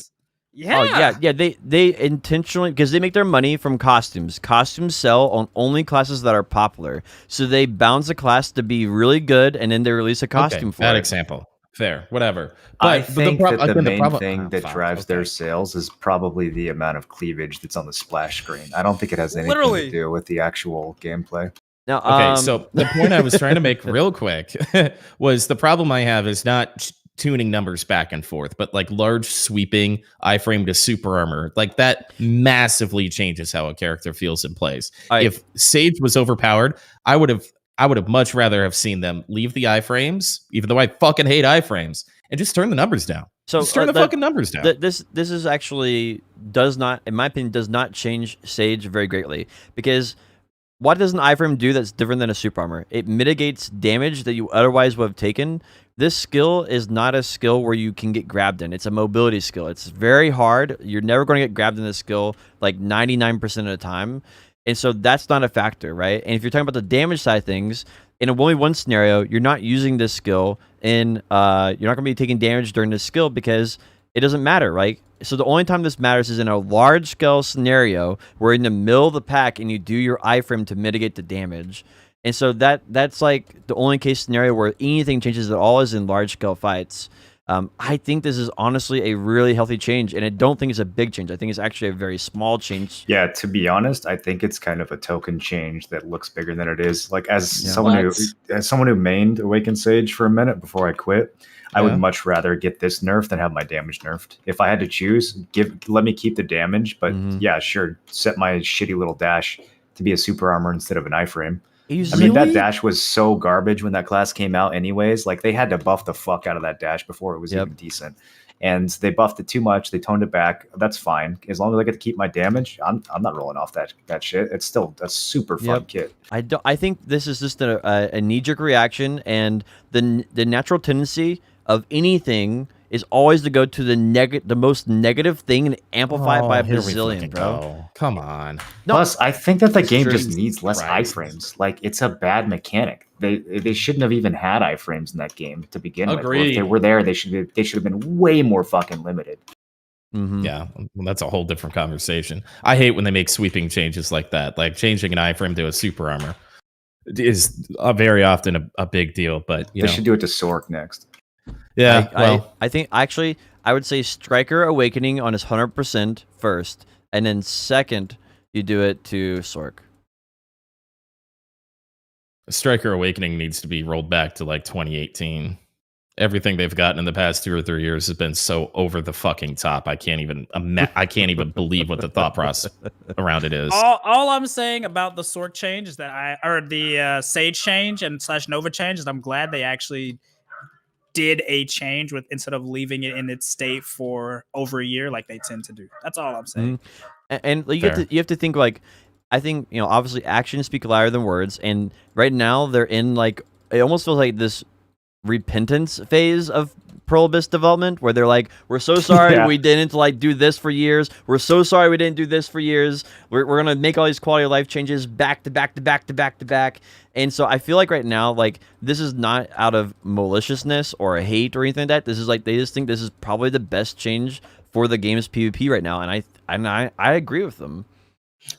Yeah. Oh yeah. They intentionally, because they make their money from costumes. Costumes sell on only classes that are popular, so they bounce a class to be really good, and then they release a costume for bad it. example. Fair, whatever. I But think that the main problem- thing that drives their sales is probably the amount of cleavage that's on the splash screen. I don't think it has anything Literally. to do with the actual gameplay. Now, Okay, so the point I was trying to make real quick was the problem I have is not tuning numbers back and forth, but like large sweeping iframe to super armor, like that massively changes how a character feels and plays. If Sage was overpowered, I would have much rather have seen them leave the iframes, even though I fucking hate iframes, and just turn the numbers down. So just turn the fucking numbers down. This is actually does not, in my opinion, does not change Sage very greatly, because what does an iframe do that's different than a super armor? It mitigates damage that you otherwise would have taken. This skill is not a skill where you can get grabbed in. It's a mobility skill. It's very hard. You're never going to get grabbed in this skill like 99% of the time. And so that's not a factor, right? And if you're talking about the damage side of things, in a 1v1 scenario, you're not using this skill, and you're not going to be taking damage during this skill because it doesn't matter, right? So the only time this matters is in a large scale scenario where in the middle of the pack and you do your iframe to mitigate the damage. And so that's like the only case scenario where anything changes at all is in large scale fights. I think this is honestly a really healthy change, and I don't think it's a big change. I think it's actually a very small change. Yeah, to be honest, I think it's kind of a token change that looks bigger than it is. Like as someone who mained Awakened Sage for a minute before I quit, I would much rather get this nerf than have my damage nerfed. If I had to choose, let me keep the damage, but yeah, sure, set my shitty little dash to be a super armor instead of an iframe. I mean, that dash was so garbage when that class came out anyways. Like, they had to buff the fuck out of that dash before it was even decent. And they buffed it too much. They toned it back. That's fine. As long as I get to keep my damage, I'm not rolling off that shit. It's still a super fun kit. I think this is just a knee-jerk reaction, and the natural tendency of anything is always to go to the most negative thing and amplify it by a bazillion, bro. Come on. No, plus, I think that the game just needs less iframes. Like, it's a bad mechanic. They shouldn't have even had iframes in that game to begin with. Or if they were there, they should have been way more fucking limited. Yeah, well, that's a whole different conversation. I hate when they make sweeping changes like that. Like changing an iframe to a super armor is very often a big deal. But they should do it to Sork next. Yeah, I think actually I would say Striker Awakening on his 100% first, and then second you do it to Sork. Striker Awakening needs to be rolled back to like 2018. Everything they've gotten in the past 2 or 3 years has been so over the fucking top. I can't even believe what the thought process around it is. All I'm saying about the Sork change is that the Sage change and / Nova change is I'm glad they actually did a change with instead of leaving it in its state for over a year like they tend to do. That's all I'm saying. And you have to think, like, I think, obviously actions speak louder than words, and right now they're in, like, it almost feels like this repentance phase of Pearl Abyss development where they're like, we're so sorry we didn't do this for years. We're so sorry we didn't do this for years. We're going to make all these quality of life changes back to back to back to back to back. And so I feel like right now, like, this is not out of maliciousness or hate or anything like that. This is like, they just think this is probably the best change for the game's PvP right now. And I agree with them.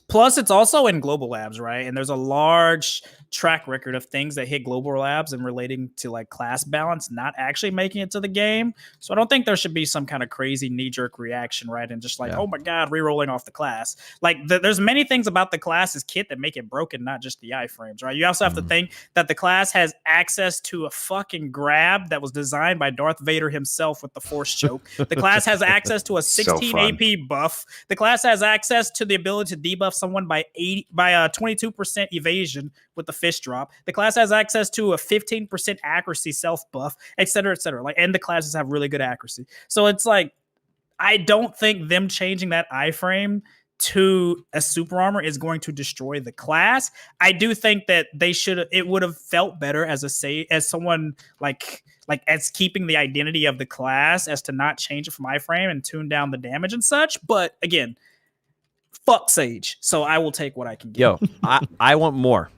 Plus, it's also in global labs, right? And there's a large track record of things that hit global labs and relating to like class balance not actually making it to the game. So I don't think there should be some kind of crazy knee-jerk reaction, right? And just like, oh my god, re-rolling off the class. Like there's many things about the class's kit that make it broken, not just the iframes, right? You also have to think that the class has access to a fucking grab that was designed by Darth Vader himself with the Force choke. The class has access to a 16 AP buff. The class has access to the ability to debuff someone by 22% evasion with the fist drop. The class has access to a 15% accuracy self buff, etc., etc. Like, and the classes have really good accuracy. So it's like, I don't think them changing that iframe to a super armor is going to destroy the class. I do think that it would have felt better as someone as keeping the identity of the class as to not change it from iframe and tune down the damage and such. But again, fuck Sage. So I will take what I can get. Yo, I want more.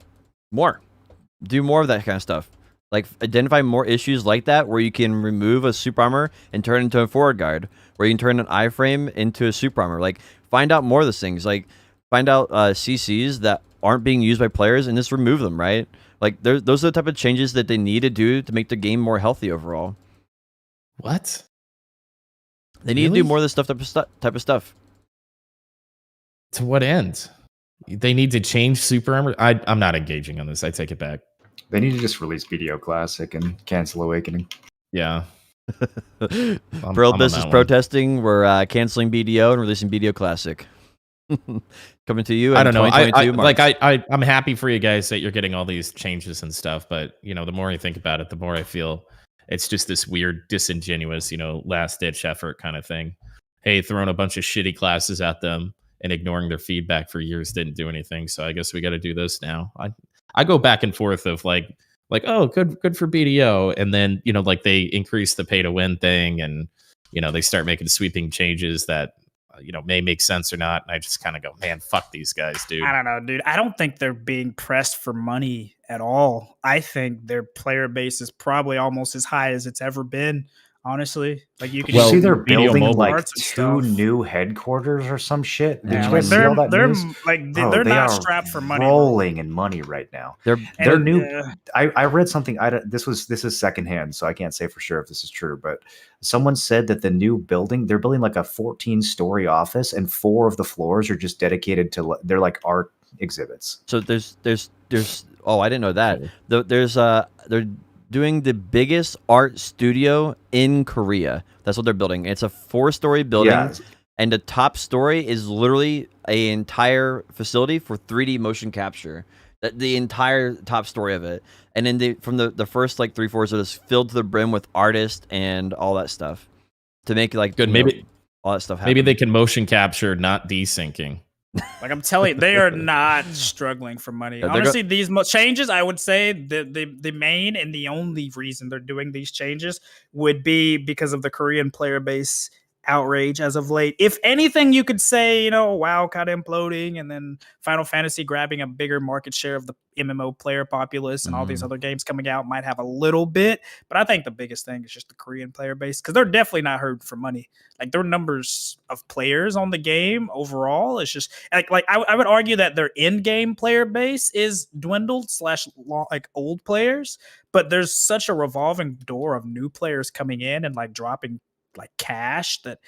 Do more of that kind of stuff. Like, identify more issues like that where you can remove a super armor and turn it into a forward guard, where you can turn an iframe into a super armor. Like, find out more of those things. Like, find out CCs that aren't being used by players and just remove them, right? Like, those are the type of changes that they need to do to make the game more healthy overall. What? They need to do more of this type of stuff. To what end? They need to change super armor? I'm not engaging on this. I take it back. They need to just release BDO Classic and cancel Awakening. Yeah. Pearl Abyss is protesting. We're canceling BDO and releasing BDO Classic. Coming to you. I don't know. I'm happy for you guys that you're getting all these changes and stuff, but the more I think about it, the more I feel it's just this weird, disingenuous, last ditch effort kind of thing. Hey, throwing a bunch of shitty classes at them and ignoring their feedback for years didn't do anything. So I guess we got to do this now. I go back and forth of like, oh, good for BDO. And then, they increase the pay to win thing and, they start making sweeping changes that, may make sense or not. And I just kind of go, man, fuck these guys, dude. I don't know, dude. I don't think they're being pressed for money at all. I think their player base is probably almost as high as it's ever been. Honestly, like you can Well, see, they're Video building mobile like parts and 2 stuff. new headquarters or some shit. Did Yeah, you like guys see all that they're news? like Bro, they're they not are strapped for money. rolling in money right now. They're Their And, new. I read something. This is secondhand, so I can't say for sure if this is true. But someone said that the new building, they're building like a 14-story office, and 4 of the floors are just dedicated to they're like art exhibits. so there's oh, I didn't know that. They're doing the biggest art studio in Korea. That's what they're building. It's a 4-story building. Yeah. And the top story is literally an entire facility for 3D motion capture. The entire top story of it. And then from the first like 3 floors are just filled to the brim with artists and all that stuff to make like Good. Maybe all that stuff happen. maybe they can motion capture, not desyncing. Like I'm telling you, they are not struggling for money. Yeah, Honestly, these changes, I would say the main and the only reason they're doing these changes would be because of the Korean player base outrage as of late. If anything, you could say, WoW kind of imploding and then Final Fantasy grabbing a bigger market share of the MMO player populace and all these other games coming out might have a little bit. But I think the biggest thing is just the Korean player base because they're definitely not hurting for money. Like their numbers of players on the game overall is just like I would argue that their in-game player base is dwindled / like old players, but there's such a revolving door of new players coming in and like dropping like cash that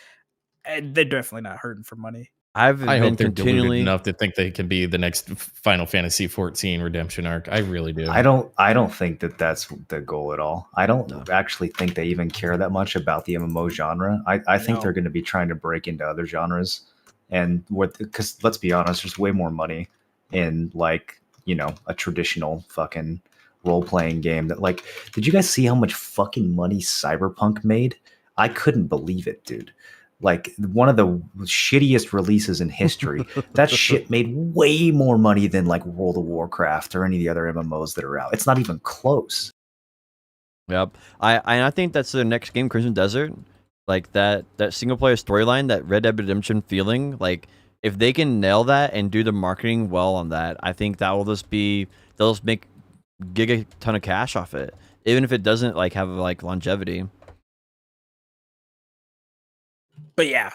they're definitely not hurting for money. I hope they're deluded enough to think they can be the next Final Fantasy 14 redemption arc. I really do. I don't think that that's the goal at all. I don't actually think they even care that much about the MMO genre. I think they're going to be trying to break into other genres, and because let's be honest, there's way more money in like a traditional fucking role playing game. That like, did you guys see how much fucking money Cyberpunk made? I couldn't believe it, dude. Like one of the shittiest releases in history. That shit made way more money than like World of Warcraft or any of the other MMOs that are out. It's not even close. Yep. I think that's the next game, Crimson Desert. Like that single player storyline, that Red Dead Redemption feeling. Like if they can nail that and do the marketing well on that, I think that will they'll just make a ton of cash off it, even if it doesn't like have like longevity. But yeah,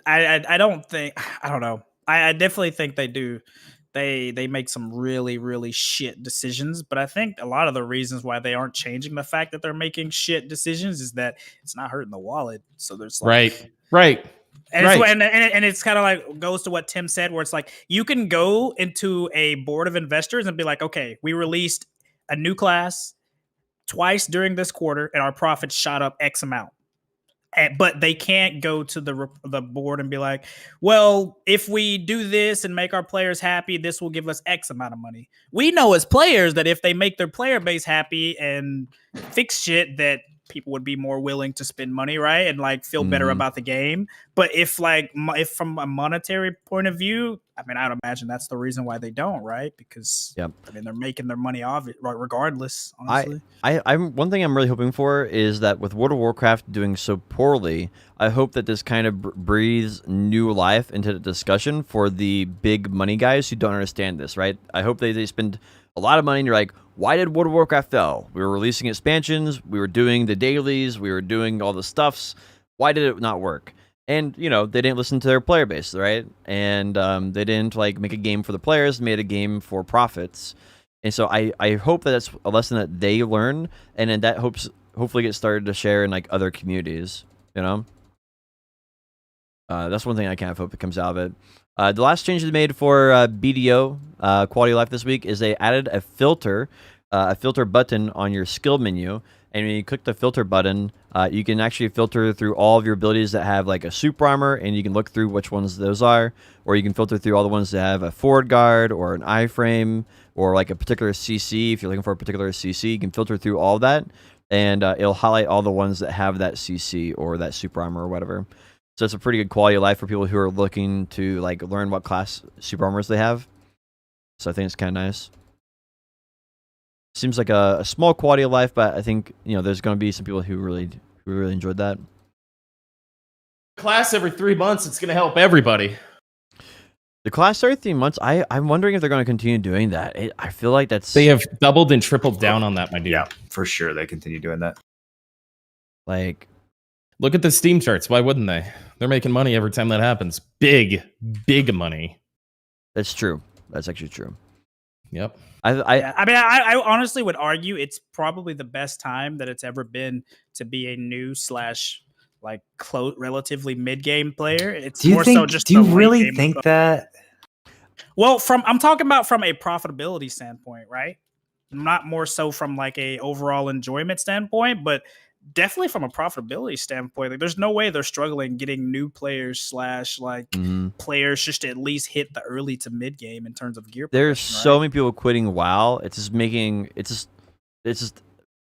I don't know. I definitely think they do. They make some really, really shit decisions, but I think a lot of the reasons why they aren't changing the fact that they're making shit decisions is that it's not hurting the wallet. So there's like right. And it's kind of like goes to what Tim said, where it's like you can go into a board of investors and be like, okay, we released a new class twice during this quarter, and our profits shot up X amount. But they can't go to the board and be like, well, if we do this and make our players happy, this will give us X amount of money. We know as players that if they make their player base happy and fix shit, that people would be more willing to spend money, right? And like feel better about the game. But if from a monetary point of view, I mean, I'd imagine that's the reason why they don't, right? Because I mean, they're making their money off it regardless, honestly. I'm one thing I'm really hoping for is that with World of Warcraft doing so poorly, I hope that this kind of breathes new life into the discussion for the big money guys who don't understand this, right? I hope they spend a lot of money and you're like, why did World of Warcraft fail? We were releasing expansions, we were doing the dailies, we were doing all the stuffs. Why did it not work? And, they didn't listen to their player base, right? And they didn't like make a game for the players, made a game for profits. And so I hope that that's a lesson that they learn, and then that hopefully gets started to share in like other communities, That's one thing I kind of hope it comes out of it. The last change they made for BDO, quality of life this week, is they added a filter button on your skill menu. And when you click the filter button, you can actually filter through all of your abilities that have like a super armor, and you can look through which ones those are. Or you can filter through all the ones that have a forward guard or an iframe or like a particular CC. If you're looking for a particular CC, you can filter through all of that, and it'll highlight all the ones that have that CC or that super armor or whatever. So it's a pretty good quality of life for people who are looking to like learn what class super armors they have. So I think it's kind of nice. Seems like a small quality of life, but I think there's going to be some people who really enjoyed that. Class every 3 months, it's going to help everybody. The class every 3 months, I'm wondering if they're going to continue doing that. I feel like they have doubled and tripled down on that, my dude. Yeah, for sure they continue doing that. Like, Look at the Steam charts. Why wouldn't they? They're making money every time that happens. Big money. That's true. That's actually true. Yep. I honestly would argue it's probably the best time that it's ever been to be a new / like relatively mid-game player. It's more so just. Do you really think that? Well, I'm talking about from a profitability standpoint, right? Not more so from like a overall enjoyment standpoint, but definitely from a profitability standpoint. Like, there's no way they're struggling getting new players / players just to at least hit the early to mid game in terms of gear. There's so many people quitting WoW. It's just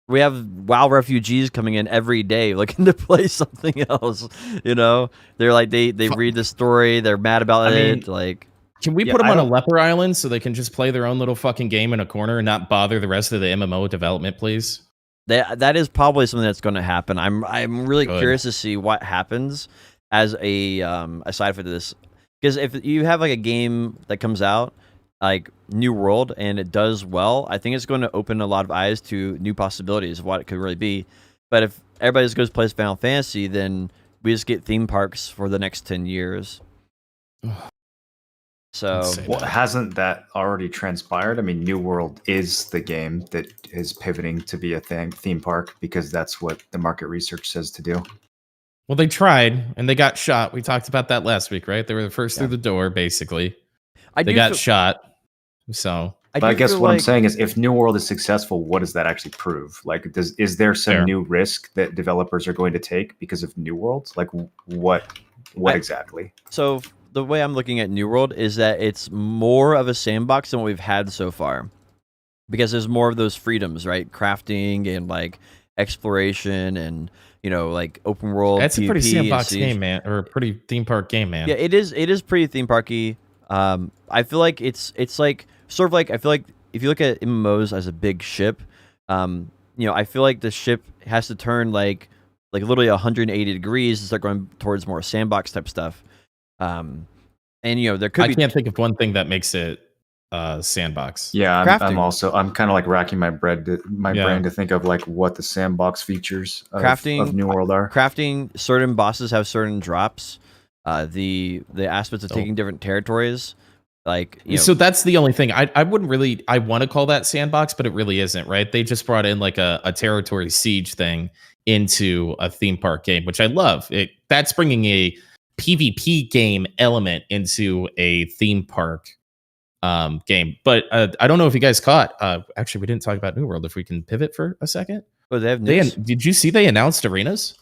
we have WoW refugees coming in every day looking to play something else. You know, they're like they read the story, they're mad about it. Like, can we put them on a leper island so they can just play their own little fucking game in a corner and not bother the rest of the MMO development, please? That is probably something that's going to happen. I'm really curious to see what happens as a aside for this, because if you have like a game that comes out like New World and it does well, I think it's going to open a lot of eyes to new possibilities of what it could really be. But if everybody just goes plays Final Fantasy, then we just get theme parks for the next 10 years. So hasn't that already transpired? I mean, New World is the game that is pivoting to be a theme park because that's what the market research says to do. Well, they tried and they got shot. We talked about that last week, right? They were the first through the door, basically. They got shot. So I guess what I'm saying is, if New World is successful, what does that actually prove? Like, is there some new risk that developers are going to take because of New World? Like, what exactly? So the way I'm looking at New World is that it's more of a sandbox than what we've had so far, because there's more of those freedoms, right? Crafting and like exploration and, you know, like open world. That's PvP a pretty sandbox game, man, or a pretty theme park game, man. Yeah, it is. It is pretty theme parky. I feel like it's like sort of like, I feel like if you look at MMOs as a big ship, you know, I feel like the ship has to turn like literally 180 degrees and start going towards more sandbox type stuff. And you know, there could be. I can't think of one thing that makes it sandbox. Yeah, I'm kind of like racking my brain to think of like what the sandbox features of New World are. Crafting, certain bosses have certain drops. The aspects of taking different territories, like, you know. So that's the only thing. I wouldn't really. I want to call that sandbox, but it really isn't, right? They just brought in like a territory siege thing into a theme park game, which I love. That's bringing a PvP game element into a theme park game. But I don't know if you guys caught. Actually, we didn't talk about New World. If we can pivot for a second. Oh, they have news? Did you see they announced arenas?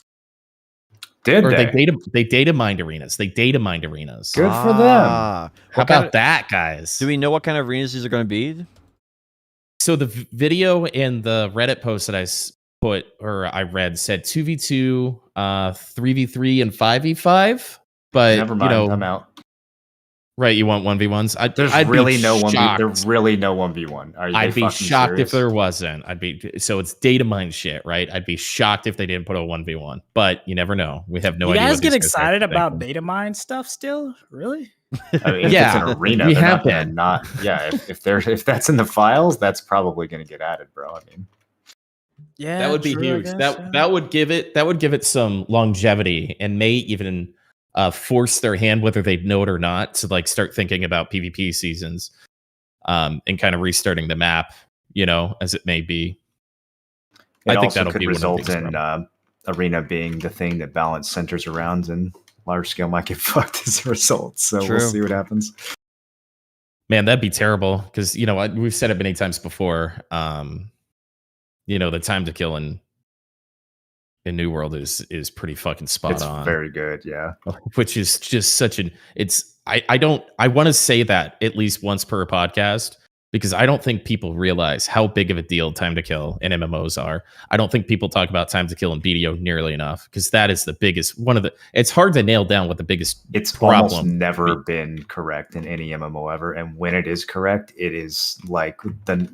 They data mined arenas. They data mined arenas. Good for them. How about that, guys? Do we know what kind of arenas these are going to be? So the video in the Reddit post that I read said 2v2, 3v3, and 5v5. But never mind, I'm out. Right, you want 1v1s? There's really no 1v1. I'd be shocked if there wasn't. So it's data mine shit, right? I'd be shocked if they didn't put a 1v1. But you never know. We have no idea. You guys get excited about data mine stuff still? Really? I mean, if it's an arena, we have been. If that's in the files, that's probably going to get added, bro. I mean, yeah, that would be huge. That would give it some longevity and may even force their hand, whether they know it or not, to like start thinking about PvP seasons, and kind of restarting the map, you know, as it may be. I think that'll could result in arena being the thing that balance centers around, and large scale might get fucked as a result. So we'll see what happens. Man, that'd be terrible, because you know we've said it many times before. You know, the time to kill in New World is pretty fucking spot on. It's very good, yeah. Which is just such an I want to say that at least once per podcast, because I don't think people realize how big of a deal time to kill in MMOs are. I don't think people talk about time to kill in BDO nearly enough, because that is the biggest it's hard to nail down what the biggest problem. Almost never been correct in any MMO ever, and when it is correct, it is like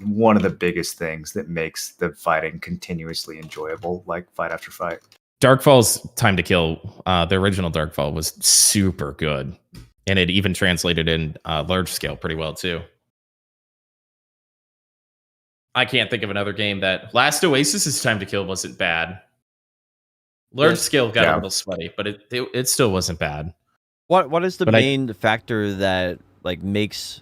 one of the biggest things that makes the fighting continuously enjoyable, like fight after fight. Darkfall's time to kill, the original Darkfall, was super good, and it even translated in large scale pretty well too. I can't think of another game that Last Oasis's time to kill wasn't bad. Large scale got Yeah. a little sweaty, but it still wasn't bad. What is the But main factor that like makes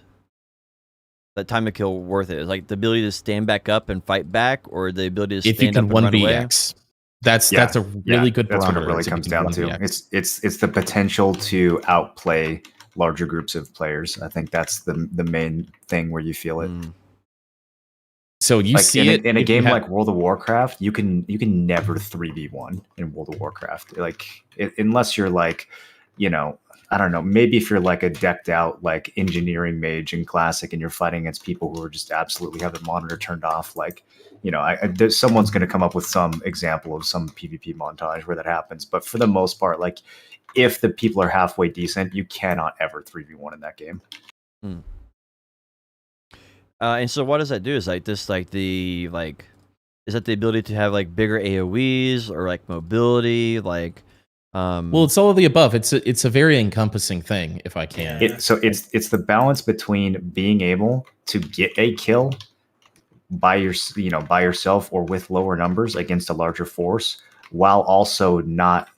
that time to kill worth it? Is like the ability to stand back up and fight back, or the ability to If you stand up can and run away? 1vx, that's a really good That's what barometer. it really is if you comes can down to. 1vx. It's the potential to outplay larger groups of players. I think that's the main thing where you feel it. So you Like see it in a if you game have- like World of Warcraft, you can never 3v1 in World of Warcraft. Like unless you're like, you know, I don't know, maybe if you're like a decked out like engineering mage in Classic and you're fighting against people who are just absolutely have the monitor turned off, like, you know, there's someone's going to come up with some example of some PvP montage where that happens. But for the most part, like if the people are halfway decent, you cannot ever 3v1 in that game. And so what does that do? Is like this like the like is that the ability to have like bigger AoEs or like mobility? Like well, it's all of the above. It's a very encompassing thing, if I can. It's the balance between being able to get a kill by yourself or with lower numbers against a larger force, while also not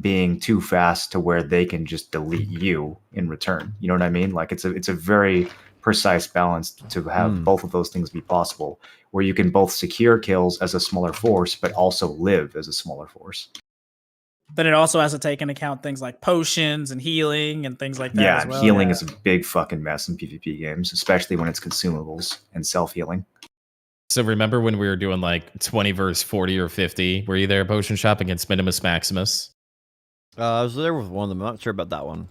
being too fast to where they can just delete you in return. You know what I mean? Like it's a very precise balance to have both of those things be possible, where you can both secure kills as a smaller force, but also live as a smaller force. Then it also has to take into account things like potions and healing and things like that as well. Healing is a big fucking mess in PvP games, especially when it's consumables and self-healing. So remember when we were doing like 20 versus 40 or 50? Were you there at Potion Shop against Minimus Maximus? I was there with one of them. I'm not sure about that one.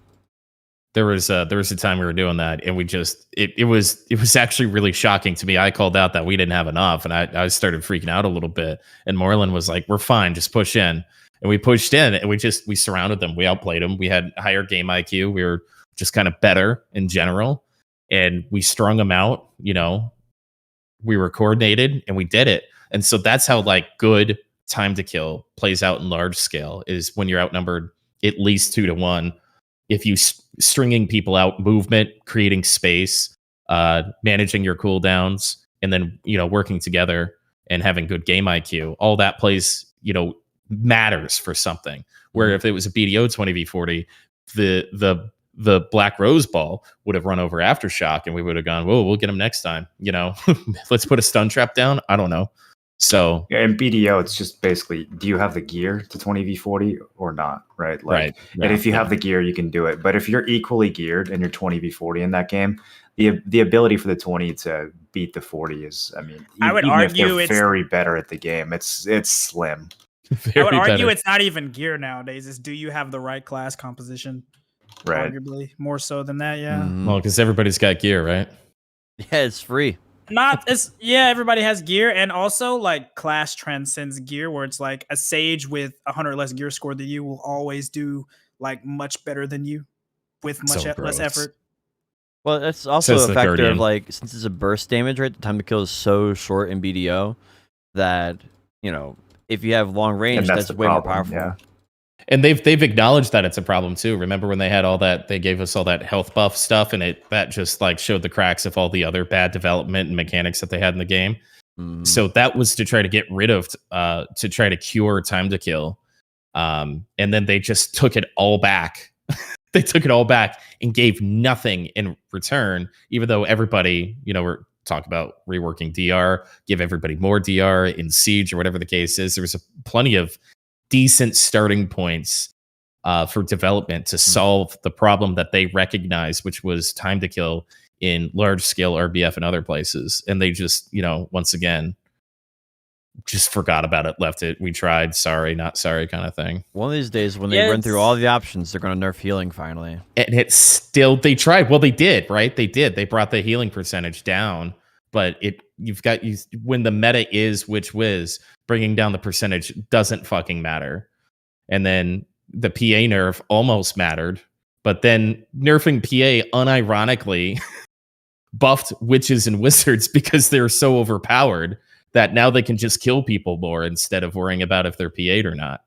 There was a time we were doing that, and we just it was actually really shocking to me. I called out that we didn't have enough, and I started freaking out a little bit. And Moreland was like, "We're fine, just push in." And we pushed in, and we surrounded them. We outplayed them. We had higher game IQ. We were just kind of better in general, and we strung them out. You know, we were coordinated, and we did it. And so that's how like good time to kill plays out in large scale, is when you're outnumbered at least 2-1. If you stringing people out, movement, creating space, managing your cooldowns, and then, you know, working together and having good game IQ, all that plays, you know, matters for something. Where if it was a BDO 20v40, the Black Rose Ball would have run over Aftershock, and we would have gone, whoa, we'll get him next time. You know, let's put a stun trap down. I don't know. So yeah, in BDO, it's just basically, do you have the gear to 20v40 or not? Right. Like, right. And if you have the gear, you can do it. But if you're equally geared and you're 20v40 in that game, the ability for the 20 to beat the 40 is, I mean, I would even argue if they're it's very better at the game, it's slim. I would argue it's not even gear nowadays. It's do you have the right class composition? Right. Arguably more so than that. Yeah. Well, because everybody's got gear, right? Yeah, it's free. Everybody has gear, and also like class transcends gear, where it's like a sage with 100 less gear score than you will always do like much better than you with much less effort. Well, that's also Says a the factor Guardian. of like, since it's a burst damage, right? The time to kill is so short in BDO that, you know, if you have long range, that's way more powerful. Yeah. And they've acknowledged that it's a problem too. Remember when they had all that, they gave us all that health buff stuff, and that just like showed the cracks of all the other bad development and mechanics that they had in the game. So that was to try to get rid of, to try to cure time to kill. And then they just took it all back. They took it all back and gave nothing in return, even though everybody, you know, we're talking about reworking DR, give everybody more DR in Siege or whatever the case is. There was plenty of decent starting points for development to solve the problem that they recognized, which was time to kill in large scale RBF and other places. And they just, you know, once again, just forgot about it, left it. We tried, sorry, not sorry kind of thing. One of these days when they run through all the options, they're going to nerf healing finally. And it's still, they tried. Well, they did, right? They did. They brought the healing percentage down, but when the meta is which whiz, bringing down the percentage doesn't fucking matter. And then the PA nerf almost mattered, but then nerfing PA unironically buffed witches and wizards because they're so overpowered that now they can just kill people more instead of worrying about if they're PA'd or not.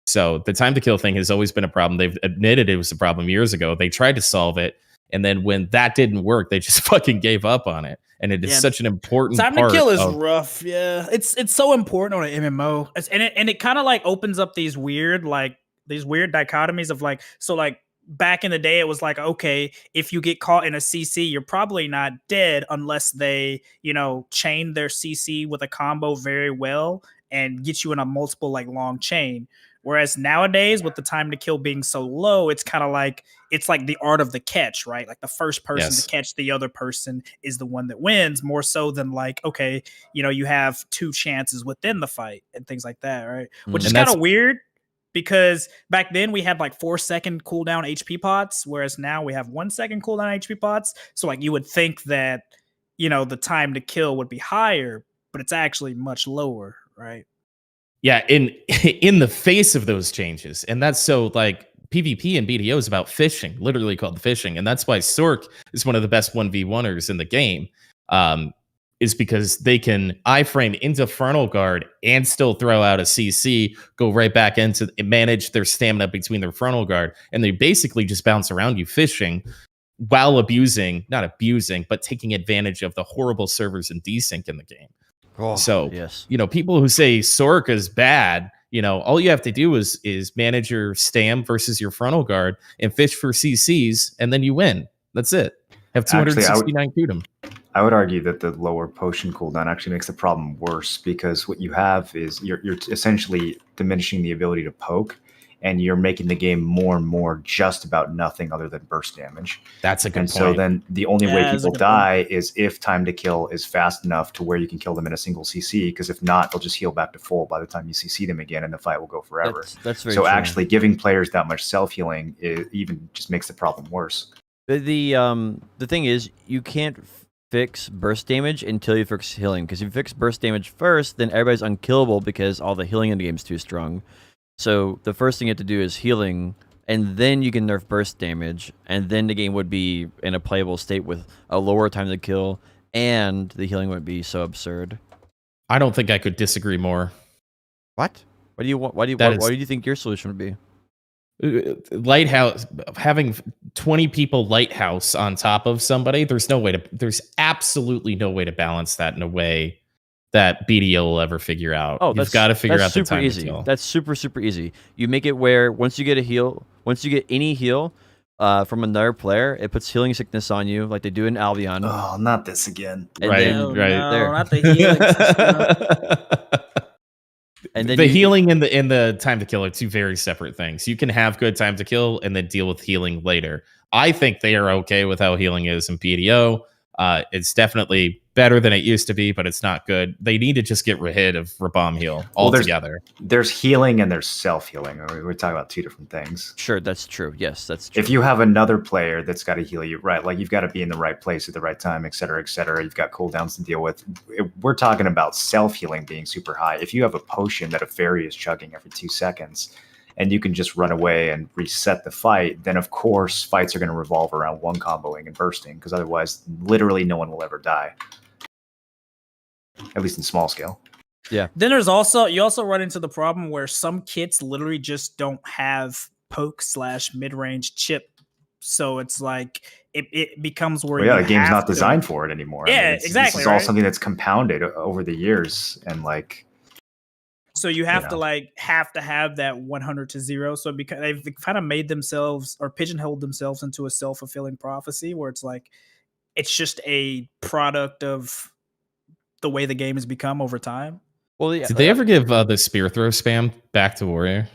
So the time to kill thing has always been a problem. They've admitted it was a problem years ago. They tried to solve it, And then when that didn't work, they just fucking gave up on it. And it is such an important time part to kill is of, rough. Yeah, it's so important on an MMO, and it kind of like opens up these weird dichotomies of like, so like back in the day, it was like, okay, if you get caught in a CC, you're probably not dead unless they, chain their CC with a combo very well and get you in a multiple like long chain. Whereas nowadays, with the time to kill being so low, it's kind of like, it's like the art of the catch, right? Like the first person to catch the other person is the one that wins, more so than like, okay, you have 2 chances within the fight and things like that, right? Which is kind of weird, because back then we had like 4-second cooldown HP pots, whereas now we have 1-second cooldown HP pots. So like you would think that, the time to kill would be higher, but it's actually much lower, right? Yeah, in the face of those changes. And that's so like PvP and BDO is about fishing, literally called fishing. And that's why Sork is one of the best 1v1ers in the game, is because they can iframe into frontal guard and still throw out a CC, go right back into manage their stamina between their frontal guard. And they basically just bounce around you fishing while not abusing, but taking advantage of the horrible servers and desync in the game. Oh, so, yes. People who say Sork is bad, all you have to do is manage your stam versus your frontal guard and fish for CCs, and then you win. That's it. Have 269 Kudum. I would argue that the lower potion cooldown actually makes the problem worse, because what you have is you're essentially diminishing the ability to poke, and you're making the game more and more just about nothing other than burst damage. That's a good point. So then the only way people die is if time to kill is fast enough to where you can kill them in a single CC, because if not, they'll just heal back to full by the time you CC them again, and the fight will go forever. That's very so true. Actually giving players that much self-healing even just makes the problem worse. The thing is, you can't fix burst damage until you fix healing, because if you fix burst damage first, then everybody's unkillable because all the healing in the game is too strong. So the first thing you have to do is healing, and then you can nerf burst damage, and then the game would be in a playable state with a lower time to kill, and the healing would be so absurd. I don't think I could disagree more. What? What do you want? Why do you think your solution would be? Lighthouse, having 20 people lighthouse on top of somebody, there's absolutely no way to balance that in a way that BDO will ever figure out. You've got to figure out the time to kill. That's super easy. You make it where once you get any heal from another player, it puts healing sickness on you, like they do in Albion. Oh, not this again. And right. No, there. not the healing system. And then the healing and the time to kill are 2 very separate things. You can have good time to kill and then deal with healing later. I think they are okay with how healing is in PDO. It's definitely better than it used to be, but it's not good. They need to just get rid of Rabam heal altogether. There's healing and there's self-healing. We're talking about 2 different things. Sure, that's true. Yes, that's true. If you have another player that's got to heal you, right, like you've got to be in the right place at the right time, et cetera, et cetera. You've got cooldowns to deal with. We're talking about self-healing being super high. If you have a potion that a fairy is chugging every 2 seconds, and you can just run away and reset the fight, then of course fights are going to revolve around one comboing and bursting, because otherwise literally no one will ever die. At least in small scale. Yeah. Then you also run into the problem where some kits literally just don't have poke / mid-range chip. So it's like it becomes where the game's not designed for it anymore. Yeah, exactly. This is all something that's compounded over the years, and like. So you have to have that 100 to 0. So because they've kind of made themselves or pigeonholed themselves into a self-fulfilling prophecy where it's like it's just a product of the way the game has become over time. Well, yeah. Did they ever give the spear throw spam back to Warrior?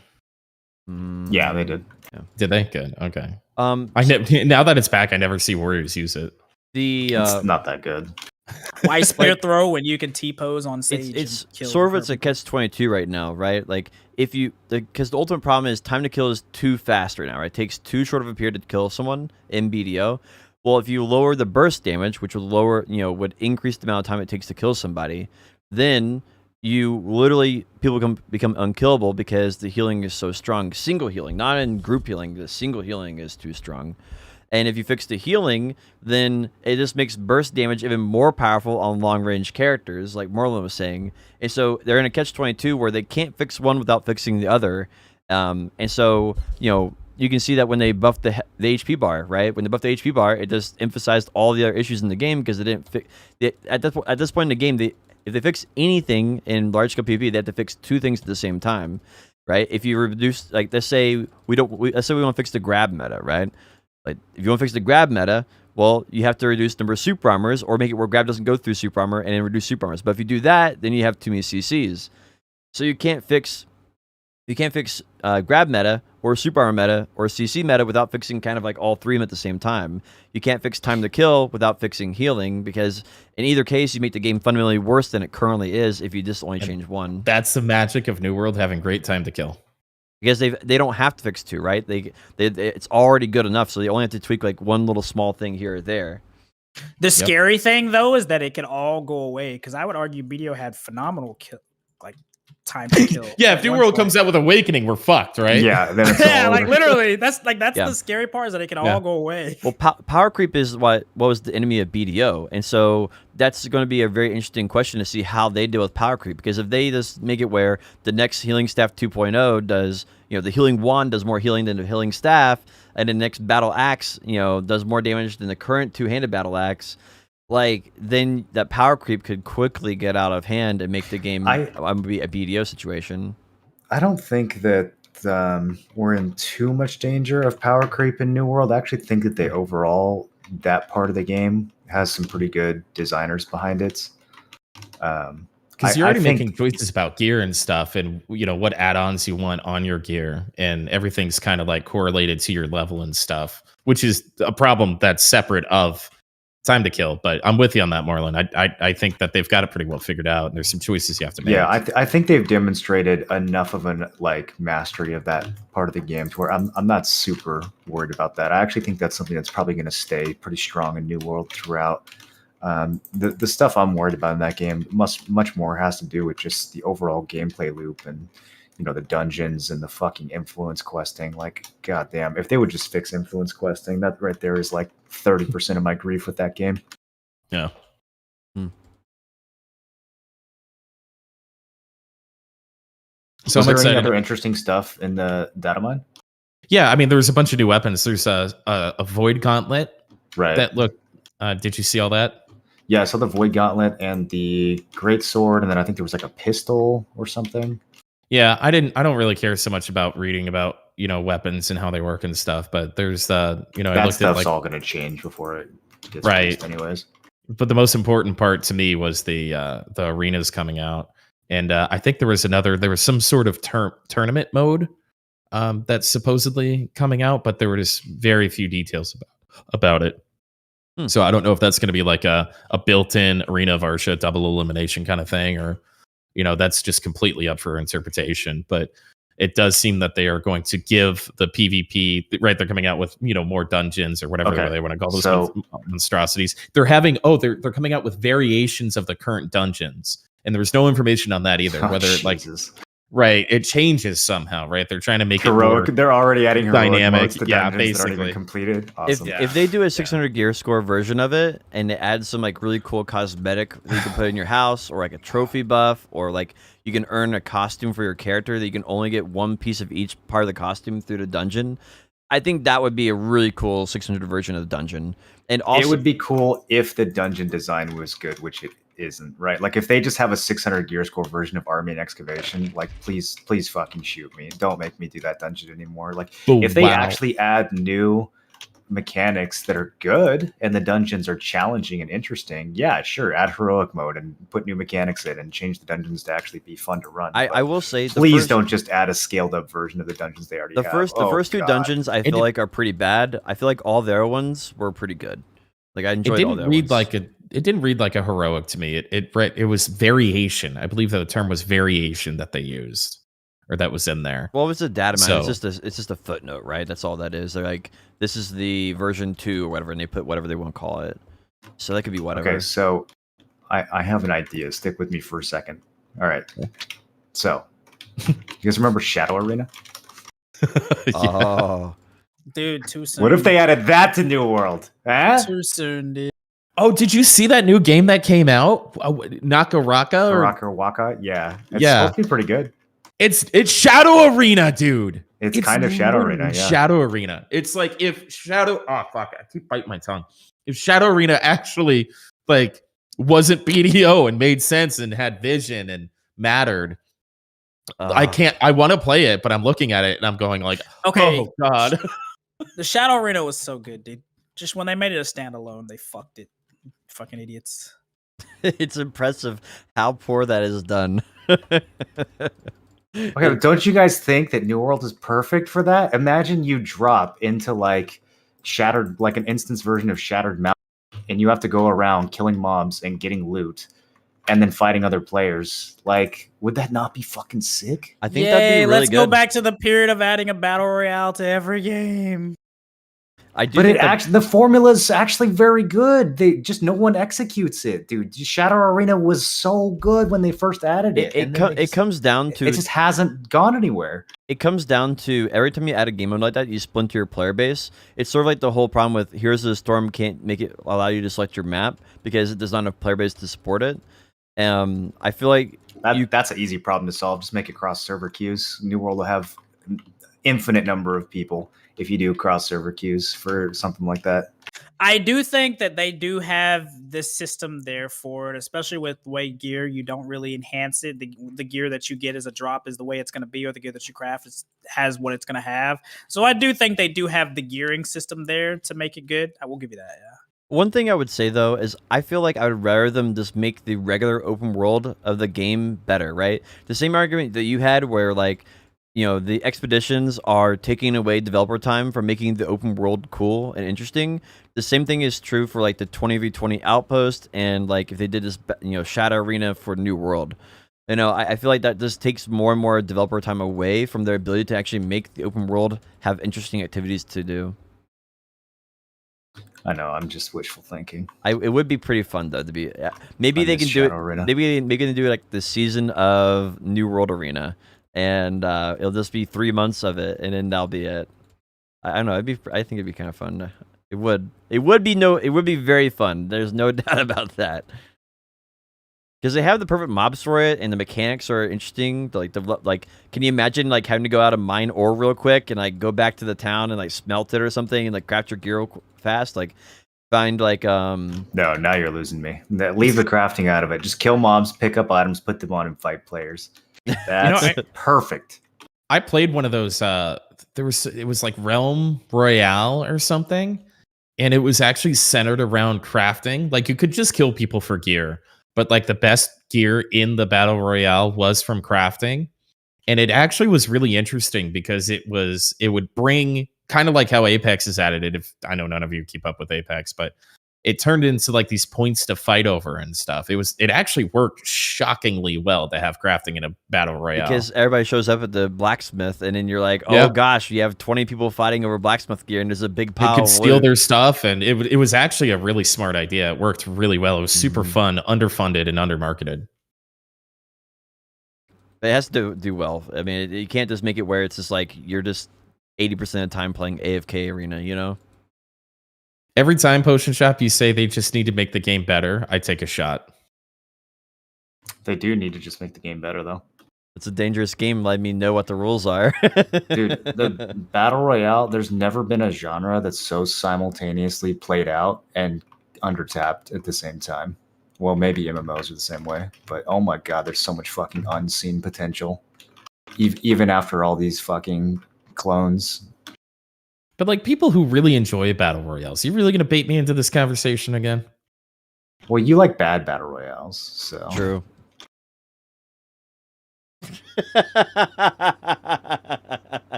Yeah, they did. Yeah. Did they? Good. Okay. Now that it's back, I never see Warriors use it. It's not that good. Why spear throw when you can T-pose on stage? It's sort of a catch-22 right now, right? Like because the ultimate problem is time to kill is too fast right now, right? It takes too short of a period to kill someone in BDO. Well, if you lower the burst damage, which would increase the amount of time it takes to kill somebody, then people become unkillable because the healing is so strong. Single healing, not in group healing. The single healing is too strong. And if you fix the healing, then it just makes burst damage even more powerful on long-range characters, like Merlin was saying. And so they're in a catch-22 where they can't fix one without fixing the other. And so, you can see that when they buffed the HP bar, right? When they buffed the HP bar, it just emphasized all the other issues in the game because they didn't fix. At this point in the game, if they fix anything in large scale PvP, they have to fix two things at the same time, right? If you reduce, like, let's say we want to fix the grab meta, right? Like, if you want to fix the grab meta, well, you have to reduce the number of super armors or make it where grab doesn't go through super armor and then reduce super armors. But if you do that, then you have too many CCs. So you can't fix grab meta or super armor meta or CC meta without fixing kind of like all three of them at the same time. You can't fix time to kill without fixing healing, because in either case you make the game fundamentally worse than it currently is if you just only change one. That's the magic of New World having great time to kill. Because they don't have to fix two, right? It's already good enough, so they only have to tweak like one little small thing here or there. The scary thing though is that it can all go away, because I would argue BDO had phenomenal time to kill. Yeah, if New World comes out with Awakening, we're fucked, right? Yeah, then it's yeah, all like over. literally, that's the scary part, is that it can all go away. Well, power creep is what was the enemy of BDO, and so that's going to be a very interesting question to see how they deal with power creep. Because if they just make it where the next healing staff 2.0 does, the healing wand does more healing than the healing staff, and the next battle axe, does more damage than the current two-handed battle axe, like, then that power creep could quickly get out of hand and make the game be a BDO situation. I don't think that we're in too much danger of power creep in New World. I actually think that that part of the game has some pretty good designers behind it. Because you're already making choices about gear and stuff, and what add-ons you want on your gear, and everything's kind of like correlated to your level and stuff, which is a problem that's separate of time to kill. But I'm with you on that, Marlon. I think that they've got it pretty well figured out, and there's some choices you have to make. Yeah, I think they've demonstrated enough of an mastery of that part of the game to where I'm not super worried about that. I actually think that's something that's probably going to stay pretty strong in New World throughout. The stuff I'm worried about in that game much more has to do with just the overall gameplay loop and the dungeons and the fucking influence questing. Like, goddamn, if they would just fix influence questing, that right there is like 30% of my grief with that game. Yeah. So was there any other interesting stuff in the data mine? Yeah, I mean, there's a bunch of new weapons. There's a Void Gauntlet. Right. That look. Did you see all that? Yeah, I saw the Void Gauntlet and the Great Sword, and then I think there was like a pistol or something. Yeah, I don't really care so much about reading about weapons and how they work and stuff, but there's that I looked stuff's at all going to change before it gets right. released anyways. But the most important part to me was the arenas coming out, and I think there was some sort of tournament mode that's supposedly coming out, but there were just very few details about it. So I don't know if that's going to be like a built-in Arena of Arsha double elimination kind of thing, or that's just completely up for interpretation. But it does seem that they are going to give the PvP, right? They're coming out with more dungeons or whatever they want to call those monstrosities. They're coming out with variations of the current dungeons, and there was no information on that either. Whether right, it changes somehow, right? They're trying to make heroic. They're already adding heroic dynamic, modes to basically that aren't even completed. Awesome. If they do a 600 gear score version of it and they add some like really cool cosmetic that you can put in your house, or like a trophy buff, or like you can earn a costume for your character that you can only get one piece of each part of the costume through the dungeon, I think that would be a really cool 600 version of the dungeon. And also, it would be cool if the dungeon design was good, which it isn't, right? Like, if they just have a 600 gear score version of Army and Excavation, like, please fucking shoot me. Don't make me do that dungeon anymore. Like, if they actually add new mechanics that are good and the dungeons are challenging and interesting, yeah, sure, add heroic mode and put new mechanics in and change the dungeons to actually be fun to run. I will say, please don't just add a scaled up version of the dungeons they already have. The first two dungeons I feel like are pretty bad. I feel like all their ones were pretty good. Like, I enjoyed all their ones. It didn't read like a heroic to me. It was variation. I believe that the term was variation that they used, or that was in there. Well, it's a data mine. It's just a footnote, right? That's all that is. They're like, this is the version 2 or whatever, and they put whatever they want to call it. So that could be whatever. Okay, so I have an idea. Stick with me for a second. All right. So, you guys remember Shadow Arena? Oh, dude, too soon. What if they added that to New World? Huh? Too soon, dude. Oh, did you see that new game that came out? Nakaraka? Waka? Yeah. It's supposed to be pretty good. It's Shadow Arena, dude. It's kind of Shadow Arena, yeah. Shadow Arena. It's like if Shadow. Oh fuck! I keep biting my tongue. If Shadow Arena actually like wasn't BDO and made sense and had vision and mattered, I can't. I want to play it, but I'm looking at it and I'm going like, okay, oh god. the Shadow Arena was so good, dude. Just when they made it a standalone, they fucked it. Fucking idiots. It's impressive how poor that is done. Okay, don't you guys think that New World is perfect for that? Imagine you drop into like Shattered, like an instance version of Shattered Mountain, and you have to go around killing mobs and getting loot, and then fighting other players. Like, would that not be fucking sick? I think that'd be really let's good. go back to the period of adding a battle royale to every game. I do. But think the formula is actually very good. They just no one executes it, dude. Shadow Arena was so good when they first added it. it comes down to it just hasn't gone anywhere. It comes down to every time you add a game mode like that, you splinter your player base. It's sort of like the whole problem with Heroes of the Storm can't make it allow you to select your map because it does not have player base to support it. I feel like that's an easy problem to solve. Just make it cross server queues. New World will have infinite number of people if you do cross server queues for something like that. I do think that they do have this system there for it, especially with the way gear, you don't really enhance it. The gear that you get as a drop is the way it's going to be, or the gear that you craft has what it's going to have. So I do think they do have the gearing system there to make it good. I will give you that, yeah. One thing I would say, though, is I feel like I would rather them just make the regular open world of the game better, right? The same argument that you had where, like, you know, the expeditions are taking away developer time from making the open world cool and interesting. The same thing is true for, like, the 20v20 Outpost and, like, if they did this, you know, Shadow Arena for New World. You know, I feel like that just takes more and more developer time away from their ability to actually make the open world have interesting activities to do. I know, I'm just wishful thinking. It would be pretty fun though to be. Maybe they can do it. Arena. Maybe they can do like the season of New World Arena, and it'll just be 3 months of it, and then that'll be it. I don't know. I think it'd be kind of fun. It would. It would be very fun. There's no doubt about that. Because they have the perfect mobs for it, and the mechanics are interesting. Like, can you imagine like having to go out and mine ore real quick and like go back to the town and like smelt it or something and like craft your gear real fast? Like, find like No, now you're losing me. Leave the crafting out of it. Just kill mobs, pick up items, put them on, and fight players. That's perfect. I played one of those. It was like Realm Royale or something, and it was actually centered around crafting. Like you could just kill people for gear. But like the best gear in the battle royale was from crafting, and it actually was really interesting because it would bring kind of like how Apex has added it. If I know none of you keep up with Apex, but it turned into like these points to fight over and stuff. It actually worked shockingly well to have crafting in a battle royale because everybody shows up at the blacksmith, and then you're like, oh gosh, you have 20 people fighting over blacksmith gear, and there's a big pile. You could steal their stuff, and it was actually a really smart idea. It worked really well. It was super fun, underfunded, and undermarketed. It has to do well. I mean, you can't just make it where it's just like you're just 80% of the time playing AFK Arena, you know? Every time, Potion Shop, you say they just need to make the game better, I take a shot. They do need to just make the game better, though. It's a dangerous game. Let me know what the rules are. Dude, the Battle Royale, there's never been a genre that's so simultaneously played out and undertapped at the same time. Well, maybe MMOs are the same way, but oh my god, there's so much fucking unseen potential. Even after all these fucking clones. But like people who really enjoy battle royales, you really gonna bait me into this conversation again? Well, you like bad battle royales, so true.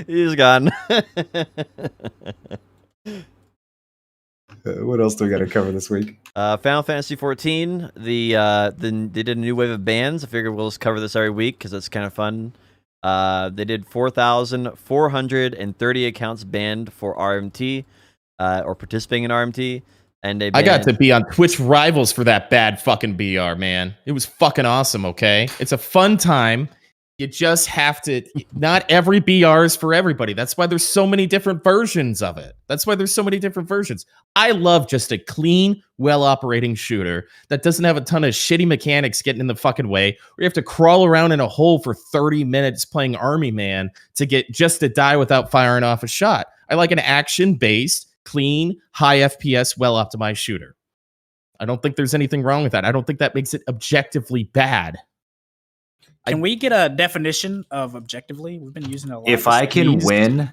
He's gone. What else do we got to cover this week? Final Fantasy 14. They did a new wave of bans. I figured we'll just cover this every week because it's kind of fun. They did 4,430 accounts banned for RMT or participating in RMT. And I got to be on Twitch Rivals for that bad fucking BR, man. It was fucking awesome, okay? It's a fun time. You just have to. Not every BR is for everybody. That's why there's so many different versions of it. I love just a clean, well-operating shooter that doesn't have a ton of shitty mechanics getting in the fucking way, where you have to crawl around in a hole for 30 minutes playing Army Man to die without firing off a shot. I like an action-based, clean, high FPS, well-optimized shooter. I don't think there's anything wrong with that. I don't think that makes it objectively bad. Can we get a definition of objectively? We've been using it a lot. If I can win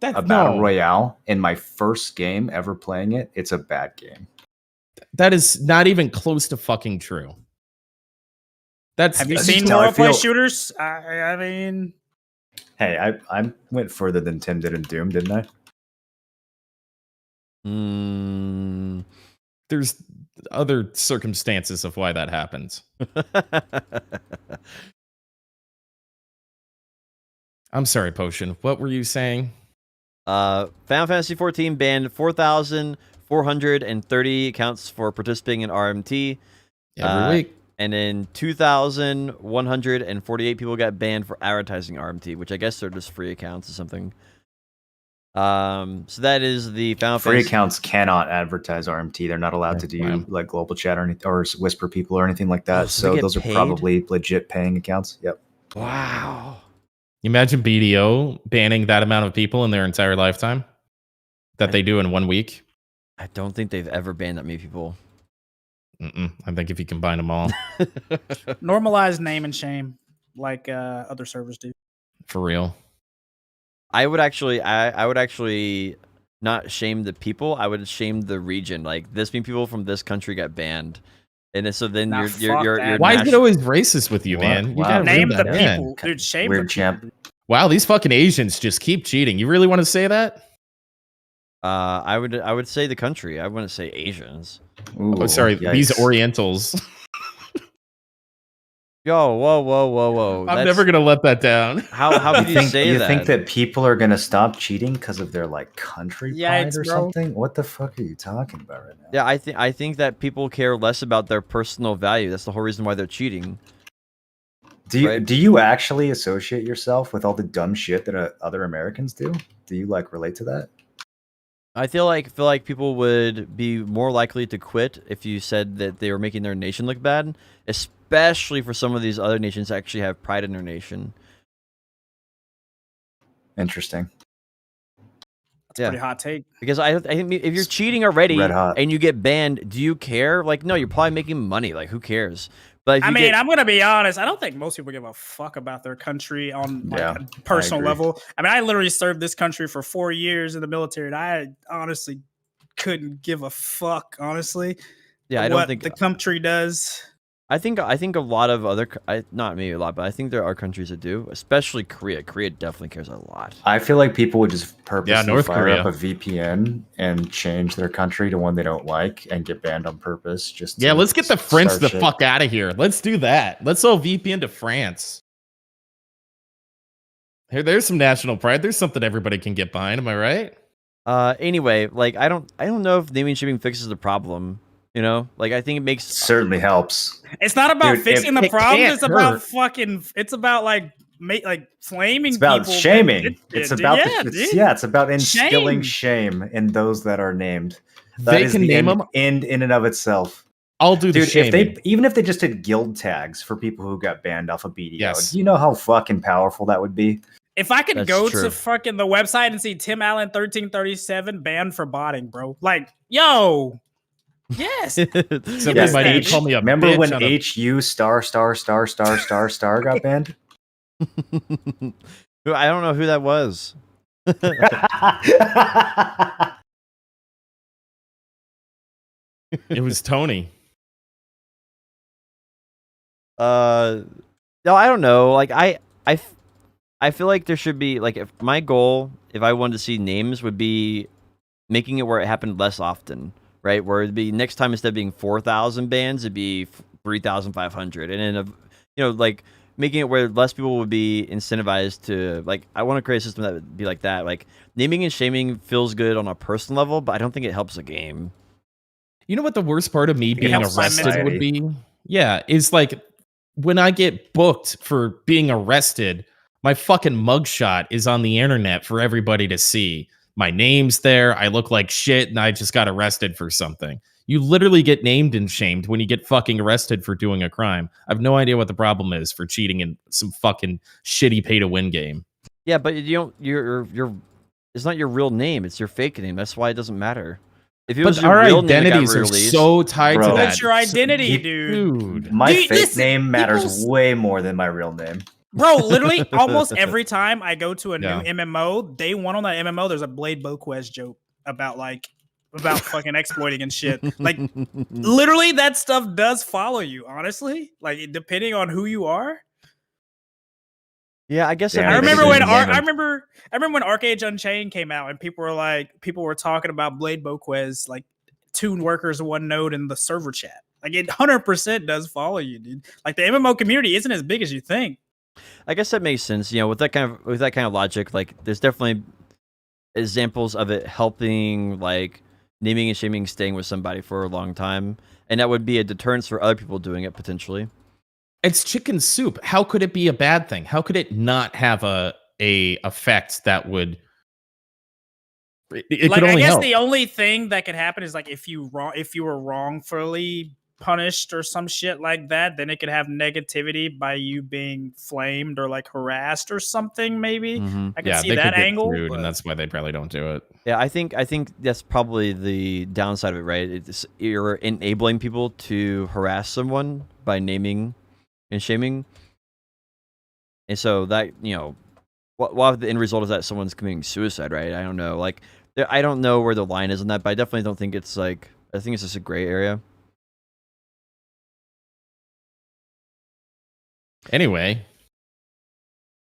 a battle royale in my first game ever playing it, it's a bad game. That is not even close to fucking true. Have you seen more play shooters? I mean, hey, I went further than Tim did in Doom, didn't I? There's other circumstances of why that happens. I'm sorry, Potion. What were you saying? Final Fantasy XIV banned 4,430 accounts for participating in RMT every week. And then 2,148 people got banned for advertising RMT, which I guess they're just free accounts or something. So that is the Final Free Fantasy. accounts cannot advertise RMT. They're not allowed to do like global chat or whisper people or anything like that. So those are probably legit paying accounts. Yep. Wow. You imagine BDO banning that amount of people in their entire lifetime that they do in 1 week? I don't think they've ever banned that many people. I think if you combine them all. normalize name and shame like other servers do. For real. I would actually not shame the people. I would shame the region. Like this many people from this country got banned, and so then you're why is it always racist with you, man? You gotta name the in. people, dude. Shame Weird the champ. people. Wow, these fucking Asians just keep cheating. You really want to say that? I would say the country. I wouldn't say Asians. Ooh, oh, sorry, yikes. these Orientals. Yo, whoa! I'm never gonna let that down. How could you say you that? think that people are gonna stop cheating because of their like country pride or bro. something? What the fuck are you talking about right now? Yeah, I think that people care less about their personal value. That's the whole reason why they're cheating. Do you actually associate yourself with all the dumb shit that other Americans do? Do you like relate to that? I feel like people would be more likely to quit if you said that they were making their nation look bad, especially for some of these other nations that actually have pride in their nation. Interesting. That's a pretty hot take. Because I think if you're cheating already Red hot. and you get banned, do you care? Like, no, you're probably making money. Like, who cares? But I'm gonna be honest. I don't think most people give a fuck about their country on a personal level. I mean, I literally served this country for 4 years in the military, and I honestly couldn't give a fuck. Honestly, yeah, I don't what think the country does. I think a lot of other, not maybe a lot, but I think there are countries that do, especially Korea. Korea definitely cares a lot. I feel like people would just purposely North fire Korea. up a VPN and change their country to one they don't like and get banned on purpose. Let's get the French start the shit. fuck out of here. Let's do that. Let's all VPN to France. There's some national pride. There's something everybody can get behind. Am I right? Anyway, like I don't know if naming and shaming fixes the problem. You know, like I think it makes Certainly helps. It's not about fixing the problem. can't It's about hurt. fucking. It's about like flaming. It's about people. shaming. It's about dude. it's about instilling shame in those that are named. That They is can the name end them. in and of itself. I'll do the Dude, shaming. even if they just did guild tags for people who got banned off of BDO, Yes. do you know how fucking powerful that would be? If I could That's go true. to fucking the website and see Tim Allen 1337 banned for botting, bro. Like, yo, yes. Somebody Yes, might even H- call me a Remember bitch when on a- HU **** got banned? I don't know who that was. It was Tony. No, I don't know. Like I feel like there should be like if my goal, if I wanted to see names, would be making it where it happened less often, right? Where it'd be next time instead of being 4,000 bans, it'd be 3,500, and then like making it where less people would be incentivized to like. I want to create a system that would be like that. Like naming and shaming feels good on a personal level, but I don't think it helps the game. You know what the worst part of me being helps arrested society. would be? Yeah, is like when I get booked for being arrested, my fucking mugshot is on the internet for everybody to see. My name's there. I look like shit, and I just got arrested for something. You literally get named and shamed when you get fucking arrested for doing a crime. I have no idea what the problem is for cheating in some fucking shitty pay-to-win game. Yeah, but you don't. You're. It's not your real name. It's your fake name. That's why it doesn't matter. If it was your our real name that got identities are released, so tied to Bro. that. That's your identity, dude. My Dude, fake listen, name matters people's- way more than my real name. Bro, literally almost every time I go to a Yeah. new MMO, day one on that MMO, there's a Blade Boquest joke about fucking exploiting and shit. Like literally that stuff does follow you, honestly. Like depending on who you are. yeah, I guess. Yeah, I I remember think when it's I name remember when Arcade Unchained came out and people were talking about Blade Boquest, like 2 workers, 1 node in the server chat. Like it 100% does follow you, dude. Like the MMO community isn't as big as you think. I guess that makes sense. You know, with that kind of logic, like there's definitely examples of it helping, like naming and shaming, staying with somebody for a long time, and that would be a deterrence for other people doing it potentially. It's chicken soup. How could it be a bad thing? How could it not have a effect that would? It Like could I only guess help. the only thing that could happen is like if you were wrongfully punished or some shit like that, then it could have negativity by you being flamed or like harassed or something. Maybe Mm-hmm. I can see that angle. Rude, But and that's why they probably don't do it. Yeah, I think that's probably the downside of it, right? It's you're enabling people to harass someone by naming and shaming, and so that what if the end result is that someone's committing suicide, right? I don't know. Like, I don't know where the line is on that, but I definitely don't think it's like. I think it's just a gray area. Anyway,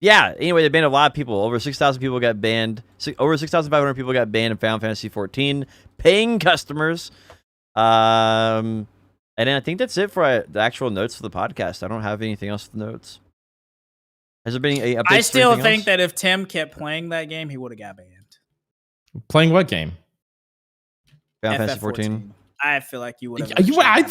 Yeah. Anyway, they banned a lot of people. Over 6,000 people got banned. Over 6,500 people got banned in Final Fantasy 14. Paying customers. And then I think that's it for the actual notes for the podcast. I don't have anything else for the notes. Has there been any updates? I still anything think else? that if Tim kept playing that game, he would have got banned. playing what game? Final Fantasy 14. I feel like you would have.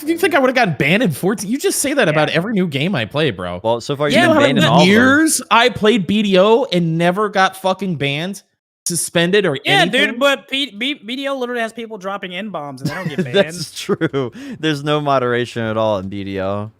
You think I would have gotten banned in 14? You just say that about every new game I play, bro. Well, so far You you've know been how banned in many all of them. years I played BDO and never got fucking banned, suspended, or Yeah, anything? dude, but BDO literally has people dropping N bombs and they don't get banned. That's true. There's no moderation at all in BDO.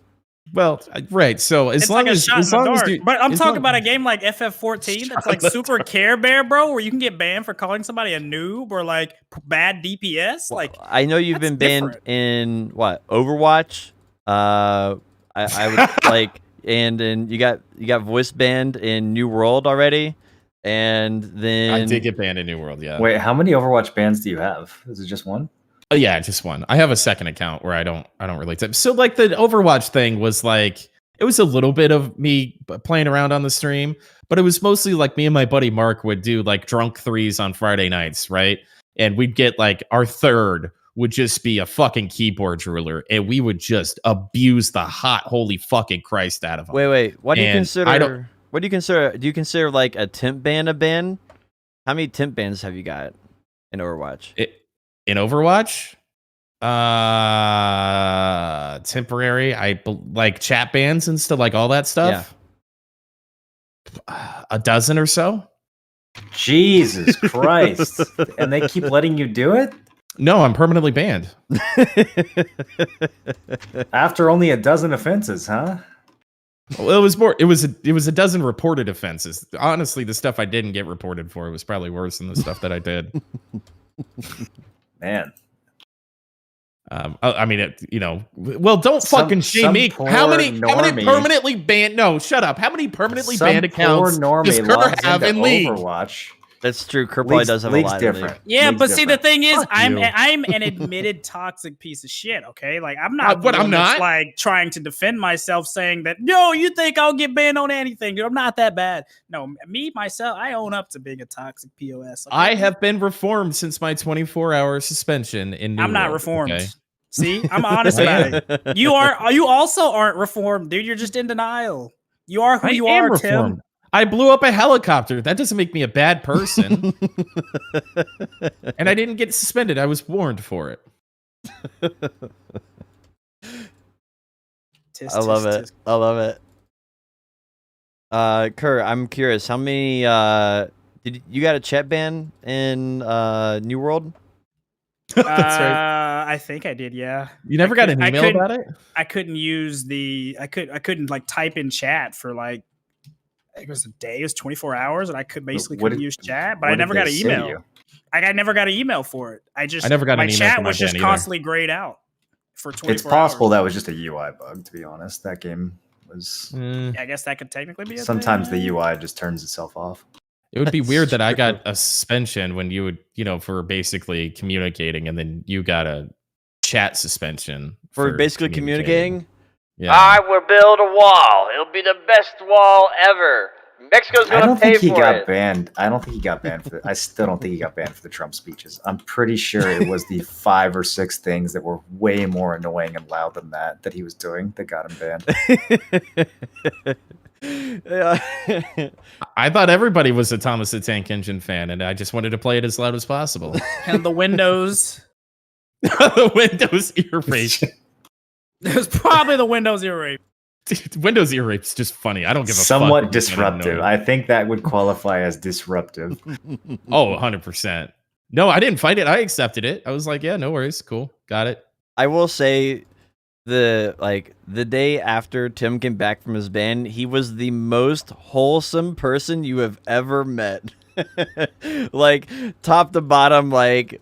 Well, right. So as It's long like a as, shot as in the long as dark. you, But I'm as talking long- about a game like FF14 that's like super Care Bear, bro, where you can get banned for calling somebody a noob or like bad DPS. Like, I know you've that's been banned different. in what Overwatch. I would like, and then you got voice banned in New World already, and then I did get banned in New World. Yeah. Wait, how many Overwatch bans do you have? Is it just one? Oh, yeah, just one. I have a second account where I don't relate to it. So like the Overwatch thing was like, it was a little bit of me playing around on the stream, but it was mostly like me and my buddy Mark would do like drunk threes on Friday nights, right? And we'd get like our third would just be a fucking keyboard driller, and we would just abuse the hot holy fucking Christ out of him. Wait. What do you And consider? I don't- What do you consider? Do you consider like a temp ban a ban? How many temp bans have you got in Overwatch? In Overwatch, temporary, like chat bans and stuff, like all that stuff. A dozen or so. Jesus Christ. And they keep letting you do it? No, I'm permanently banned. After only a dozen offenses, huh? Well, it was more. It was a dozen reported offenses. Honestly, the stuff I didn't get reported for was probably worse than the stuff that I did. Man. I mean, well, don't fucking shame some me. poor How many normie- permanently banned? No, shut up. How many permanently Some banned accounts poor does normie Kerr logs have into in League? Overwatch. That's true. Kerr probably does have a League's lot. in different. yeah, League's but see, the different. thing is, Fuck I'm you. an admitted toxic piece of shit. Okay, like I'm not. But the I'm one that's, not. like trying to defend myself, saying that no, you think I'll get banned on anything? Dude, I'm not that bad. No, me myself, I own up to being a toxic POS. Okay? I have been reformed since my 24-hour suspension in New I'm not World, reformed. okay? See, I'm honest about it. You also aren't reformed, dude. You're just in denial. You are who you are, Tim. I blew up a helicopter. That doesn't make me a bad person. And I didn't get suspended. I was warned for it. I love it. I love it. Kerr, I'm curious. How many did you got a chat ban in New World? That's right. I think I did. Yeah. You never got an email about it? I couldn't use I couldn't like type in chat for like it was a day. It was 24 hours, and I couldn't use chat. But I never got an email. I never got an email for it. I never got my chat was just constantly grayed out for 24 hours. It's possible that was just a UI bug. To be honest, that game was. Yeah, I guess that could technically be. Sometimes the UI just turns itself off. It would be weird that I got a suspension when you would, for basically communicating, and then you got a chat suspension for basically communicating. Yeah. I will build a wall. It'll be the best wall ever. Mexico's going to pay for it. I don't think he got banned. I don't think he got banned for I still don't think he got banned for the Trump speeches. I'm pretty sure it was the 5 or 6 things that were way more annoying and loud than that he was doing that got him banned. I thought everybody was a Thomas the Tank Engine fan, and I just wanted to play it as loud as possible. And the Windows. The Windows ear rape. It was probably the Windows ear rape. Dude, Windows ear rape's just funny. I don't give a fuck. Somewhat disruptive. I think that would qualify as disruptive. Oh, 100%. No, I didn't fight it. I accepted it. I was like, yeah, no worries. Cool. Got it. I will say the day after Tim came back from his ban, he was the most wholesome person you have ever met. Like top to bottom, like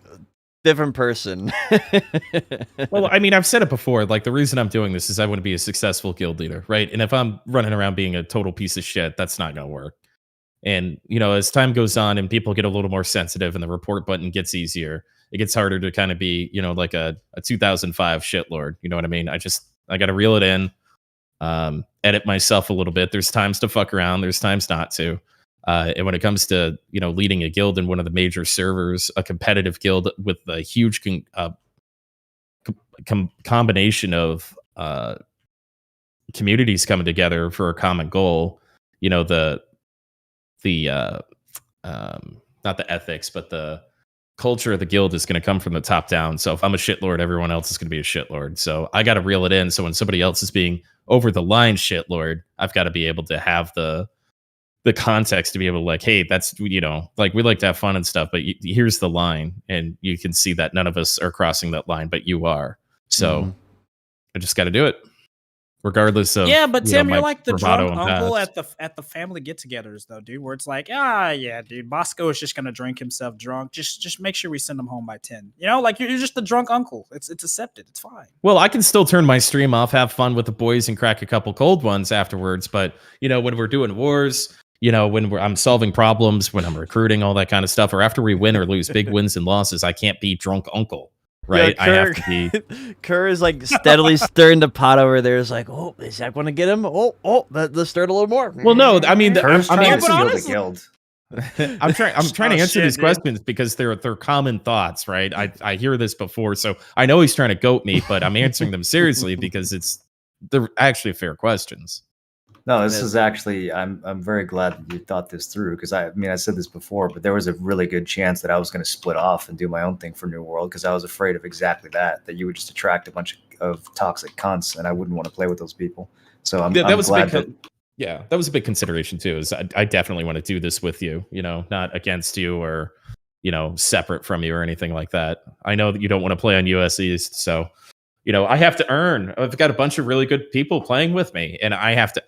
different person. Well, I mean, I've said it before. Like, the reason I'm doing this is I want to be a successful guild leader, right? And if I'm running around being a total piece of shit, that's not going to work. And, as time goes on and people get a little more sensitive and the report button gets easier, it gets harder to kind of be, like a 2005 shitlord. You know what I mean? I got to reel it in, edit myself a little bit. There's times to fuck around. There's times not to. And when it comes to, leading a guild in one of the major servers, a competitive guild with a huge combination of communities coming together for a common goal, not the ethics, but the culture of the guild is going to come from the top down. So if I'm a shitlord, everyone else is going to be a shitlord. So I got to reel it in. So when somebody else is being over the line shitlord, I've got to be able to have the context to be able to like, hey, that's, like, we like to have fun and stuff, but here's the line. And you can see that none of us are crossing that line, but you are. So I just got to do it regardless of. Yeah, but Tim, you're like the drunk uncle at the family get-togethers, though, dude, where it's like, yeah, dude, Bosco is just gonna drink himself drunk. Just make sure we send him home by 10. Like you're just the drunk uncle. It's accepted. It's fine. Well, I can still turn my stream off, have fun with the boys, and crack a couple cold ones afterwards. But when we're doing wars, when I'm solving problems, when I'm recruiting, all that kind of stuff, or after we win or lose, big wins and losses, I can't be drunk uncle. Right, yeah, Kerr, I have to be. Kerr is like steadily stirring the pot over there. It's like, oh, is that going to get him? Let's stir it a little more. Well, no, I mean, Kerr's trying to steal the guild. I'm trying to answer these questions because they're common thoughts, right? I hear this before, so I know he's trying to goat me, but I'm answering them seriously because they're actually fair questions. No, this is actually, I'm very glad that you thought this through, because I said this before, but there was a really good chance that I was going to split off and do my own thing for New World, because I was afraid of exactly that you would just attract a bunch of toxic cunts, and I wouldn't want to play with those people. So I'm glad that was a big consideration too, is I definitely want to do this with you, not against you or, separate from you or anything like that. I know that you don't want to play on US East, so I have to earn. I've got a bunch of really good people playing with me, and I have to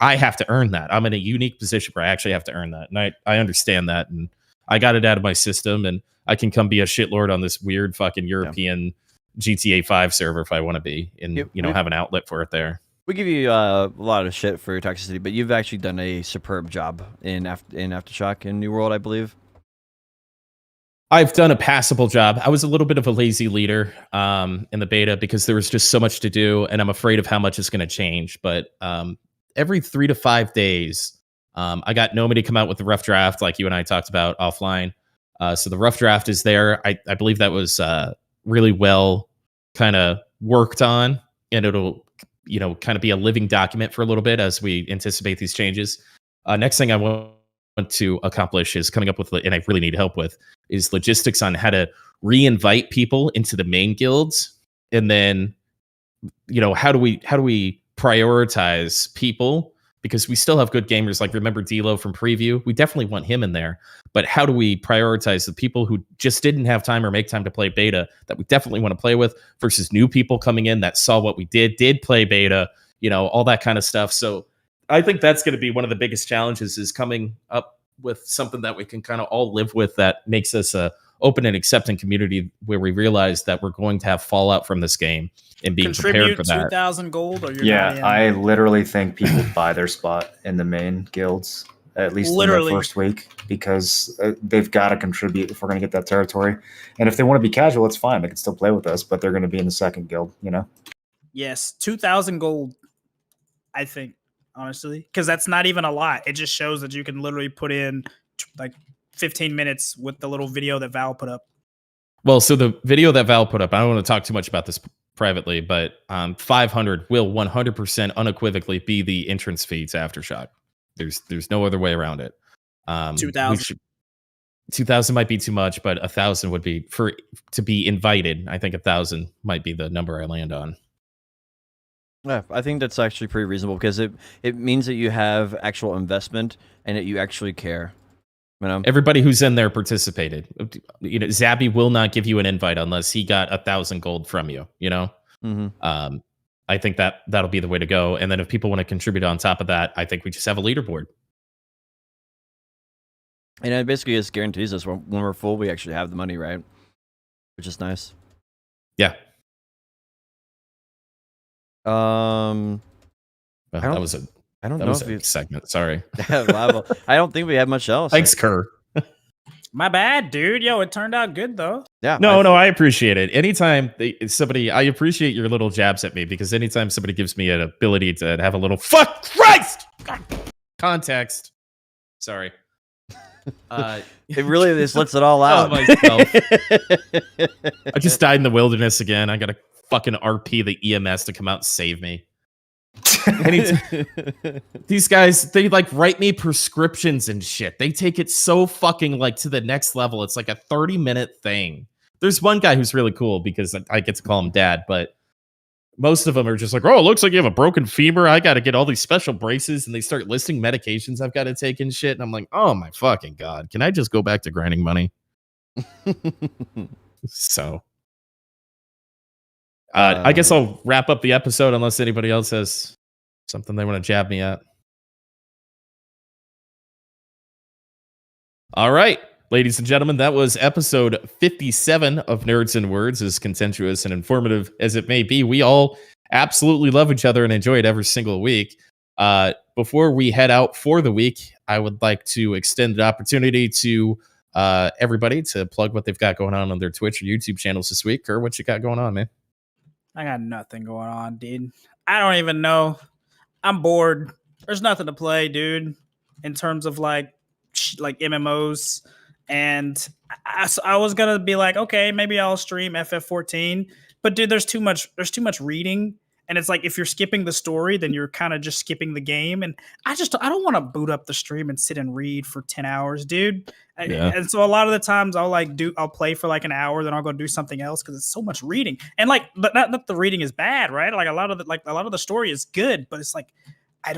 earn that. I'm in a unique position where I actually have to earn that, and I understand that, and I got it out of my system, and I can come be a shitlord on this weird fucking European GTA 5 server if I want to be, and have an outlet for it there. We give you a lot of shit for your toxicity, but you've actually done a superb job in Aftershock in New World, I believe. I've done a passable job. I was a little bit of a lazy leader in the beta because there was just so much to do, and I'm afraid of how much is going to change. But every 3 to 5 days, I got nobody to come out with the rough draft like you and I talked about offline. So the rough draft is there. I believe that was really well kind of worked on, and it'll kind of be a living document for a little bit as we anticipate these changes. Next thing I want to accomplish is coming up with, and I really need help with, is logistics on how to re-invite people into the main guilds, and then how do we prioritize people, because we still have good gamers. Like, remember D'Lo from preview? We definitely want him in there. But how do we prioritize the people who just didn't have time or make time to play beta that we definitely want to play with versus new people coming in that saw what we did play beta, all that kind of stuff. So I think that's going to be one of the biggest challenges, is coming up with something that we can kind of all live with, that makes us a open and accepting community, where we realize that we're going to have fallout from this game and being prepared for that. 2,000 gold, or you're yeah, I literally think people buy their spot in the main guilds, at least in the first week, because they've got to contribute if we're going to get that territory. And if they want to be casual, it's fine. They can still play with us, but they're going to be in the second guild, Yes, 2,000 gold, I think, honestly, because that's not even a lot. It just shows that you can literally put in like 15 minutes with the little video that Val put up. Well, so the video that Val put up, I don't want to talk too much about this privately, but 500 will 100% unequivocally be the entrance fee to Aftershock. There's no other way around it. 2,000. 2,000 might be too much, but 1,000 would be to be invited. I think 1,000 might be the number I land on. Yeah, I think that's actually pretty reasonable, because it means that you have actual investment and that you actually care. Everybody who's in there participated. Zabby will not give you an invite unless he got 1,000 gold from you. Mm-hmm. I think that'll be the way to go. And then if people want to contribute on top of that, I think we just have a leaderboard. And it basically just guarantees us when we're full, we actually have the money, right? Which is nice. Yeah. That was a segment. Sorry. I don't think we have much else. Thanks, Kerr. My bad, dude. Yo, it turned out good though. Yeah. No, I appreciate it. Anytime I appreciate your little jabs at me, because anytime somebody gives me an ability to have a little fuck Christ context. Sorry. It really just lets it all out. Myself. I just died in the wilderness again. I got to fucking RP the EMS to come out and save me. These guys, they like write me prescriptions and shit. They take it so fucking like to the next level. It's like a 30-minute thing. There's one guy who's really cool because I get to call him dad, but most of them are just like, oh, it looks like you have a broken femur. I got to get all these special braces. And they start listing medications I've got to take and shit. And I'm like, oh my fucking God. Can I just go back to grinding money? So I guess I'll wrap up the episode unless anybody else has something they want to jab me at. All right, ladies and gentlemen, that was episode 57 of Nerds and Words. As contentious and informative as it may be, we all absolutely love each other and enjoy it every single week. Before we head out for the week, I would like to extend the opportunity to everybody to plug what they've got going on their Twitch or YouTube channels this week. Kerr, what you got going on, man? I got nothing going on, dude. I don't even know. I'm bored. There's nothing to play, dude, in terms of like MMOs. And I was gonna be like, okay, maybe I'll stream FF14, but dude, there's too much reading, and it's like if you're skipping the story, then you're kind of just skipping the game. And I don't want to boot up the stream and sit and read for 10 hours, dude. Yeah. And so a lot of the times I'll play for like an hour, then I'll go do something else because it's so much reading. And like, but not the reading is bad, right? Like a lot of the story is good, but it's like I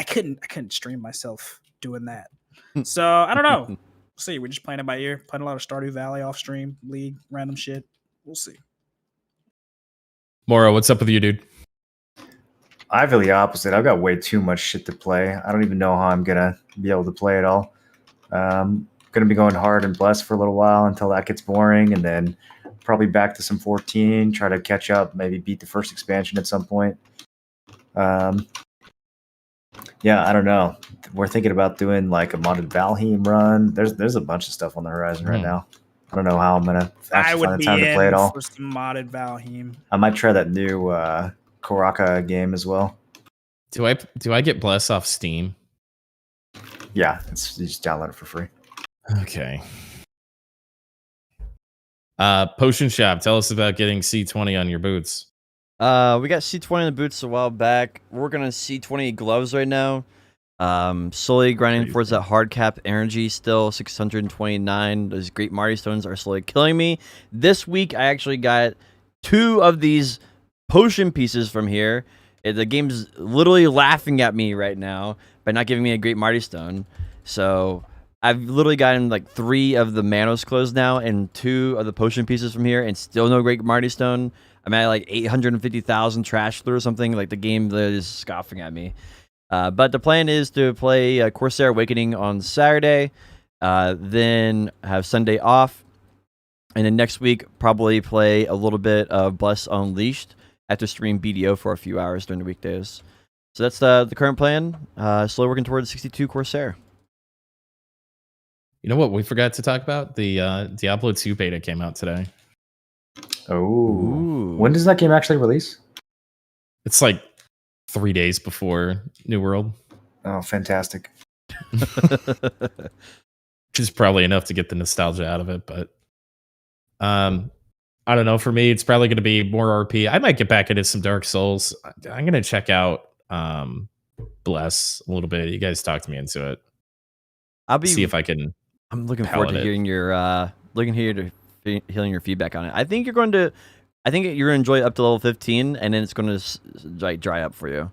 couldn't stream myself doing that. So I don't know. We'll see. We're just playing it by ear, playing a lot of Stardew Valley off stream, League, random shit. We'll see. Mora, what's up with you, dude? I feel the opposite. I've got way too much shit to play. I don't even know how I'm gonna be able to play it all. Gonna be going hard and blessed for a little while until that gets boring, and then probably back to some 14, try to catch up, maybe beat the first expansion at some point. Yeah, I don't know. We're thinking about doing like a modded Valheim run. There's a bunch of stuff on the horizon right now. I don't know how I'm gonna actually find the time to play it all. For some modded Valheim. I might try that new Koraka game as well. Do I get Bless off Steam? Yeah, you just download it for free. Okay. Potion Shop, tell us about getting C20 on your boots. We got C20 on the boots a while back. We're working on C20 gloves right now. Slowly grinding towards that hard cap energy still, 629. Those great Marty Stones are slowly killing me. This week, I actually got 2 of these potion pieces from here. The game's literally laughing at me right now by not giving me a great Marty Stone. So I've literally gotten like 3 of the Manos closed now and 2 of the potion pieces from here, and still no great Marty Stone. I'm at like 850,000 trash through or something. Like the game is scoffing at me. But the plan is to play Corsair Awakening on Saturday, then have Sunday off, and then next week probably play a little bit of Bless Unleashed after stream BDO for a few hours during the weekdays. So that's the current plan. Slowly working towards 62 Corsair. You know what we forgot to talk about? The Diablo 2 beta came out today. Oh, when does that game actually release? It's like 3 days before New World. Oh, fantastic. Which is probably enough to get the nostalgia out of it, but I don't know. For me, it's probably going to be more RP. I might get back into some Dark Souls. I'm going to check out Bless a little bit. You guys talked me into it. See if I can. I'm looking forward to hearing your hearing your feedback on it. I think you're going to enjoy it up to level 15, and then it's going to like dry up for you.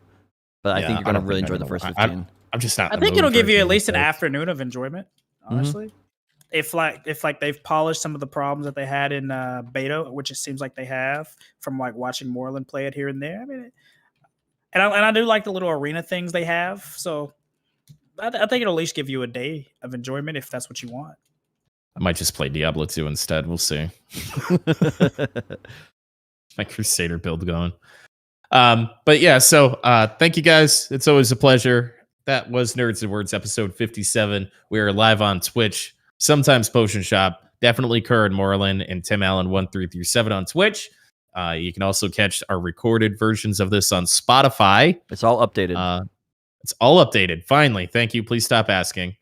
But I think you're going to really enjoy the first 15. I'm just not. I think it'll give you at least an afternoon of enjoyment. Honestly, if they've polished some of the problems that they had in beta, which it seems like they have from like watching Moreland play it here and there. I mean, and I do like the little arena things they have. So I think it'll at least give you a day of enjoyment if that's what you want. I might just play Diablo 2 instead. We'll see. My Crusader build going. But yeah, so thank you guys. It's always a pleasure. That was Nerds and Words episode 57. We're live on Twitch, sometimes Potion Shop, definitely Kerr and Moreland, and Tim Allen 1337 on Twitch. You can also catch our recorded versions of this on Spotify. It's all updated. It's all updated. Finally. Thank you. Please stop asking.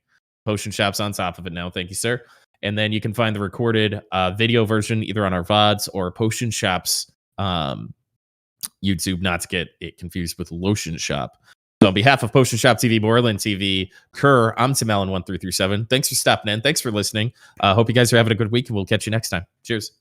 Potion Shop's on top of it now. Thank you, sir. And then you can find the recorded video version either on our VODs or Potion Shop's YouTube, not to get it confused with Lotion Shop. So on behalf of Potion Shop TV, Moreland TV, Kerr, I'm Tim Allen 1337. Thanks for stopping in. Thanks for listening. Hope you guys are having a good week, and we'll catch you next time. Cheers.